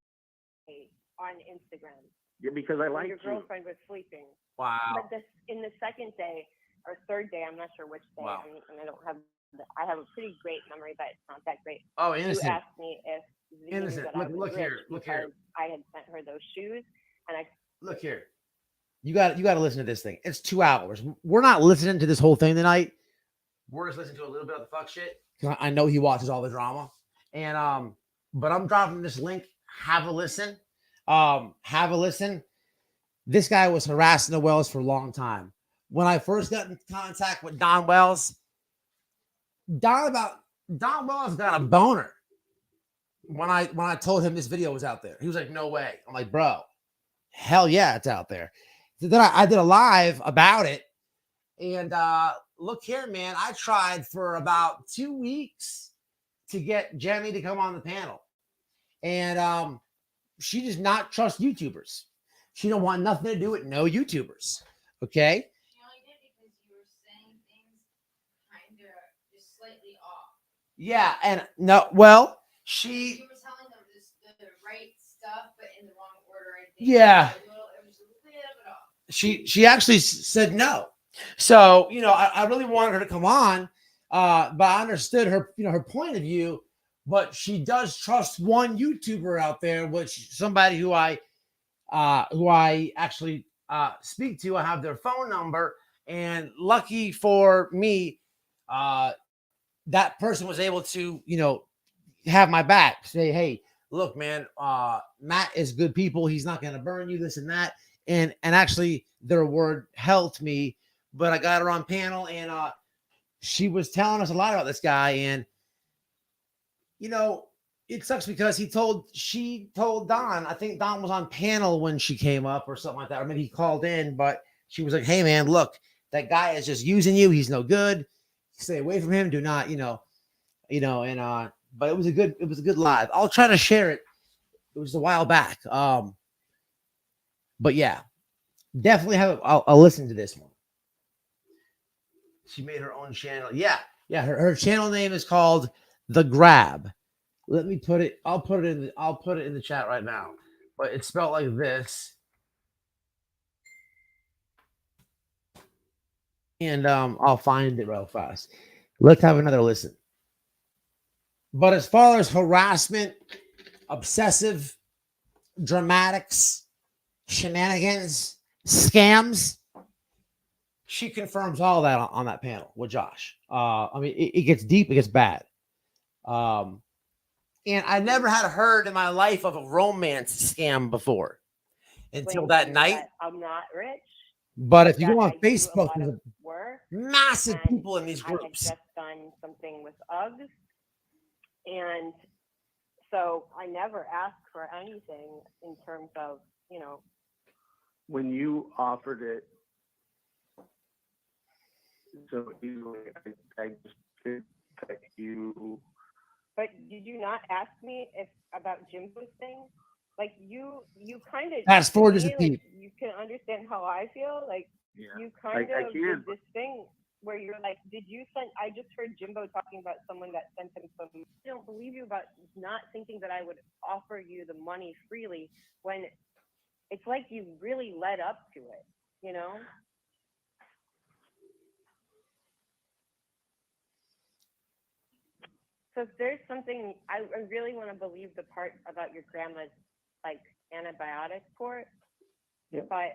on Instagram. Yeah, because I like your girlfriend was sleeping. Wow. But in the second day or third day, I'm not sure which day. Wow. And I don't have. I have a pretty great memory, but it's not that great. Oh, innocent. You asked me if you knew that I was Look here. rich Look here. because I had sent her those shoes, and I. Look here. You got to listen to this thing. It's 2 hours. We're not listening to this whole thing tonight. We're just listening to a little bit of the fuck shit. I know he watches all the drama, and but I'm dropping this link. Have a listen. Have a listen. This guy was harassing the Wells for a long time. When I first got in contact with Don Wells, Don Wells got a boner when I told him this video was out there. He was like, "No way." I'm like, "Bro, hell yeah, it's out there." So then I did a live about it, and look here, man. I tried for about 2 weeks to get Jenny to come on the panel, and she does not trust YouTubers. She don't want nothing to do with no YouTubers. Okay. She only did because you were saying things kind of just slightly off. Yeah, and no, well, You were telling them the right stuff, but in the wrong order. I think. Yeah. It was a little bit off. She actually said no. So, I really wanted her to come on, but I understood her, her point of view, but she does trust one YouTuber out there, which somebody who I actually speak to. I have their phone number, and lucky for me, that person was able to, have my back, say, "Hey, look, man, Matt is good people. He's not going to burn you, this and that." And actually their word helped me, but I got her on panel, and she was telling us a lot about this guy. And, it sucks because she told Don, I think Don was on panel when she came up or something like that, or maybe he called in, but she was like, hey man, look, that guy is just using you. He's no good. Stay away from him. Do not, but it was a good live. I'll try to share it. It was a while back. But yeah, definitely I'll listen to this one. She made her own channel. Yeah. Her channel name is called The Grab. Let me put it. I'll put it in the chat right now. But it's spelled like this. And I'll find it real fast. Let's have another listen. But as far as harassment, obsessive, dramatics, shenanigans, scams, she confirms all that on that panel with Josh. It gets deep, it gets bad. And I never had heard in my life of a romance scam before until that night. I'm not rich. But if you go on Facebook, there's massive people in these I had groups. just done something with Uggs, and so I never asked for anything in terms of, When you offered it so easily, I just did that you. But did you not ask me about Jimbo's thing? Like you kind of. Fast forward just a peep. You can understand how I feel. Like you kind I of did this thing where you're like, did you send? I just heard Jimbo talking about someone that sent him some. I don't believe you about not thinking that I would offer you the money freely when it's like you really led up to it, So if there's something, I really want to believe the part about your grandma's like antibiotic port, but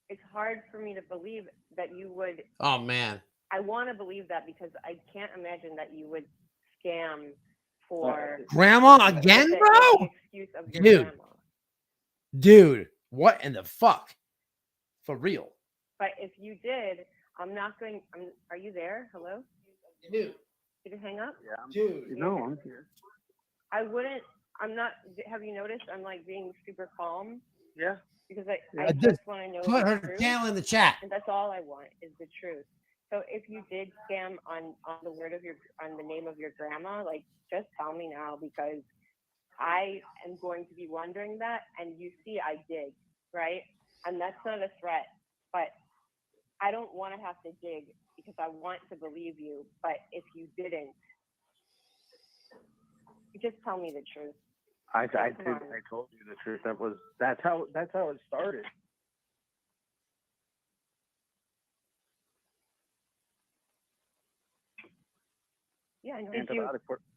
it's hard for me to believe that you would. Oh man. I want to believe that because I can't imagine that you would scam for grandma again, bro. The excuse of your Dude. grandma. Dude, what in the fuck? For real. But if you did, I'm not going. Are you there? Hello? Dude. Did you hang up? Yeah, dude. No, I'm here. I wouldn't. I'm not. Have you noticed? I'm like being super calm. Yeah. Because I I just want to know. put the her truth, channel in the chat. and that's all I want is the truth. So if you did scam on the on the name of your grandma, like just tell me now because I am going to be wondering that. And you see, I did, right? And that's not a threat, but I don't want to have to dig because I want to believe you. But if you didn't, just tell me the truth. I told you the truth. That's how it started. Yeah, I know.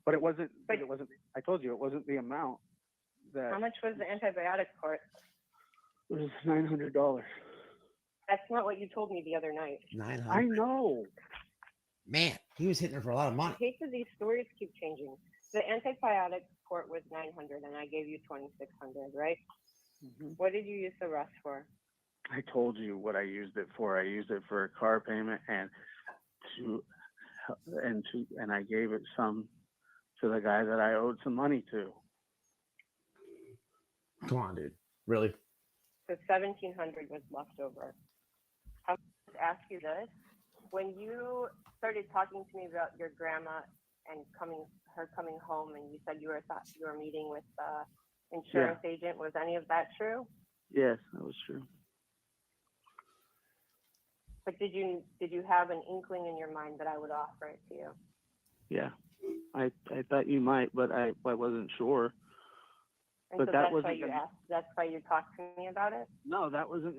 But it wasn't. But it wasn't. I told you it wasn't the amount. How much was the antibiotic part? It was $900. That's not what you told me the other night. 900. I know. Man, he was hitting her for a lot of money. I hate that these stories keep changing. The antibiotic port was $900, and I gave you $2,600, right? Mm-hmm. What did you use the rest for? I told you what I used it for. I used it for a car payment and I gave it some to the guy that I owed some money to. Come on, dude. Really? So $1,700 was left over. I want to ask you this: when you started talking to me about your grandma and her coming home, and you said you were meeting with the insurance agent, was any of that true? Yes, that was true. But did you have an inkling in your mind that I would offer it to you? Yeah, I thought you might, but I wasn't sure. And but so that that's wasn't. why you asked. That's why you talked to me about it. No, that wasn't.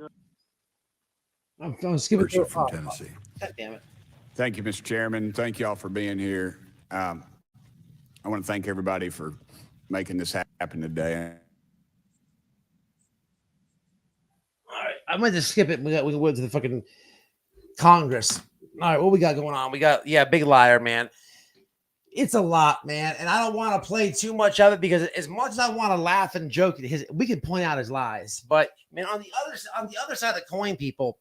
I'm going to skip it from Tennessee. God damn it. Thank you, Mr. Chairman. Thank you all for being here. I want to thank everybody for making this happen today. All right, I'm going to skip it. We went to the fucking Congress. All right, what we got going on? We got, big liar, man. It's a lot, man, and I don't want to play too much of it because as much as I want to laugh and joke at we can point out his lies, but man, on the other side of the coin, people,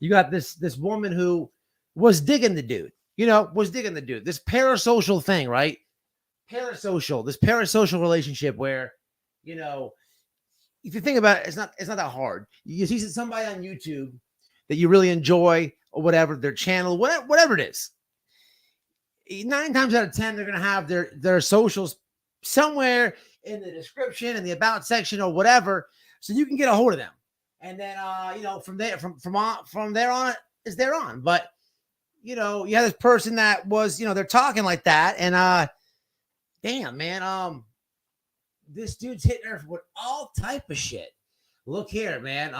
you got this woman who was digging the dude, this parasocial thing, right? parasocial relationship where, you know, if you think about it, it's not that hard. You see somebody on YouTube that you really enjoy or whatever, their channel, whatever it is. 9 times out of 10, they're gonna have their socials somewhere in the description, in the about section, or whatever, so you can get a hold of them. And then you know, from there on is there on. But you know, you have this person that was, you know, they're talking like that, and damn, man, this dude's hitting her with all type of shit. Look here, man.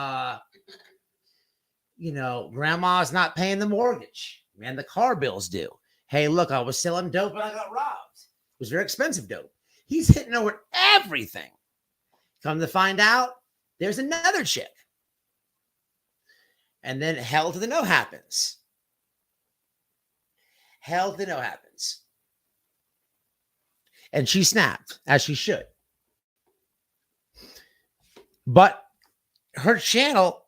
You know, grandma's not paying the mortgage. Man, the car bills due. Hey, look, I was selling dope and I got robbed. It was very expensive dope. He's hitting her with everything. Come to find out, there's another chick. And then hell to the no happens. Hell to the no happens. And she snapped, as she should. But her channel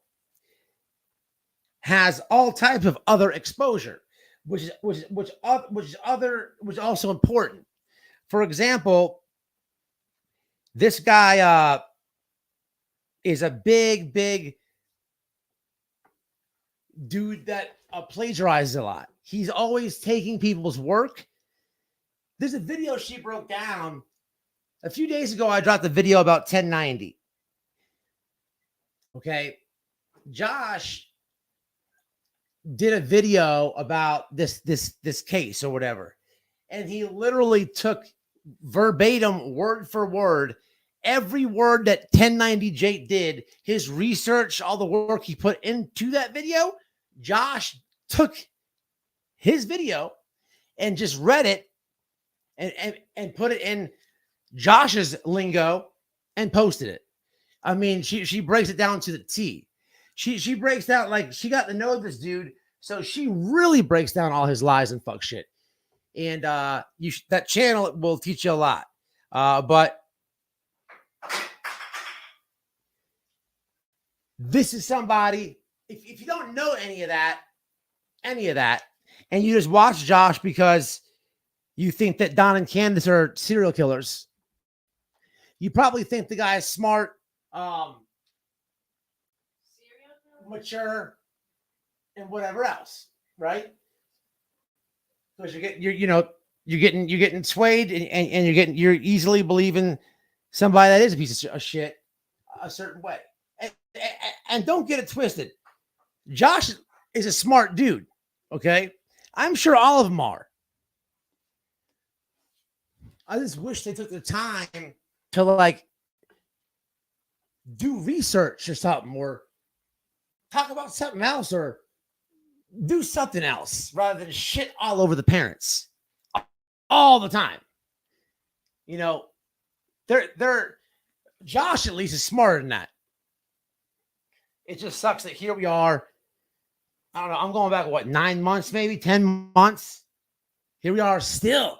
has all types of other exposure, which is also important. For example, this guy is a big dude that plagiarizes a lot. He's always taking people's work. There's a video she broke down a few days ago. I dropped a video about 1090. Okay, Josh did a video about this case or whatever, and he literally took verbatim, word for word, every word that 1090 did, his research, all the work he put into that video. Josh took his video and just read it and put it in Josh's lingo and posted it. I mean, she breaks it down to the T. She breaks down, like, she got to know this dude, so she really breaks down all his lies and fuck shit. And that channel will teach you a lot. But this is somebody, if you don't know any of that, and you just watch Josh because you think that Don and Candace are serial killers, you probably think the guy is smart, mature, and whatever else, right? Because you're getting swayed, and you're easily believing somebody that is a piece of shit a certain way. And don't get it twisted. Josh is a smart dude, okay? I'm sure all of them are. I just wish they took the time to, like, do research or something, or talk about something else, or do something else rather than shit all over the parents all the time. You know, they're Josh at least is smarter than that. It just sucks that here we are. I don't know. I'm going back, 9 months, maybe 10 months. Here we are still.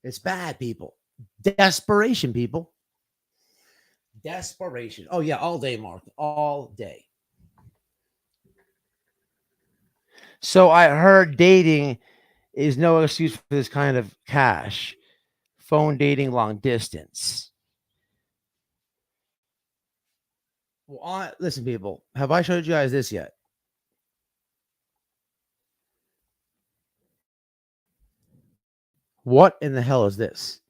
It's bad, people. Desperation, people. Desperation. Oh, yeah, all day, Mark. All day. So I heard dating is no excuse for this kind of cash. Phone dating long distance. Well, listen, people. Have I showed you guys this yet? What in the hell is this?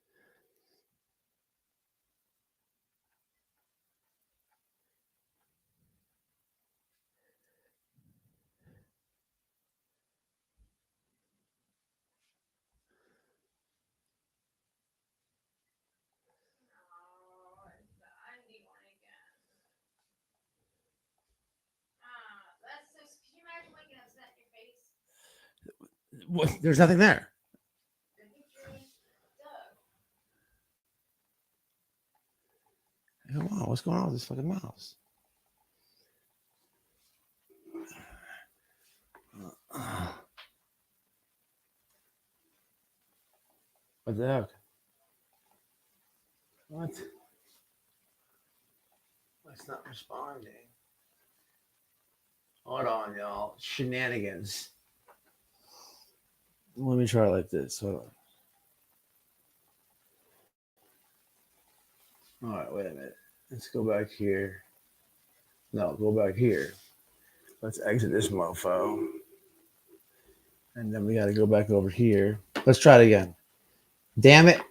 What? There's nothing there. Come on, what's going on with this fucking mouse? What the heck? What? It's not responding. Hold on, y'all. Shenanigans. Let me try it like this. Hold on. All right, wait a minute. Let's go back here. No, go back here. Let's exit this mofo. And then we got to go back over here. Let's try it again. Damn it.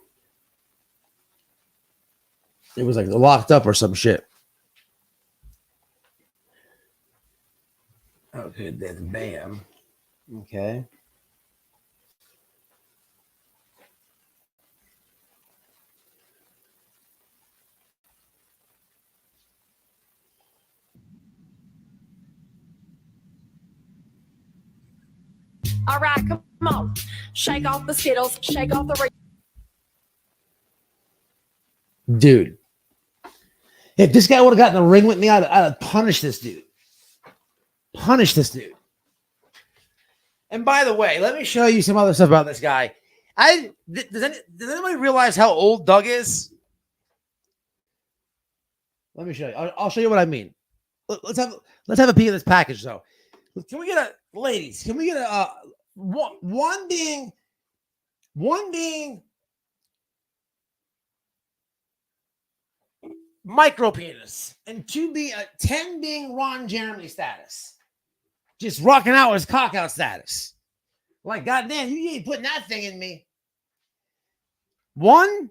It was like locked up or some shit. Okay, then bam. Okay. All right, come on. Shake off the Skittles. Shake off the. Dude. If this guy would have gotten in the ring with me, I'd have punished this dude. Punish this dude. And by the way, let me show you some other stuff about this guy. Does anybody realize how old Doug is? Let me show you. I'll show you what I mean. Let's have a peek at this package, though. Can we get a ladies? Can we get a one being micro penis and 10 being Ron Jeremy status? Just rocking out with his cock out status. Like, goddamn, you ain't putting that thing in me. 1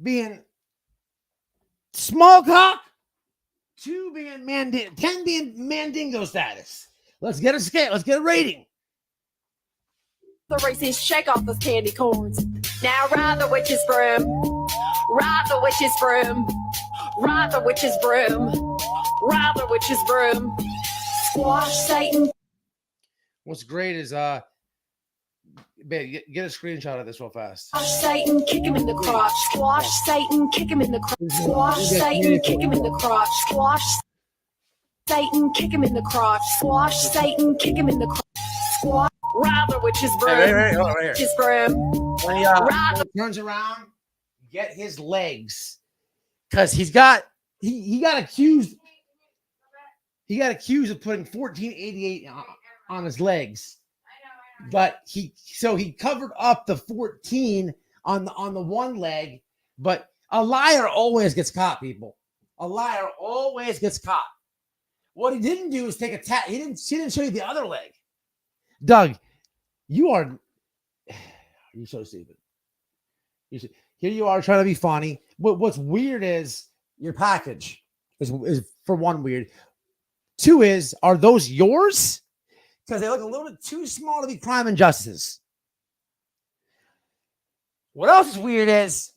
being small cock, 2 being 10 being mandingo status. Let's get a scale. Let's get a rating. The races, shake off those candy corns. Now ride the witch's broom. Ride the witch's broom. Ride the witch's broom. Ride the witch's broom. Squash Satan. What's great is babe, get a screenshot of this real fast. Squash Satan, kick him in the crotch. Squash Satan, kick him in the crotch. Squash Satan, kick him in the crotch. Squash Satan, kick him in the crotch. Squash Satan, kick him in the crotch. Squash. Ride the witch's broom. Right here. Witch's broom. When he turns around, get his legs, because he got accused. He got accused of putting 1488 on his legs, but he covered up the 14 on the one leg. But a liar always gets caught, people. A liar always gets caught. What he didn't do is take a tap. She didn't show you the other leg. Doug, you're so stupid. Here you are trying to be funny. What's weird is your package is for one weird. 2 is, are those yours? Because they look a little bit too small to be Crime and Justice. What else is weird is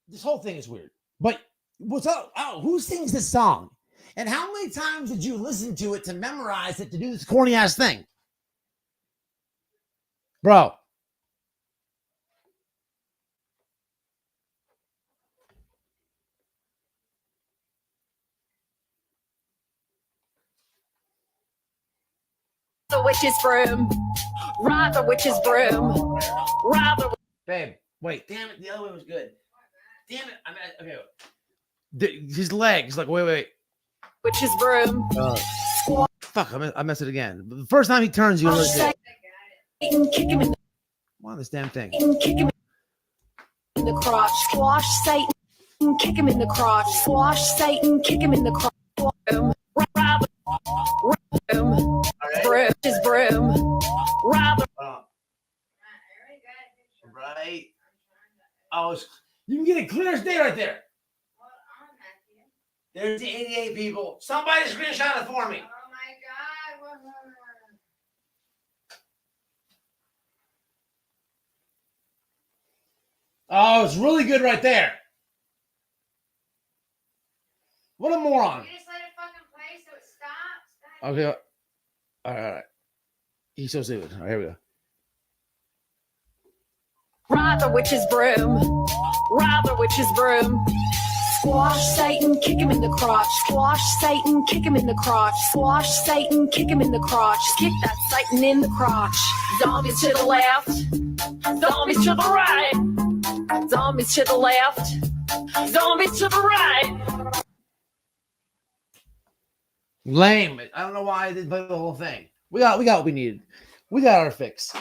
this whole thing is weird. But what's up? Oh, who sings this song? And how many times did you listen to it to memorize it to do this corny ass thing? Bro. The witch's broom. Ride the witch's broom. Ride the. Babe, wait. Damn it. The other way was good. Damn it. Okay. His legs. Like, wait. Witch's broom. Fuck. I messed it again. The first time he turns, you look at Satan, kick him in the. Come on, this damn thing. Kick him in the crotch. Squash Satan. Kick him in the crotch. Squash Satan. Kick him in the crotch. Broom. Broom. Broom. His broom. Rob. Right. Oh, you can get it clear as day right there. There's the 88 people. Somebody screenshot it for me. Oh my God. Oh, it's really good right there. What a moron. You just let it fucking play so it stops. Okay. All right. He's so stupid. All right, here we go. Ride the witch's broom. Ride the witch's broom. Squash Satan, kick him in the crotch. Squash Satan, kick him in the crotch. Squash Satan, kick him in the crotch. Kick that Satan in the crotch. Zombies to the left. Zombies to the right. Zombies to the left. Zombies to the right. Lame. I don't know why I didn't play the whole thing. We got what we needed. We got our fix.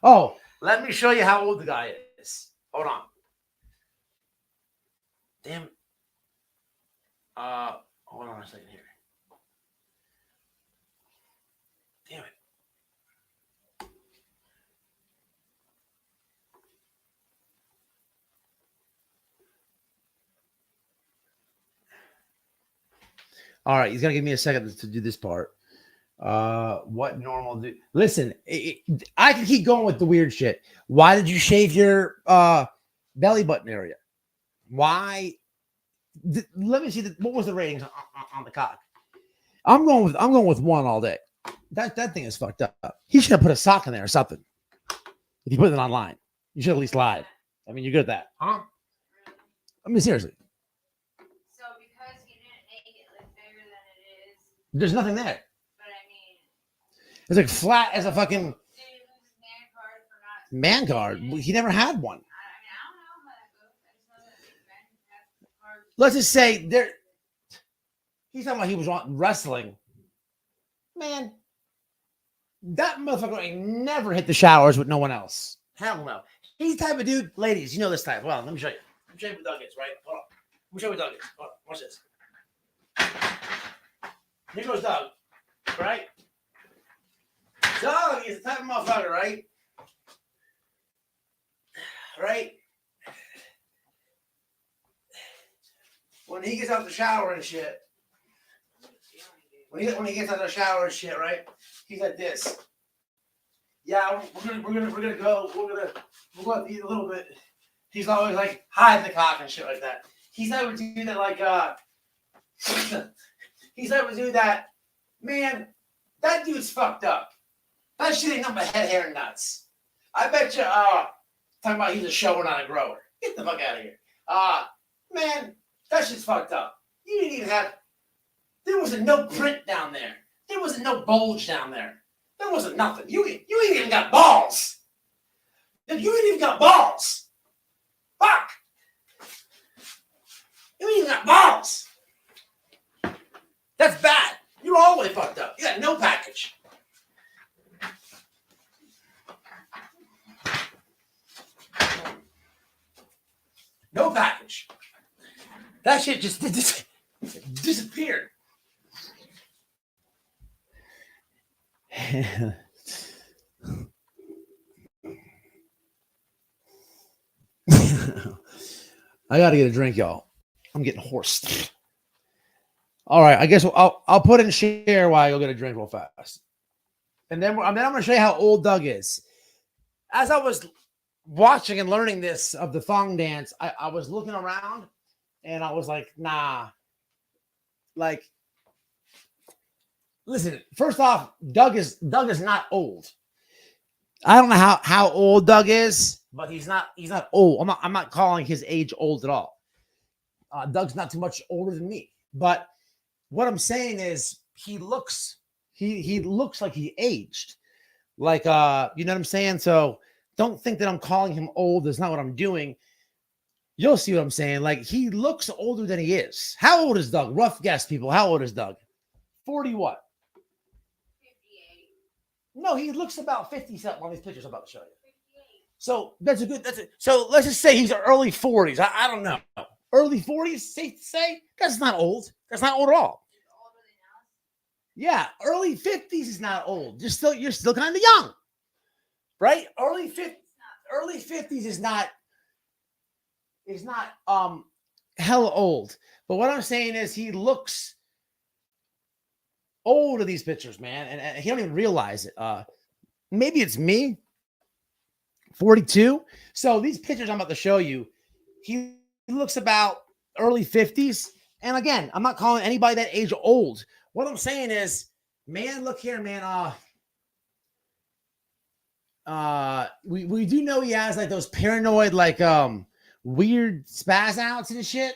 Oh, let me show you how old the guy is. Hold on. Damn. Hold on a second here. Damn it. All right, he's gonna give me a second to do this part. What normal do? Listen, I can keep going with the weird shit. Why did you shave your belly button area? Why? Let me see. What was the ratings on the cock? I'm going with 1 all day. That thing is fucked up. He should have put a sock in there or something. If you put it online, you should at least lied. I mean, you're good at that, huh? I mean, seriously. So because he didn't make it look bigger than it is. There's nothing there. But I mean, it's like flat as a fucking man card. He never had one. Let's just say there. He's talking about he was wrestling. Man, that motherfucker ain't never hit the showers with no one else. Hell no. He's the type of dude, ladies, you know this type. Well, let me show you. Let me show you what Doug is, right? Hold on. Let me show you what Doug is. Hold on. Watch this. Here goes Doug, right? Doug is the type of motherfucker, right? Right? When he gets out the shower and shit, when he gets out of the shower and shit, right? He's like this. Yeah, we're gonna go. We'll go eat a little bit. He's always like hide the cock and shit like that. He's never do that like he's never do that. Man, that dude's fucked up. That shit ain't nothing but head hair and nuts. I bet you talking about he's a shower, not a grower. Get the fuck out of here. Man, that shit's fucked up. You didn't even have. There wasn't no print down there. There wasn't no bulge down there. There wasn't nothing. You ain't even got balls. You ain't even got balls. Fuck. You ain't even got balls. That's bad. You're all the way fucked up. You got no package. No package. That shit just disappeared. I gotta get a drink, y'all. I'm getting hoarse. All right, I guess I'll put in Cher while you'll get a drink real fast, and then I'm gonna show you how old Doug is. As I was watching and learning this of the thong dance, I was looking around, and I was like, nah. Like, listen. First off, Doug is not old. I don't know how old Doug is, but he's not old. I'm not calling his age old at all. Doug's not too much older than me. But what I'm saying is he looks like he aged. Like you know what I'm saying? So don't think that I'm calling him old. That's not what I'm doing. You'll see what I'm saying. Like he looks older than he is. How old is Doug? Rough guess, people. How old is Doug? 40 what? No, he looks about 50 something on these pictures I'm about to show you. So that's it. So let's just say he's early 40s. I don't know. Early 40s, safe to say? That's not old. That's not old at all. Yeah, early 50s is not old. You're still kind of young. Right? Early 50s is not hella old. But what I'm saying is he looks old in these pictures, man, and he don't even realize it. Maybe it's me, 42. So these pictures I'm about to show you, he looks about early 50s. And again, I'm not calling anybody that age old. What I'm saying is, man, look here, man. We do know he has like those paranoid, like weird spaz outs and shit.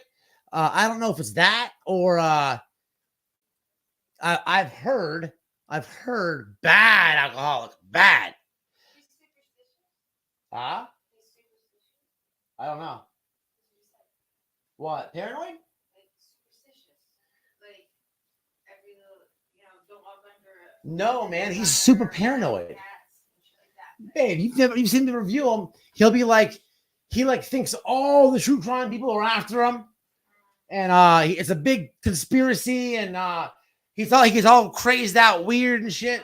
I don't know if it's that or I've heard bad alcoholic, bad. Huh? I don't know. What? Paranoid? No, man, he's super paranoid. Babe, you've seen me review him. He'll be like, he like thinks all the true crime people are after him, and it's a big conspiracy, and he thought he gets all crazed out, weird and shit.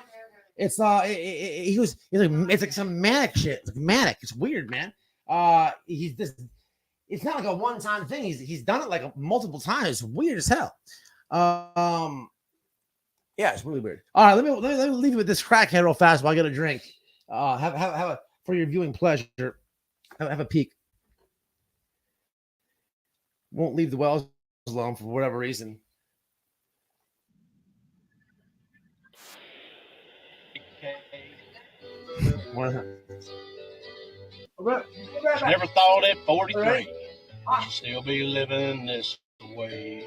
It's it's like some manic shit. It's like manic. It's weird, man. He's just. It's not like a one-time thing. He's done it like multiple times. It's weird as hell. Yeah, it's really weird. All right, let me leave you with this crackhead real fast while I get a drink. Have a for your viewing pleasure. Have a peek. Won't leave the wells alone for whatever reason. She never thought at 43 she'd still be living this way.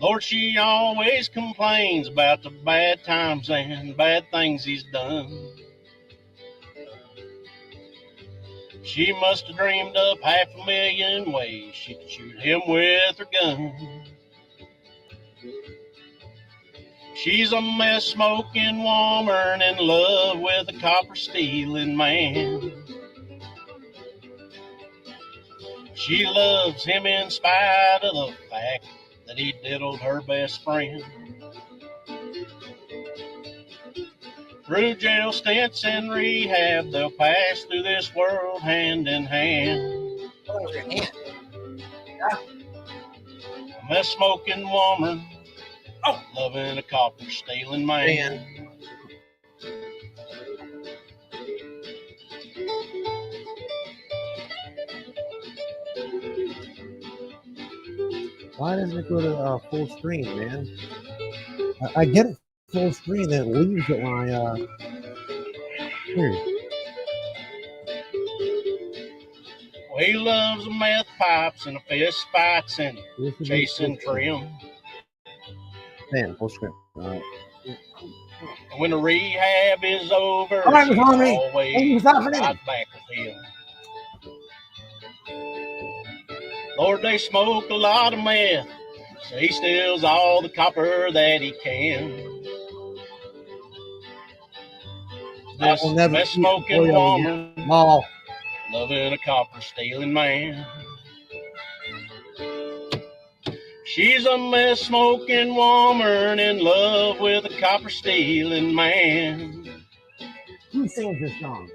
Lord, she always complains about the bad times and bad things he's done. She must have dreamed up 500,000 ways she could shoot him with her gun. She's a mess smoking woman in love with a copper stealing man. She loves him in spite of the fact that he diddled her best friend. Through jail stints and rehab, they'll pass through this world hand in hand. A mess smoking woman, loving a copper stealing man. Why doesn't it go to full screen, man? I get it full screen, then it leaves it when I weird. Well, he loves meth pipes and fist fights and chasing trim. Man, full screen. And when the rehab is over, All right, she's Tommy. always right back with him. Lord, they smoke a lot of meth, so he steals all the copper that he can. This mess smoking woman, loving a copper stealing man. She's a mess smoking woman in love with a copper stealing man. Who sings this song?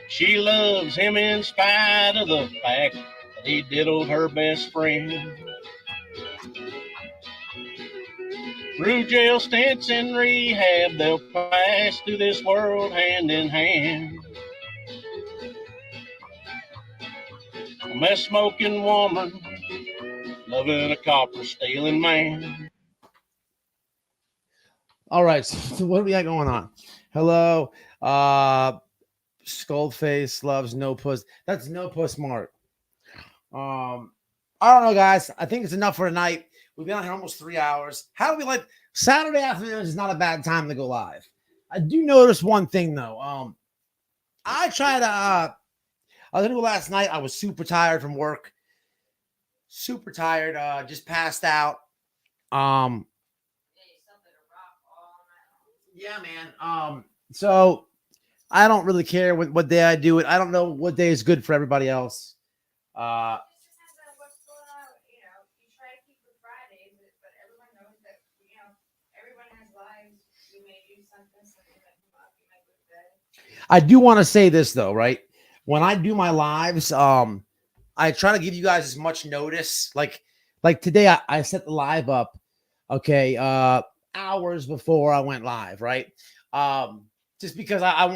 She loves him in spite of the fact that he diddled her best friend. Through jail stints and rehab, they'll pass through this world hand in hand. A mess smoking woman, loving a copper stealing man. All right, so what do we got going on? Hello, Skullface loves no puss. That's no puss Mark. I don't know, guys. I think it's enough for tonight. We've been on here almost 3 hours. How do we like Saturday afternoon is not a bad time to go live. I do notice one thing though. I tried to I was gonna go last night. I was super tired from work. Super tired, just passed out. Yeah, man. So I don't really care what day I do it. I don't know what day is good for everybody else. I do want to say this though, right? When I do my lives, I try to give you guys as much notice. Like today, I set the live up, okay, hours before I went live, right? Just because I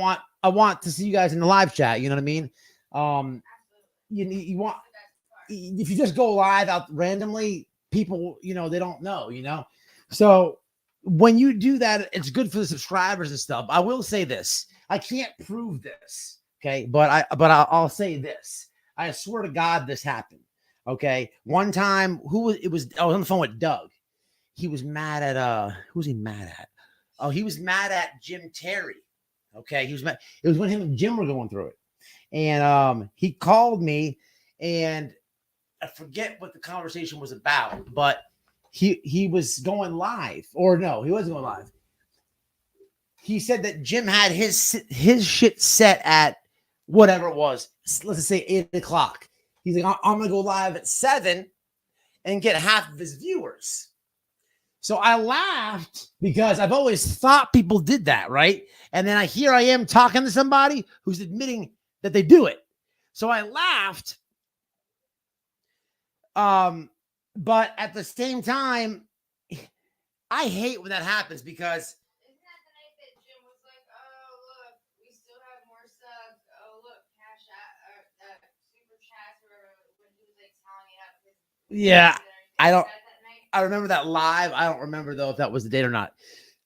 want to see you guys in the live chat. You know what I mean? You want, if you just go live out randomly, people, they don't know, So when you do that, it's good for the subscribers and stuff. I will say this. I can't prove this, okay? But I'll say this. I swear to God, this happened. Okay. One time, I was on the phone with Doug. He was mad at who was he mad at? Oh, he was mad at Jim Terry. Okay. He was mad. It was when him and Jim were going through it. And he called me, and I forget what the conversation was about, but he was going live. Or no, he wasn't going live. He said that Jim had his shit set at whatever it was, let's just say 8 o'clock. He's like, I'm going to go live at 7 and get half of his viewers. So I laughed because I've always thought people did that, right? And then here I am talking to somebody who's admitting that they do it. So I laughed. But at the same time, I hate when that happens because Isn't that the night that Jim was like, "Oh look, we still have more subs. Oh look, cash out, super chats," or when he was like telling it up. yeah, I remember that live. I don't remember though if that was the date or not.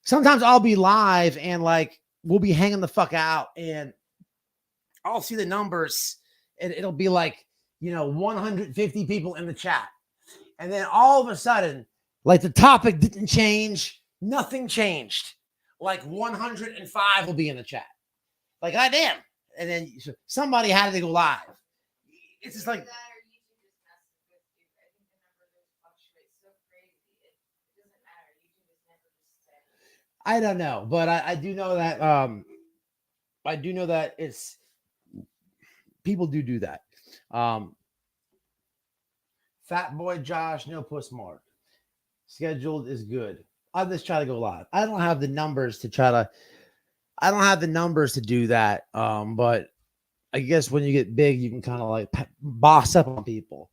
Sometimes I'll be live and like we'll be hanging the fuck out and I'll see the numbers and it'll be like, 150 people in the chat. And then all of a sudden, like the topic didn't change, nothing changed. Like 105 will be in the chat. Like, goddamn. And then somebody had to go live. It's just like, I don't know, but I do know that it's people do that. Fat Boy Josh, no puss mark. Scheduled is good. I'll just try to go live. I don't have the numbers to do that. But I guess when you get big, you can kind of like boss up on people.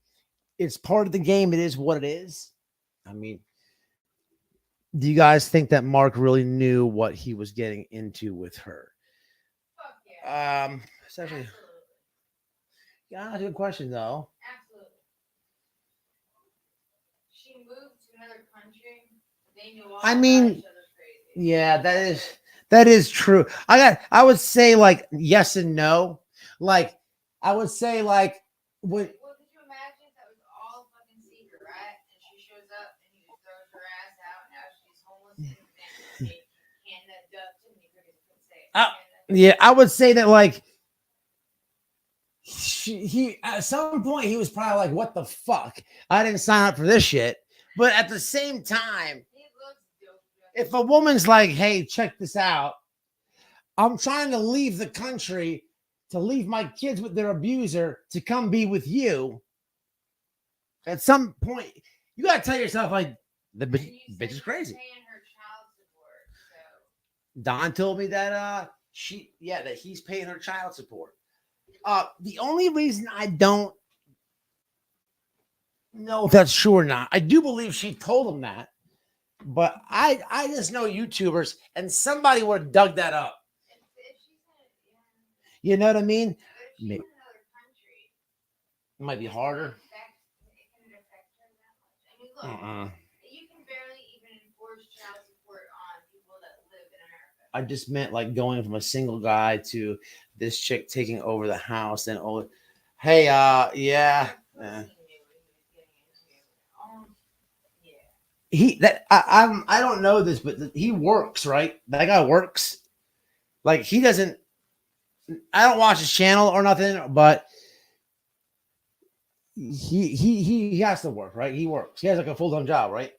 It's part of the game. It is what it is. I mean, do you guys think that Mark really knew what he was getting into with her? Essentially, yeah, that's a good question though. Absolutely. She moved to another country. They knew all I mean, about each other's crazy. yeah, that is true. I would say like yes and no. Like I would say like when. Well, could you imagine if that was all fucking secret, right? And she shows up and he just throws her ass out. Now she's homeless in Canada. Too many crickets couldn't say it. Yeah, I would say that like he at some point he was probably like, "What the fuck? I didn't sign up for this shit." But at the same time, if a woman's like, "Hey, check this out. I'm trying to leave the country to leave my kids with their abuser to come be with you," at some point you gotta tell yourself like, "The bitch is crazy." Don told me that that he's paying her child support. The only reason I don't know if that's true or not, I do believe she told him that, but I just know YouTubers and somebody would have dug that up. You know what I mean? Maybe. It might be harder. You can barely even enforce child support on people that live in America. I just meant like going from a single guy to this chick taking over the house and hey, yeah. I don't know this, but he works, right? That guy works. Like he doesn't. I don't watch his channel or nothing, but he has to work, right? He works. He has like a full-time job, right?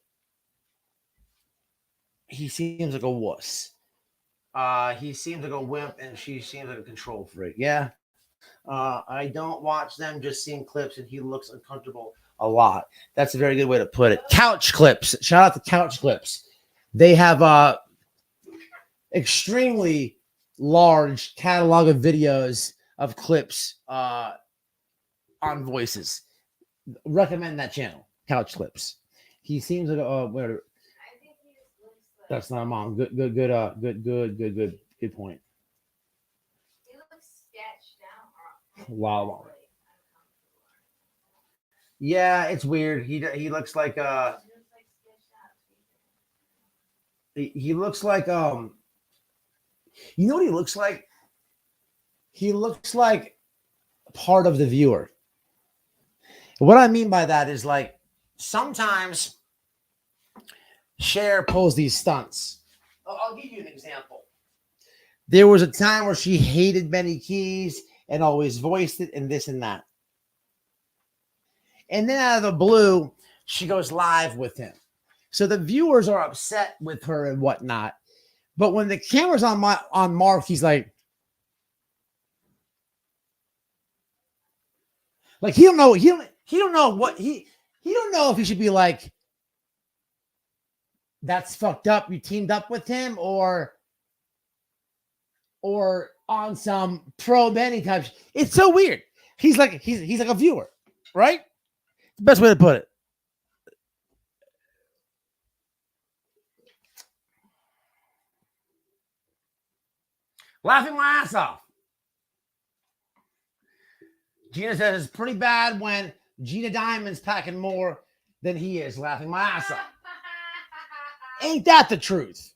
He seems like a wuss. He seems like a wimp, and she seems like a control freak. Yeah. I don't watch them, just seeing clips, and he looks uncomfortable a lot. That's a very good way to put it. Couch Clips. Shout out to Couch Clips. They have extremely large catalog of videos of clips on voices. Recommend that channel, Couch Clips. He seems like where. That's not a mom. Good point. He looks sketched out. Wow. Yeah, it's weird. He looks like he looks like you know what he looks like? He looks like part of the viewer. What I mean by that is like sometimes Cher pulls these stunts. I'll give you an example. There was a time where she hated Benny Keys and always voiced it and this and that. And then out of the blue, she goes live with him. So the viewers are upset with her and whatnot. But when the camera's on Mark, he's like, Like he don't know what he don't know if he should be like, that's fucked up. You teamed up with him or on some pro Benny type. It's so weird. He's like a viewer, right? The best way to put it. Laughing my ass off. Gina says it's pretty bad when Gina Diamond's packing more than he is. Laughing my ass off. Ain't that the truth?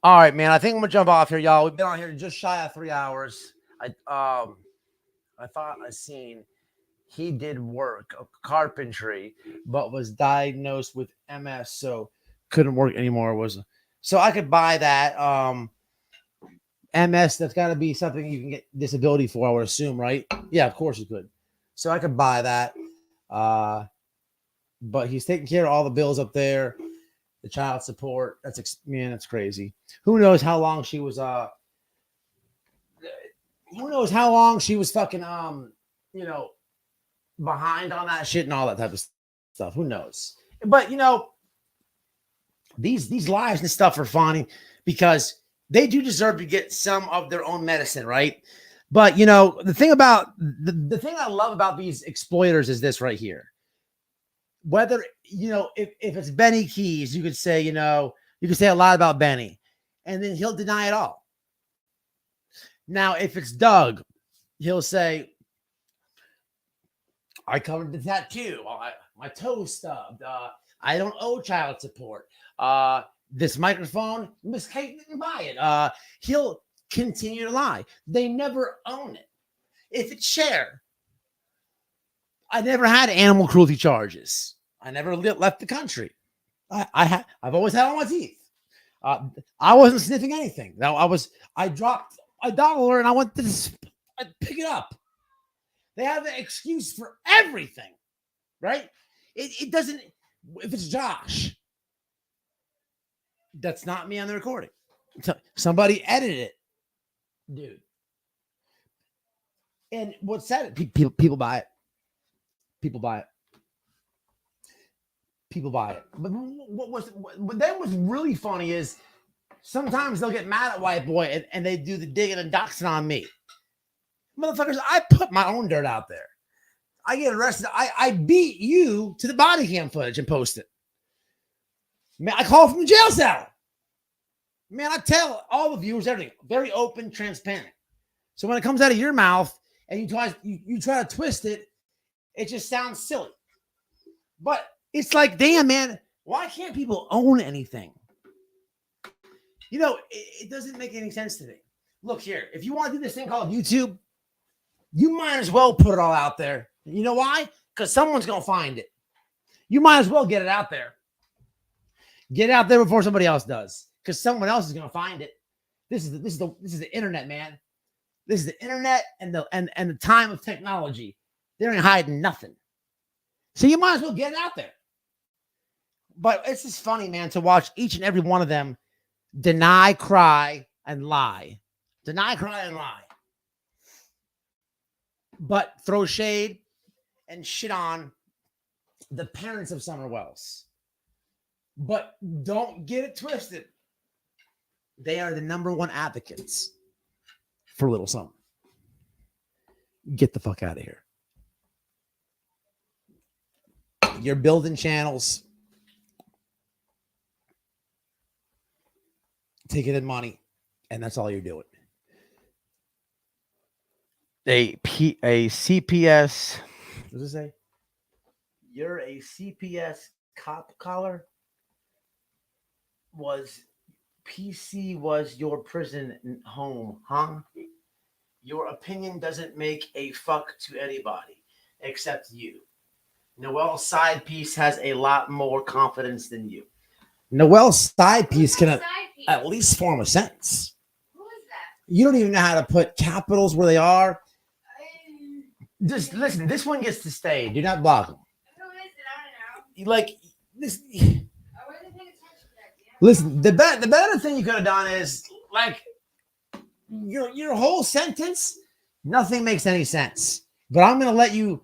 All right, man. I think I'm gonna jump off here, y'all. We've been on here just shy of 3 hours. I thought I seen he did work carpentry, but was diagnosed with MS, so couldn't work anymore. So I could buy that. MS, that's got to be something you can get disability for, I would assume, right? Yeah, of course you could. So I could buy that. But he's taking care of all the bills up there, the child support. That's crazy. Who knows how long she was fucking behind on that shit and all that type of stuff. Who knows? But these lives and stuff are funny because they do deserve to get some of their own medicine, right? But the thing I love about these exploiters is this right here. Whether if it's Benny Keys, you could say a lot about Benny, and then he'll deny it all. Now, if it's Doug, he'll say, I covered the tattoo, my toe stubbed, I don't owe child support. This microphone, Miss Kate didn't buy it. He'll continue to lie. They never own it. If it's Cher, I never had animal cruelty charges. I never left the country. I've always had all my teeth. I wasn't sniffing anything. Now I dropped $1 and I went to pick it up. They have an excuse for everything, right? It doesn't. If it's Josh, that's not me on the recording. Somebody edited it, dude. And what's that? People buy it. People buy it. People buy it. But what then what's really funny is sometimes they'll get mad at White Boy and they do the digging and doxing on me. Motherfuckers, I put my own dirt out there. I get arrested. I beat you to the body cam footage and post it. Man, I call from the jail cell. Man, I tell all the viewers everything. Very open, transparent. So when it comes out of your mouth and you try to twist it, it just sounds silly. But it's like, damn, man, why can't people own anything? It doesn't make any sense to me. Look here, if you want to do this thing called YouTube, you might as well put it all out there. You know why? Because someone's going to find it. You might as well get it out there. Get it out there before somebody else does, because someone else is going to find it. This is the internet, man. This is the internet and the time of technology. They ain't hiding nothing. So you might as well get it out there. But it's just funny, man, to watch each and every one of them deny, cry, and lie. Deny, cry, and lie. But throw shade and shit on the parents of Summer Wells. But don't get it twisted. They are the #1 advocates for Little Summer. Get the fuck out of here. You're building channels, taking in money, and that's all you're doing. A CPS. What does it say? You're a CPS cop collar. PC was your prison home, huh? Your opinion doesn't make a fuck to anybody except you. Noel's side piece has a lot more confidence than you. Noel's side piece can at least form a sentence. Who is that? You don't even know how to put capitals where they are. Just listen, this one gets to stay. Do not block him. Who is it? I don't know. Like this. I wasn't paying attention to that. Listen, the better thing you could have done is like your whole sentence Nothing makes any sense. But I'm going to let you,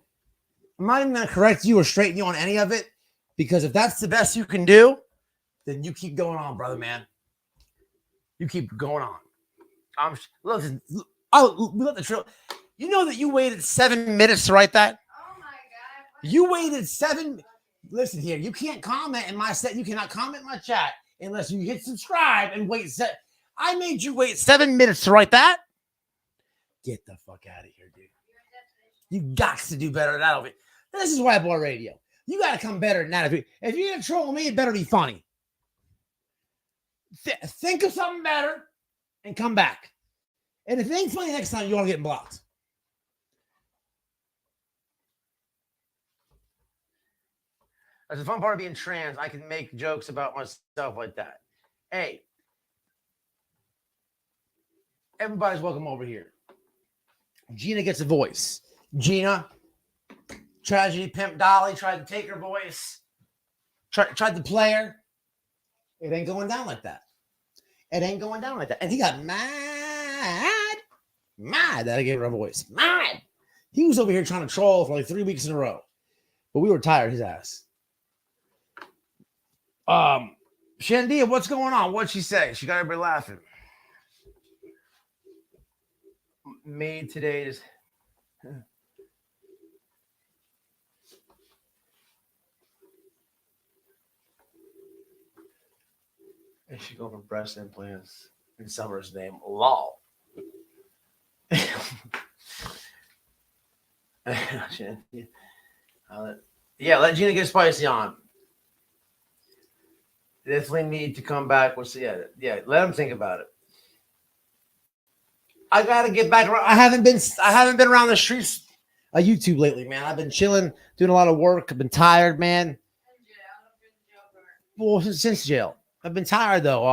I'm not even going to correct you or straighten you on any of it, because if that's the best you can do, then you keep going on, brother, man. You keep going on. Listen, we let the trail. You know that you waited 7 minutes to write that? Oh my God. You waited 7. Listen here, you can't comment in my set. You cannot comment in my chat unless you hit subscribe and wait. I made you wait 7 minutes to write that. Get the fuck out of here, dude. You got to do better than that over here. This is White Boy Radio. You got to come better than that. If you're going to troll me, it better be funny. Think of something better and come back. And if it ain't funny next time, you're all getting blocked. That's the fun part of being trans. I can make jokes about myself like that. Hey, everybody's welcome over here. Gina gets a voice. Gina, Tragedy Pimp Dolly tried to take her voice. Tried to play her. It ain't going down like that. It ain't going down like that. And he got mad that I gave her a voice. Mad. He was over here trying to troll for like 3 weeks in a row. But we were tired, his ass. Shandia, what's going on? What'd she say? She got everybody laughing. Made today's. And she go for breast implants in Summer's name. Lol. Yeah, let Gina get spicy on. Definitely need to come back. Yeah, let him think about it. I gotta get back around. I haven't been around the streets of YouTube lately, man. I've been chilling, doing a lot of work. I've been tired, man. Well, since jail. I've been tired though.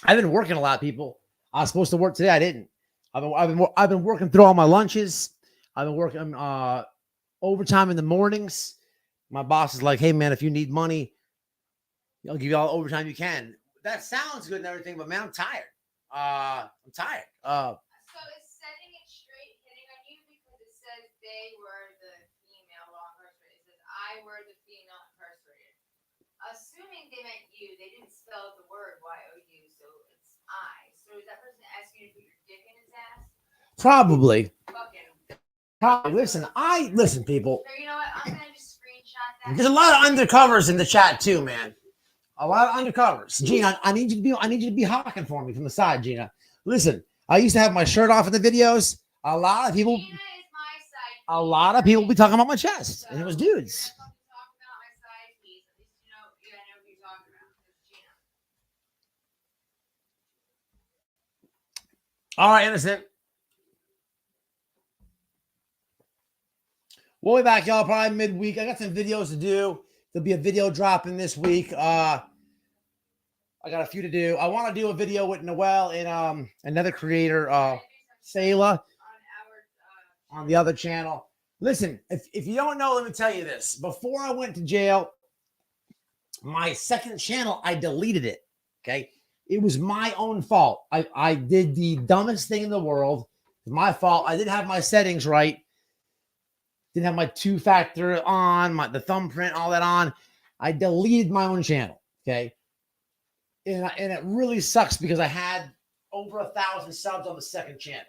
I've been working a lot, people. I was supposed to work today. I didn't. I've been working through all my lunches. I've been working overtime in the mornings. My boss is like, "Hey, man, if you need money, I'll give you all the overtime you can." That sounds good and everything, but man, I'm tired. I'm tired. So is setting it straight hitting on you because it says they were the female law incarcerated. It says I were the female incarcerated. Assuming they meant you, they didn't spell the word Y-O-U, so it's I. So is that person asking you to put your dick in his ass? Probably. Fucking. Listen, people. So you know what? I'm gonna just screenshot that. There's a lot of undercovers in the chat too, man. A lot of undercovers. Gina, I need you to be hawking for me from the side, Gina. Listen, I used to have my shirt off in the videos. A lot of people be talking about my chest, and it was dudes. All right, innocent. We'll be back, y'all, probably midweek. I got some videos to do. There'll be a video dropping this week. I got a few to do. I want to do a video with Noel and another creator, Sayla, on the other channel. Listen, if you don't know, let me tell you this. Before I went to jail, my second channel, I deleted it. Okay. It was my own fault. I did the dumbest thing in the world. It's my fault. I didn't have my settings right. Didn't have my 2-factor on, the thumbprint, all that on. I deleted my own channel. Okay. And it really sucks because I had over 1,000 subs on the second channel.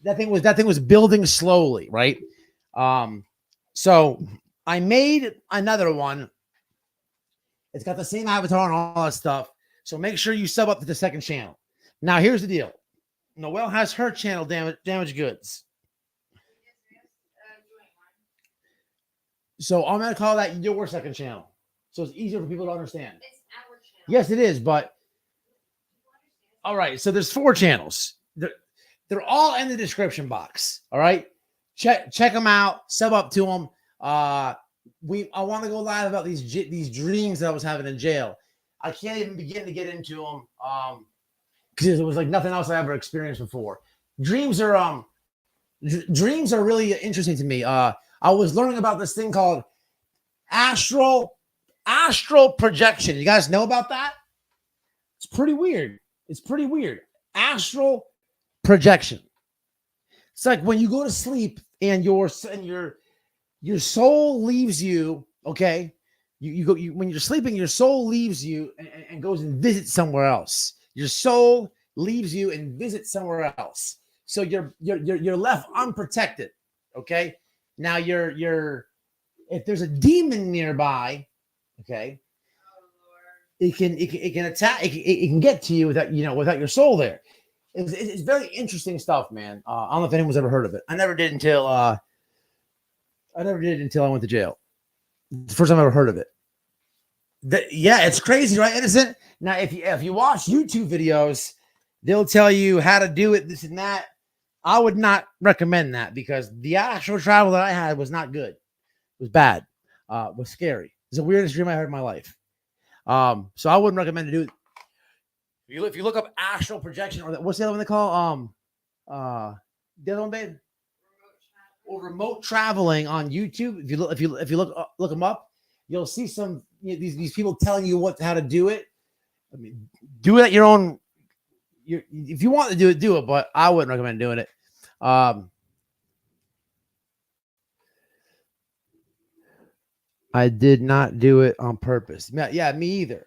That thing was building slowly, right? So I made another one. It's got the same avatar and all that stuff. So make sure you sub up to the second channel. Now here's the deal. Noelle has her channel, Damaged Goods. So I'm gonna call that your second channel. So it's easier for people to understand. It's our channel. Yes, it is, but all right. So there's 4 channels. They're all in the description box. All right. Check them out. Sub up to them. I want to go live about these dreams that I was having in jail. I can't even begin to get into them because it was like nothing else I ever experienced before. Dreams are really interesting to me. I was learning about this thing called astral projection. You guys know about that? It's pretty weird. Astral projection. It's like when you go to sleep and your soul leaves you. Okay, when you're sleeping, your soul leaves you and goes and visits somewhere else. Your soul leaves you and visits somewhere else. So you're left unprotected. Okay, now if there's a demon nearby, okay, it can attack. It can get to you without your soul there. It's very interesting stuff, man. I don't know if anyone's ever heard of it. I never did until I went to jail. The first time I ever heard of it. Yeah, it's crazy, right? Innocent. Now, if you watch YouTube videos, they'll tell you how to do it, this and that. I would not recommend that because the actual travel that I had was not good. It was bad. Was scary. It's the weirdest dream I heard in my life. So I wouldn't recommend to do it. If you look up astral projection or what's the other one they call? The other one, babe? Or remote traveling on YouTube. If you look them up, you'll see some these people telling you how to do it. I mean, do it at your own. If you want to do it, but I wouldn't recommend doing it. I did not do it on purpose. Yeah, me either.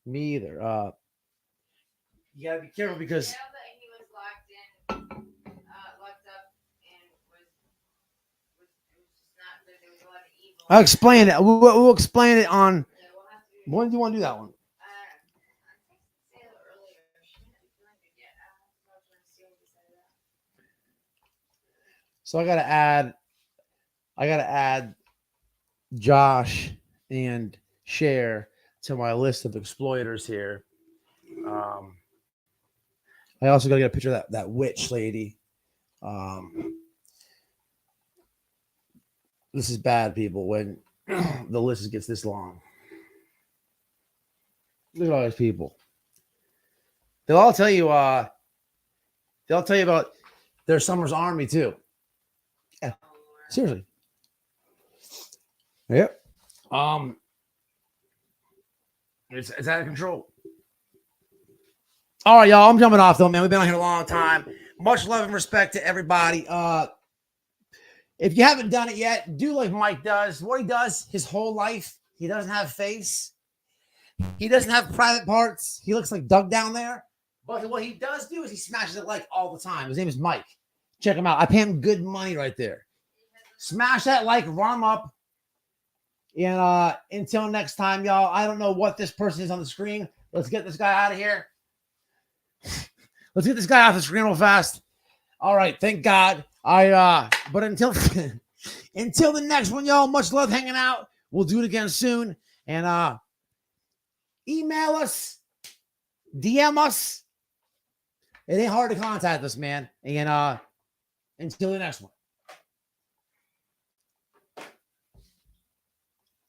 You gotta be careful because. I'll explain it. We'll explain it on. When do you want to do that one? So I gotta add Josh and Cher to my list of exploiters here. I also gotta get a picture of that witch lady. This is bad, people, when the list gets this long. Look at all these people. They'll tell you about their Summer's Army too. Yeah. Seriously. Yep. It's out of control. All right, y'all. I'm jumping off though, man. We've been on here a long time. Much love and respect to everybody. If you haven't done it yet, do like Mike does. What he does his whole life, he doesn't have face. He doesn't have private parts. He looks like Doug down there. But what he does do is he smashes it like all the time. His name is Mike. Check him out. I pay him good money right there. Smash that like, run him up. And until next time, y'all, I don't know what this person is on the screen. Let's get this guy out of here. Let's get this guy off the screen real fast. All right, thank God. But until the next one, y'all, much love hanging out. We'll do it again soon. And email us, DM us. It ain't hard to contact us, man. And until the next one.